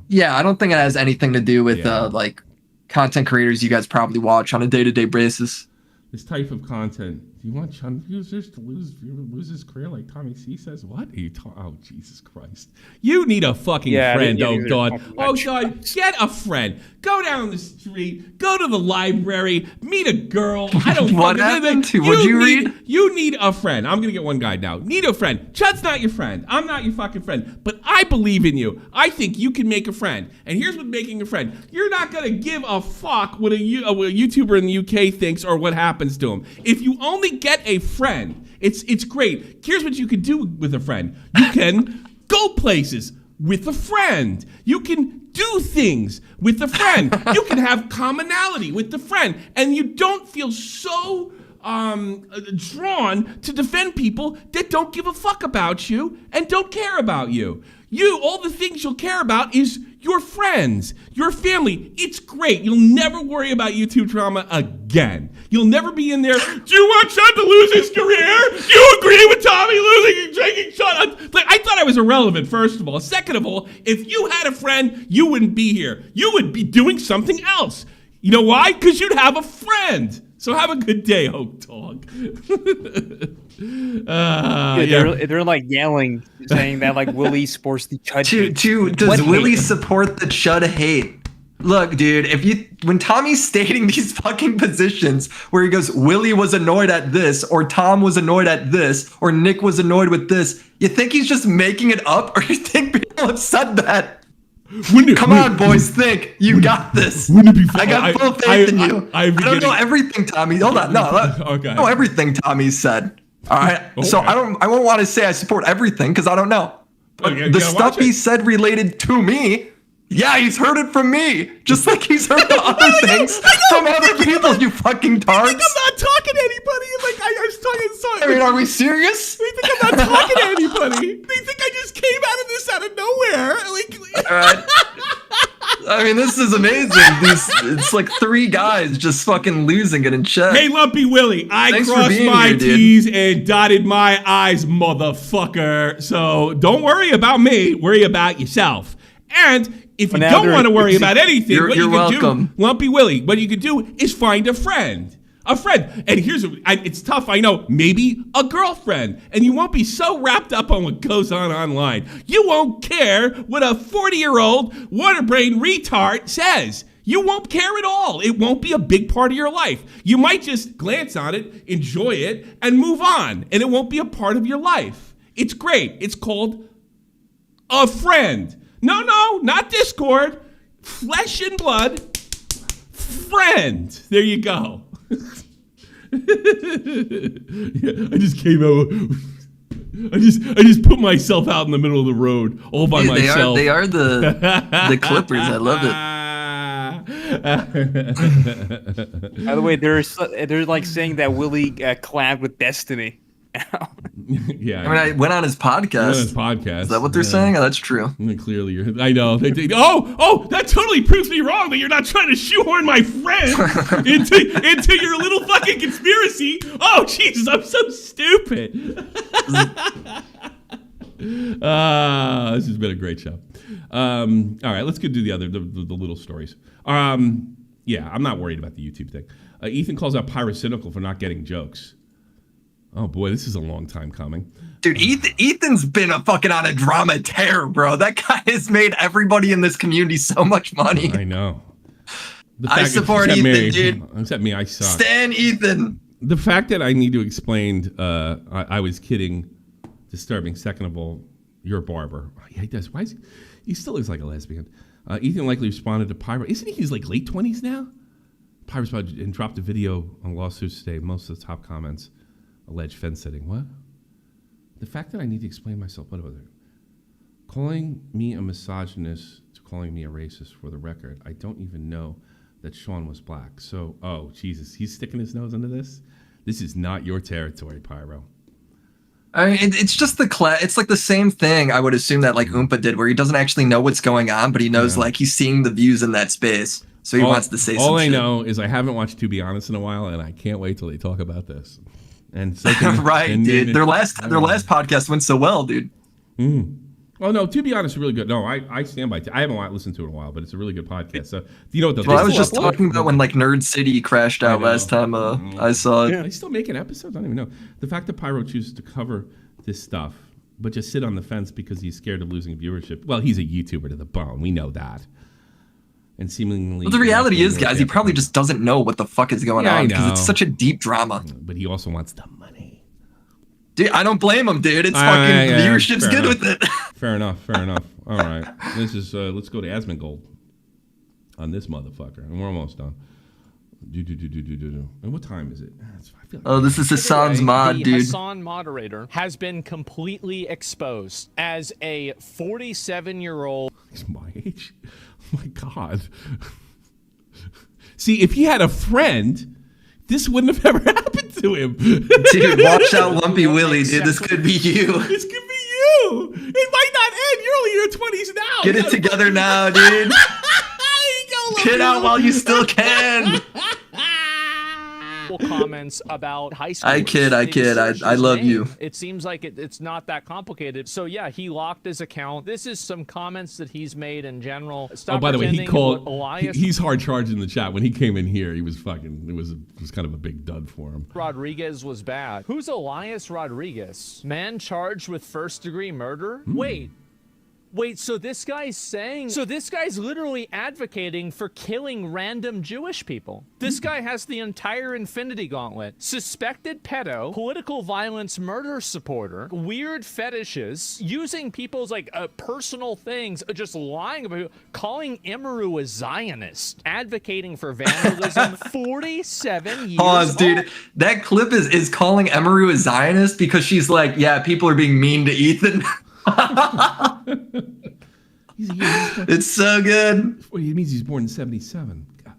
Yeah, I don't think it has anything to do with like content creators you guys probably watch on a day-to-day basis. This type of content. Do you want Chun users to lose his career like Tommy C says? What are you talking? Oh, Jesus Christ! You need a fucking friend. Oh God! Oh God! Get a friend. Go down the street. Go to the library. Meet a girl. I don't. What happened to? What'd you read? You need a friend. I'm gonna get one guy now. Need a friend. Chud's not your friend. I'm not your fucking friend. But I believe in you. I think you can make a friend. And here's what making a friend. You're not gonna give a fuck what a YouTuber in the UK thinks or what happens to him. If you only get a friend, it's great. Here's what you can do with a friend. You can go places with a friend. You can do things with a friend. You can have commonality with the friend, and you don't feel so drawn to defend people that don't give a fuck about you and don't care about you. All the things you'll care about is your friends, your family. It's great. You'll never worry about YouTube drama again. You'll never be in there. Do you want Chud to lose his career? Do you agree with Tommy losing and taking Chud? Like, I thought I was irrelevant, first of all. Second of all, if you had a friend, you wouldn't be here. You would be doing something else. You know why? Because you'd have a friend. So have a good day, Oak Dog. They're like yelling, saying that like Willie supports the Chud. Does Willie support the Chud hate? Look, dude, when Tommy's stating these fucking positions where he goes, Willie was annoyed at this, or Tom was annoyed at this, or Nick was annoyed with this, you think he's just making it up, or you think people have said that? Come on, boys, think. You got this. I got full faith in you. I don't know everything Tommy. Hold on. No, okay. I know everything Tommy said. All right. Okay. So I won't want to say I support everything because I don't know. But the stuff he said related to me, yeah, he's heard it from me. Just like he's heard the other things from other people, you fucking tards. I'm not talking to anybody. Like, I was talking to someone. I mean, are we serious? They think I'm not talking to anybody. They think I just came out of this out of nowhere. All right. I mean, this is amazing. It's like 3 guys just fucking losing it in chat. Hey, Lumpy Willie, I crossed my T's and dotted my I's, motherfucker. So don't worry about me. Worry about yourself. And if you don't want to worry about anything, what you can do, Lumpy Willie, what you can do is find a friend. A friend. And it's tough, I know, maybe a girlfriend. And you won't be so wrapped up on what goes on online. You won't care what a 40-year-old waterbrain retard says. You won't care at all. It won't be a big part of your life. You might just glance on it, enjoy it, and move on. And it won't be a part of your life. It's great. It's called a friend. No, not Discord. Flesh and blood. Friend. There you go. Yeah, I just came out. I just put myself out in the middle of the road all by myself. They are the Clippers. I love it. By the way, they're like saying that Willie collabed with Destiny. Yeah, I mean, I went on his podcast. Is that what they're saying? Oh, that's true. Clearly, I know. That totally proves me wrong that you're not trying to shoehorn my friend into your little fucking conspiracy. Oh, Jesus, I'm so stupid. This has been a great show. All right, let's go do the little stories. Yeah, I'm not worried about the YouTube thing. Ethan calls out Pyrocynical for not getting jokes. Oh boy, this is a long time coming. Dude, Ethan's been on a drama tear, bro. That guy has made everybody in this community so much money. I know. I support Ethan, dude. Except me, I suck. Stan Ethan. The fact that I need to explain, I was kidding, disturbing. Second of all, you're a barber. Oh, yeah, he does. Why is he still looks like a lesbian. Ethan likely responded to Pyro. Isn't he? He's like late 20s now? Pyro responded and dropped a video on lawsuits today. Most of the top comments. Alleged fence sitting. What? The fact that I need to explain myself. What about it? Calling me a misogynist to calling me a racist, for the record. I don't even know that Sean was black. So, oh, Jesus. He's sticking his nose into this? This is not your territory, Pyro. I mean, it's just it's like the same thing I would assume that like Oompa did, where he doesn't actually know what's going on, but he knows like he's seeing the views in that space. So he wants to say something. All I know is I haven't watched To Be Honest in a while, and I can't wait till they talk about this. And so dude. Their last podcast went so well, dude. Well, no, To Be Honest, really good. No, I stand by. I haven't listened to it in a while, but it's a really good podcast. So, do you know what the? Well, I was just talking about when like Nerd City crashed out last time I saw it. Are they still making episodes? I don't even know. The fact that Pyro chooses to cover this stuff, but just sit on the fence because he's scared of losing viewership. Well, he's a YouTuber to the bone. We know that. And seemingly, well, the reality is, guys, he probably just doesn't know what the fuck is going on because it's such a deep drama. But he also wants the money. Dude, I don't blame him, dude. It's fucking viewership's good with it. Fair enough. All right, this is let's go to Asmongold on this motherfucker, and we're almost done. And what time is it? This is Hassan's mod, dude. The Hassan moderator has been completely exposed as a 47-year-old. He's my age. Oh my God. See, if he had a friend, this wouldn't have ever happened to him. Dude, watch out, Lumpy Willie, dude. This could be you. This could be you. It might not end. You're only in your 20s now. Get it together now, dude. Get out while you still can. Comments about high school. I kid. I love you. It seems like it's not that complicated. So yeah, he locked his account. This is some comments that he's made in general. Stop by the way, he called. Elias. He's hard charged in the chat. When he came in here, he was fucking. It was kind of a big dud for him. Rodriguez was bad. Who's Elias Rodriguez? Man charged with first-degree murder? Wait. Wait, so this guy's saying... So this guy's literally advocating for killing random Jewish people. This guy has the entire Infinity Gauntlet. Suspected pedo, political violence murder supporter, weird fetishes, using people's, like, personal things, just lying about... Calling Emeru a Zionist. Advocating for vandalism. 47 years Pause, dude. old. That clip is calling Emeru a Zionist because she's like, yeah, people are being mean to Ethan. It's so good. Well, it means he's born in 77. God.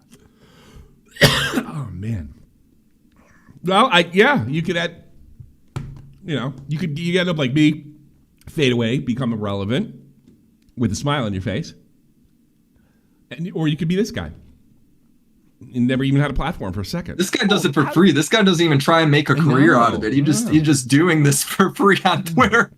Oh man. Well, you could add, you end up like me, fade away, become irrelevant, with a smile on your face, or you could be this guy. And never even had a platform for a second. This guy does it for free. This guy doesn't even try and make a career out of it. He's just doing this for free on Twitter.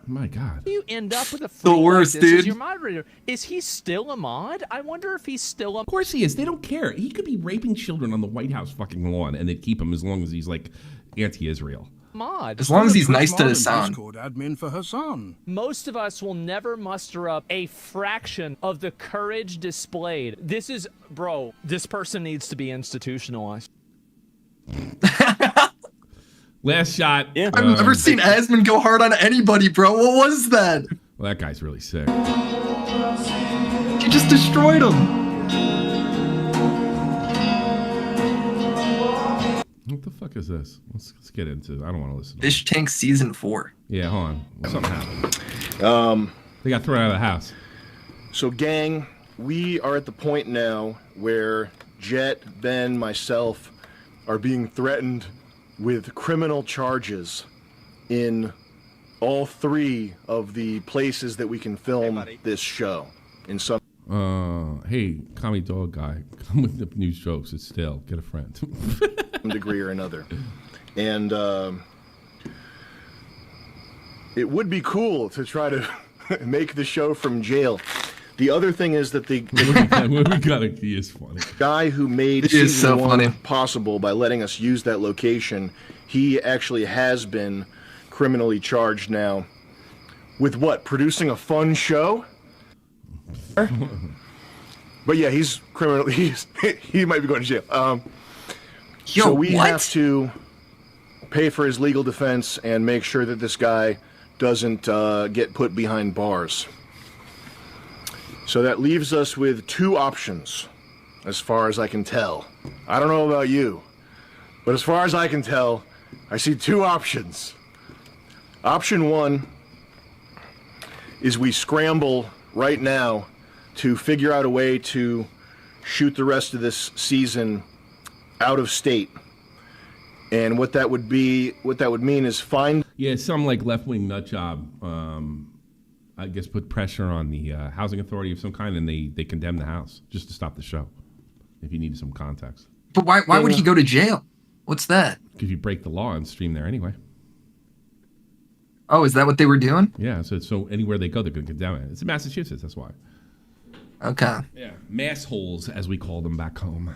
My God. You end up with a the worst, like this dude. as your moderator. Is he still a mod? I wonder if he's still a... Of course he is. They don't care. He could be raping children on the White House fucking lawn, and they'd keep him as long as he's like anti-Israel. Mod. As long as he's nice to his son. Discord admin for Hassan. Most of us will never muster up a fraction of the courage displayed. This is, bro, this person needs to be institutionalized. Last shot. Yeah. I've never seen Asmund go hard on anybody, bro. What was that? Well, that guy's really sick. He just destroyed him. What the fuck is this? Let's get into it. I don't want to listen. Fish Tank Season 4. Yeah, hold on. Something happened. They got thrown out of the house. So, gang, we are at the point now where Jet, Ben, myself are being threatened with criminal charges in all 3 of the places that we can film this show. In some hey, Comedy Dog Guy, come with the news jokes. It's still get a friend. degree or another. And it would be cool to try to make the show from jail. The other thing is that the he is funny. Guy who made season 1 possible by letting us use that location, he actually has been criminally charged now with what? Producing a fun show? But yeah, he's criminally. He might be going to jail. So we have to pay for his legal defense and make sure that this guy doesn't get put behind bars. So that leaves us with 2 options, as far as I can tell. I don't know about you, but as far as I can tell, I see 2 options. Option 1 is we scramble right now to figure out a way to shoot the rest of this season out of state. And what that would mean is find... Yeah, some like left-wing nut job, I guess, put pressure on the housing authority of some kind, and they condemn the house just to stop the show, if you needed some context. But why would he go to jail? What's that? Because you break the law and stream there anyway. Oh, is that what they were doing? Yeah, so anywhere they go, they're going to condemn it. It's in Massachusetts, that's why. Okay. Yeah, mass holes, as we call them back home.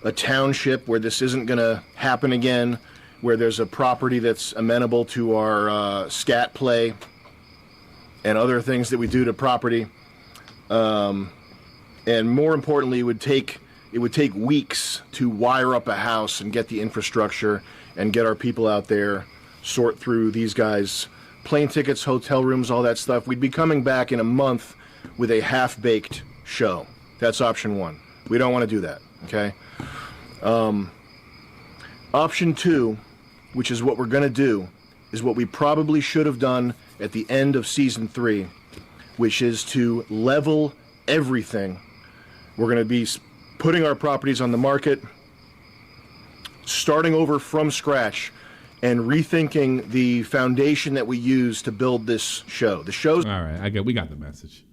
A township where this isn't going to happen again, where there's a property that's amenable to our scat play and other things that we do to property. And more importantly, it would take weeks to wire up a house and get the infrastructure and get our people out there, sort through these guys' plane tickets, hotel rooms, all that stuff. We'd be coming back in a month with a half-baked show. That's option 1. We don't want to do that, okay? Option 2, which is what we're going to do, is what we probably should have done at the end of season 3, which is to level everything. We're going to be putting our properties on the market, starting over from scratch, and rethinking the foundation that we use to build this show. The show's... All right, we got the message.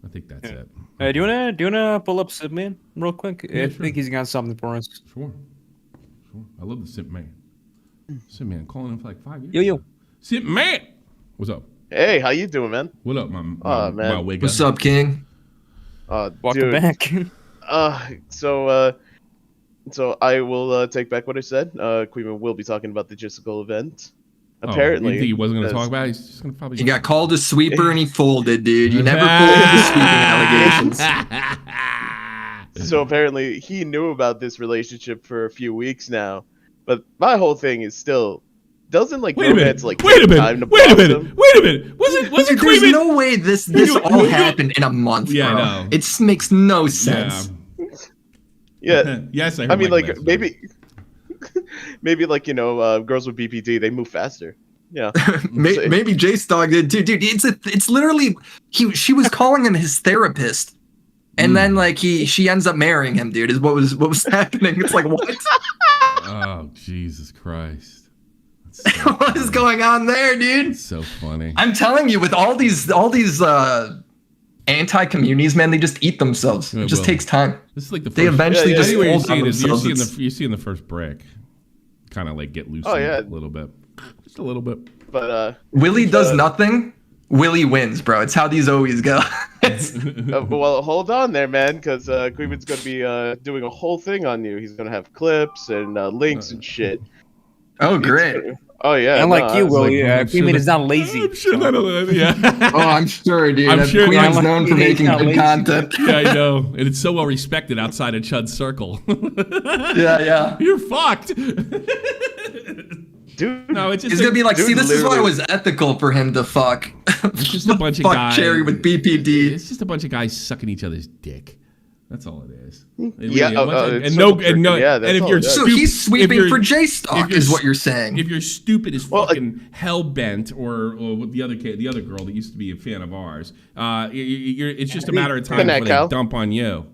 I think that's it. Do you wanna pull up Simp Man real quick? Yeah, I sure. think he's got something for us. Sure. I love the Simp Man. Simp Man, calling him for like 5 years. Yo. Simp Man! What's up? Hey, how you doing, man? What up, my man? wig What's guy? up, King? Welcome back. So I will take back what I said. Queen will be talking about the logistical event. Apparently, he wasn't going to talk about it. He's just going to probably. He got called a sweeper and he folded, dude. You never fold the sweeping allegations. So apparently, he knew about this relationship for a few weeks now. But my whole thing is still. Doesn't like romance like wait a minute. Was it There's no way this all happened in a month, Yeah, bro. I know. It makes no sense. Yeah. Yes, I mean, like maybe like girls with BPD they move faster. Yeah. Maybe JSTLK did too, dude. It's literally she was calling him his therapist, and then like she ends up marrying him, dude. Is what was happening? It's like what? Oh Jesus Christ! What is going on there, dude? It's so funny. I'm telling you, with all these anti-communities, man, they just eat themselves. It just takes time. This is like they eventually just anyway, fold on themselves. you're seeing the first brick, kind of like get loose. Oh, yeah. A little bit, just a little bit. But Willie does nothing. Willie wins, bro. It's how these always go. well, hold on there, man, because Queenman's gonna be doing a whole thing on you. He's gonna have clips and links and shit. Oh, great. Oh yeah. Unlike you, Willie, Queenman is not lazy. I'm sure yeah. Oh, I'm sure, dude. I'm sure Queenman's known for making good content. Yeah, I know, and it's so well respected outside of CHUD'S circle. Yeah. You're fucked. Dude, no, it's just gonna be like, see, this is why it was ethical for him to fuck. It's just a bunch of fuck guys. Cherry with BPD. It's just a bunch of guys sucking each other's dick. That's all it is. Yeah, and if you're so he's sweeping for JSTLK, is what you're saying. If you're stupid as fucking hell bent, or the other girl that used to be a fan of ours, it's just a matter of time before they dump on you.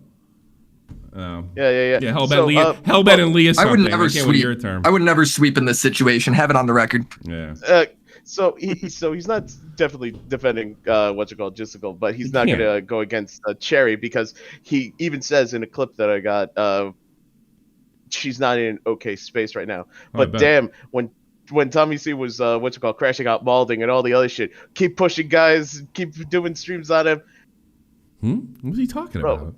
Yeah. Hellbent and Leah. I would never sweep. sweep. I would never sweep in this situation. Have it on the record. Yeah. So he's not definitely defending Jistical, but he's not gonna go against Cherry because he even says in a clip that I got, she's not in an okay space right now. But damn, when Tommy C was crashing out balding and all the other shit, keep pushing guys, keep doing streams on him. What was he talking about?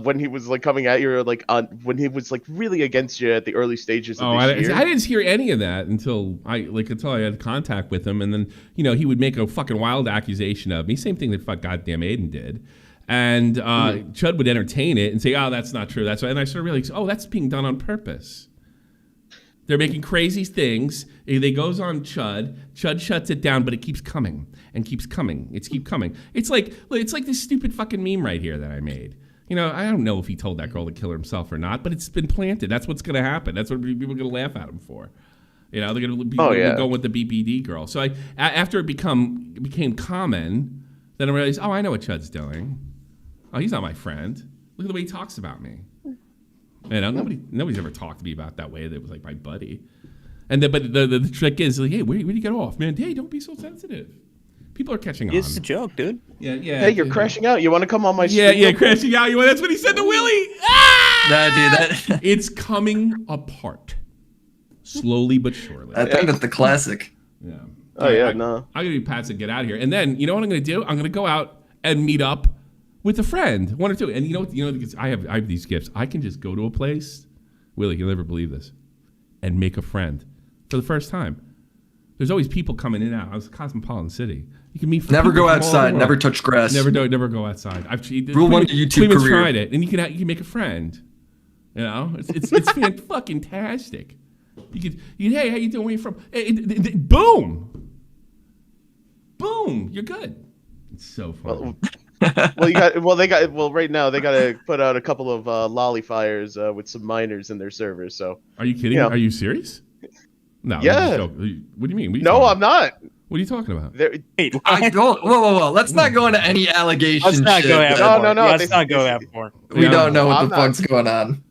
When he was like coming at you, like when he was like really against you at the early stages of this year. I didn't hear any of that until I had contact with him, and then he would make a fucking wild accusation of me, same thing that goddamn Aiden did, and Chud would entertain it and say, "Oh, that's not true." That's right. And I sort of realized, oh, that's being done on purpose. They're making crazy things. They goes on Chud. Chud shuts it down, but it keeps coming and keeps coming. It's keep coming. It's like this stupid fucking meme right here that I made. I don't know if he told that girl to kill herself or not, but it's been planted. That's what's going to happen. That's what people are going to laugh at him for. They're going to be going with the BPD girl. So after it became common, then I realized, oh, I know what Chud's doing. Oh, he's not my friend. Look at the way he talks about me. Nobody's ever talked to me about that way. That was like my buddy. And the trick is, like, hey, where do you get off, man? Hey, don't be so sensitive. People are catching on. It's a joke, dude. Yeah. Hey, you're crashing out. You want to come on my stream? Yeah, crashing out. That's what he said to Willie. Dude, it's coming apart, slowly but surely. I think that's the classic. Yeah. Oh yeah, no. I'm gonna be Pats and get out of here, and then you know what I'm gonna do? I'm gonna go out and meet up with a friend, one or two. And you know, I have these gifts. I can just go to a place, Willie, you'll never believe this, and make a friend for the first time. There's always people coming in and out. I was a cosmopolitan city. You can meet. Never go outside. Never touch grass. Never go outside. Rule one to YouTube Cleveland's career. tried it, and you can make a friend. It's fucking tastic. Hey, how you doing? Where you from? Boom, you're good. It's so funny. Right now they got to put out a couple of lolly fires with some miners in their servers. So are you kidding? Are you serious? No. Yeah. What do you mean? No, I'm not. What are you talking about? Whoa. Let's not go into any allegations. Let's not go that far. No. Let's not go that far. We don't know what the fuck's going on.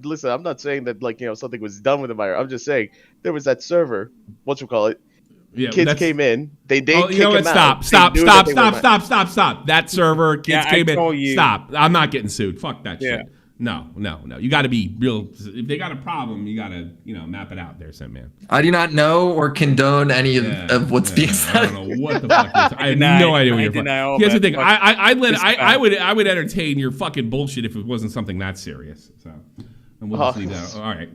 Listen, I'm not saying that something was done with the miner. I'm just saying there was that server. Yeah, kids came in. They kick him out. Stop. That server, kids came in. Stop. I'm not getting sued. Fuck that shit. No. You got to be real. If they got a problem, you got to, map it out there, man. I do not know or condone any of what's being said. I don't know what the fuck is. I have no idea what you're talking. Here's the thing. I would entertain your fucking bullshit if it wasn't something that serious. So, and we'll just leave that. All right,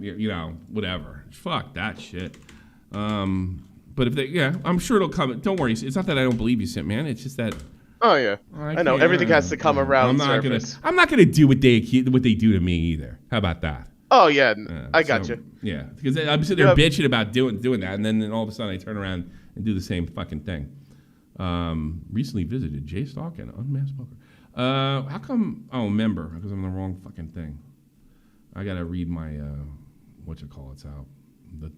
whatever. Fuck that shit. But if they, yeah, I'm sure it'll come. Don't worry. It's not that I don't believe you, Simp Man. It's just that. Oh yeah, I know everything has to come around surface. I'm not gonna do what they do to me either. How about that? Oh yeah, I got you. Yeah, because I'm sitting there bitching about doing that, and then all of a sudden I turn around and do the same fucking thing. Recently visited JSTLK and Unmasked Poker. How come? Oh, member, because I'm the wrong fucking thing. I gotta read my whatchamacallit's out. The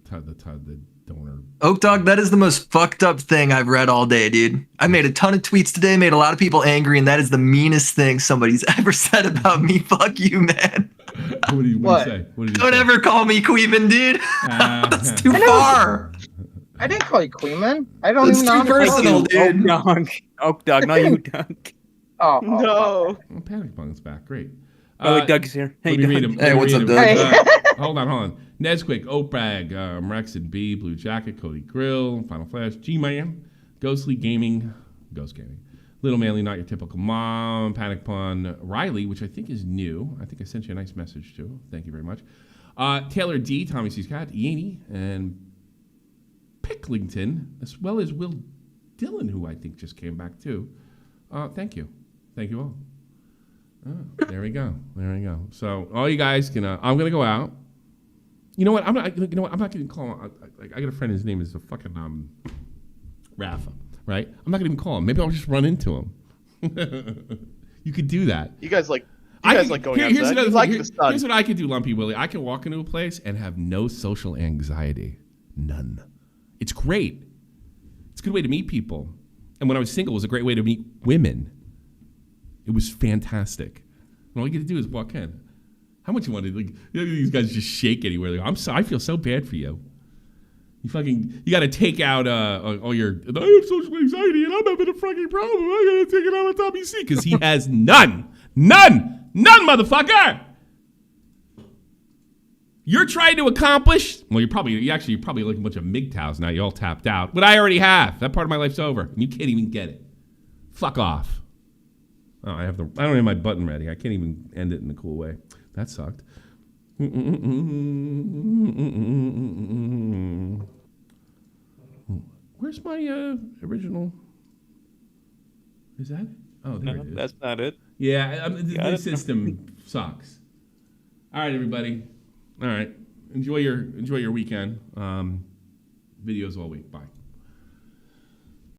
donor. Oak Dog, that is the most fucked up thing I've read all day, dude. I made a ton of tweets today, made a lot of people angry, and that is the meanest thing somebody's ever said about me. Fuck you, man. What did you say? Don't ever call me Queeman, dude. That's too far. I didn't call you Queeman. I don't It's even know. too personal, dude. Oak Dog, not you, Doug. Oh, no. Oh, Panic Punk's back. Great. Doug's here. Hey, let me read him. Hey, what's up, Doug? Hold on. Nesquick, Oprag, Rex and B, Blue Jacket, Cody Grill, Final Flash, G-Man, Ghostly Gaming, Ghost Gaming, Little Manly, Not Your Typical Mom, Panic Pun, Riley, which I think is new. I think I sent you a nice message too. Thank you very much. Taylor D, Tommy C's Cat, Yaney, and Picklington, as well as Will Dillon, who I think just came back too. Thank you. Thank you all. There we go. So all you guys can. I'm gonna go out. You know what? I'm not gonna call him. I got a friend. His name is a fucking Rafa. Right? I'm not gonna even call him. Maybe I'll just run into him. You could do that. You guys like going outside. Here's another like thing. the sun. Here's what I could do, Lumpy Willie. I can walk into a place and have no social anxiety. None. It's great. It's a good way to meet people. And when I was single, it was a great way to meet women. It was fantastic. And all you get to do is walk in. How much you want to, like, these guys just shake anywhere. They go, I feel so bad for you. You got to take out all your, I have social anxiety and I'm having a fucking problem. I got to take it out on Tommy C because he has none. None, motherfucker. You're trying to accomplish, well, you're probably like a bunch of MGTOWs now. You all tapped out. But I already have. That part of my life's over. And you can't even get it. Fuck off. Oh, I don't have my button ready. I can't even end it in a cool way. That sucked. Where's my original? Is that it? Oh, there it is. That's not it. Yeah, the system sucks. All right, everybody. All right. Enjoy your weekend. Videos all week. Bye.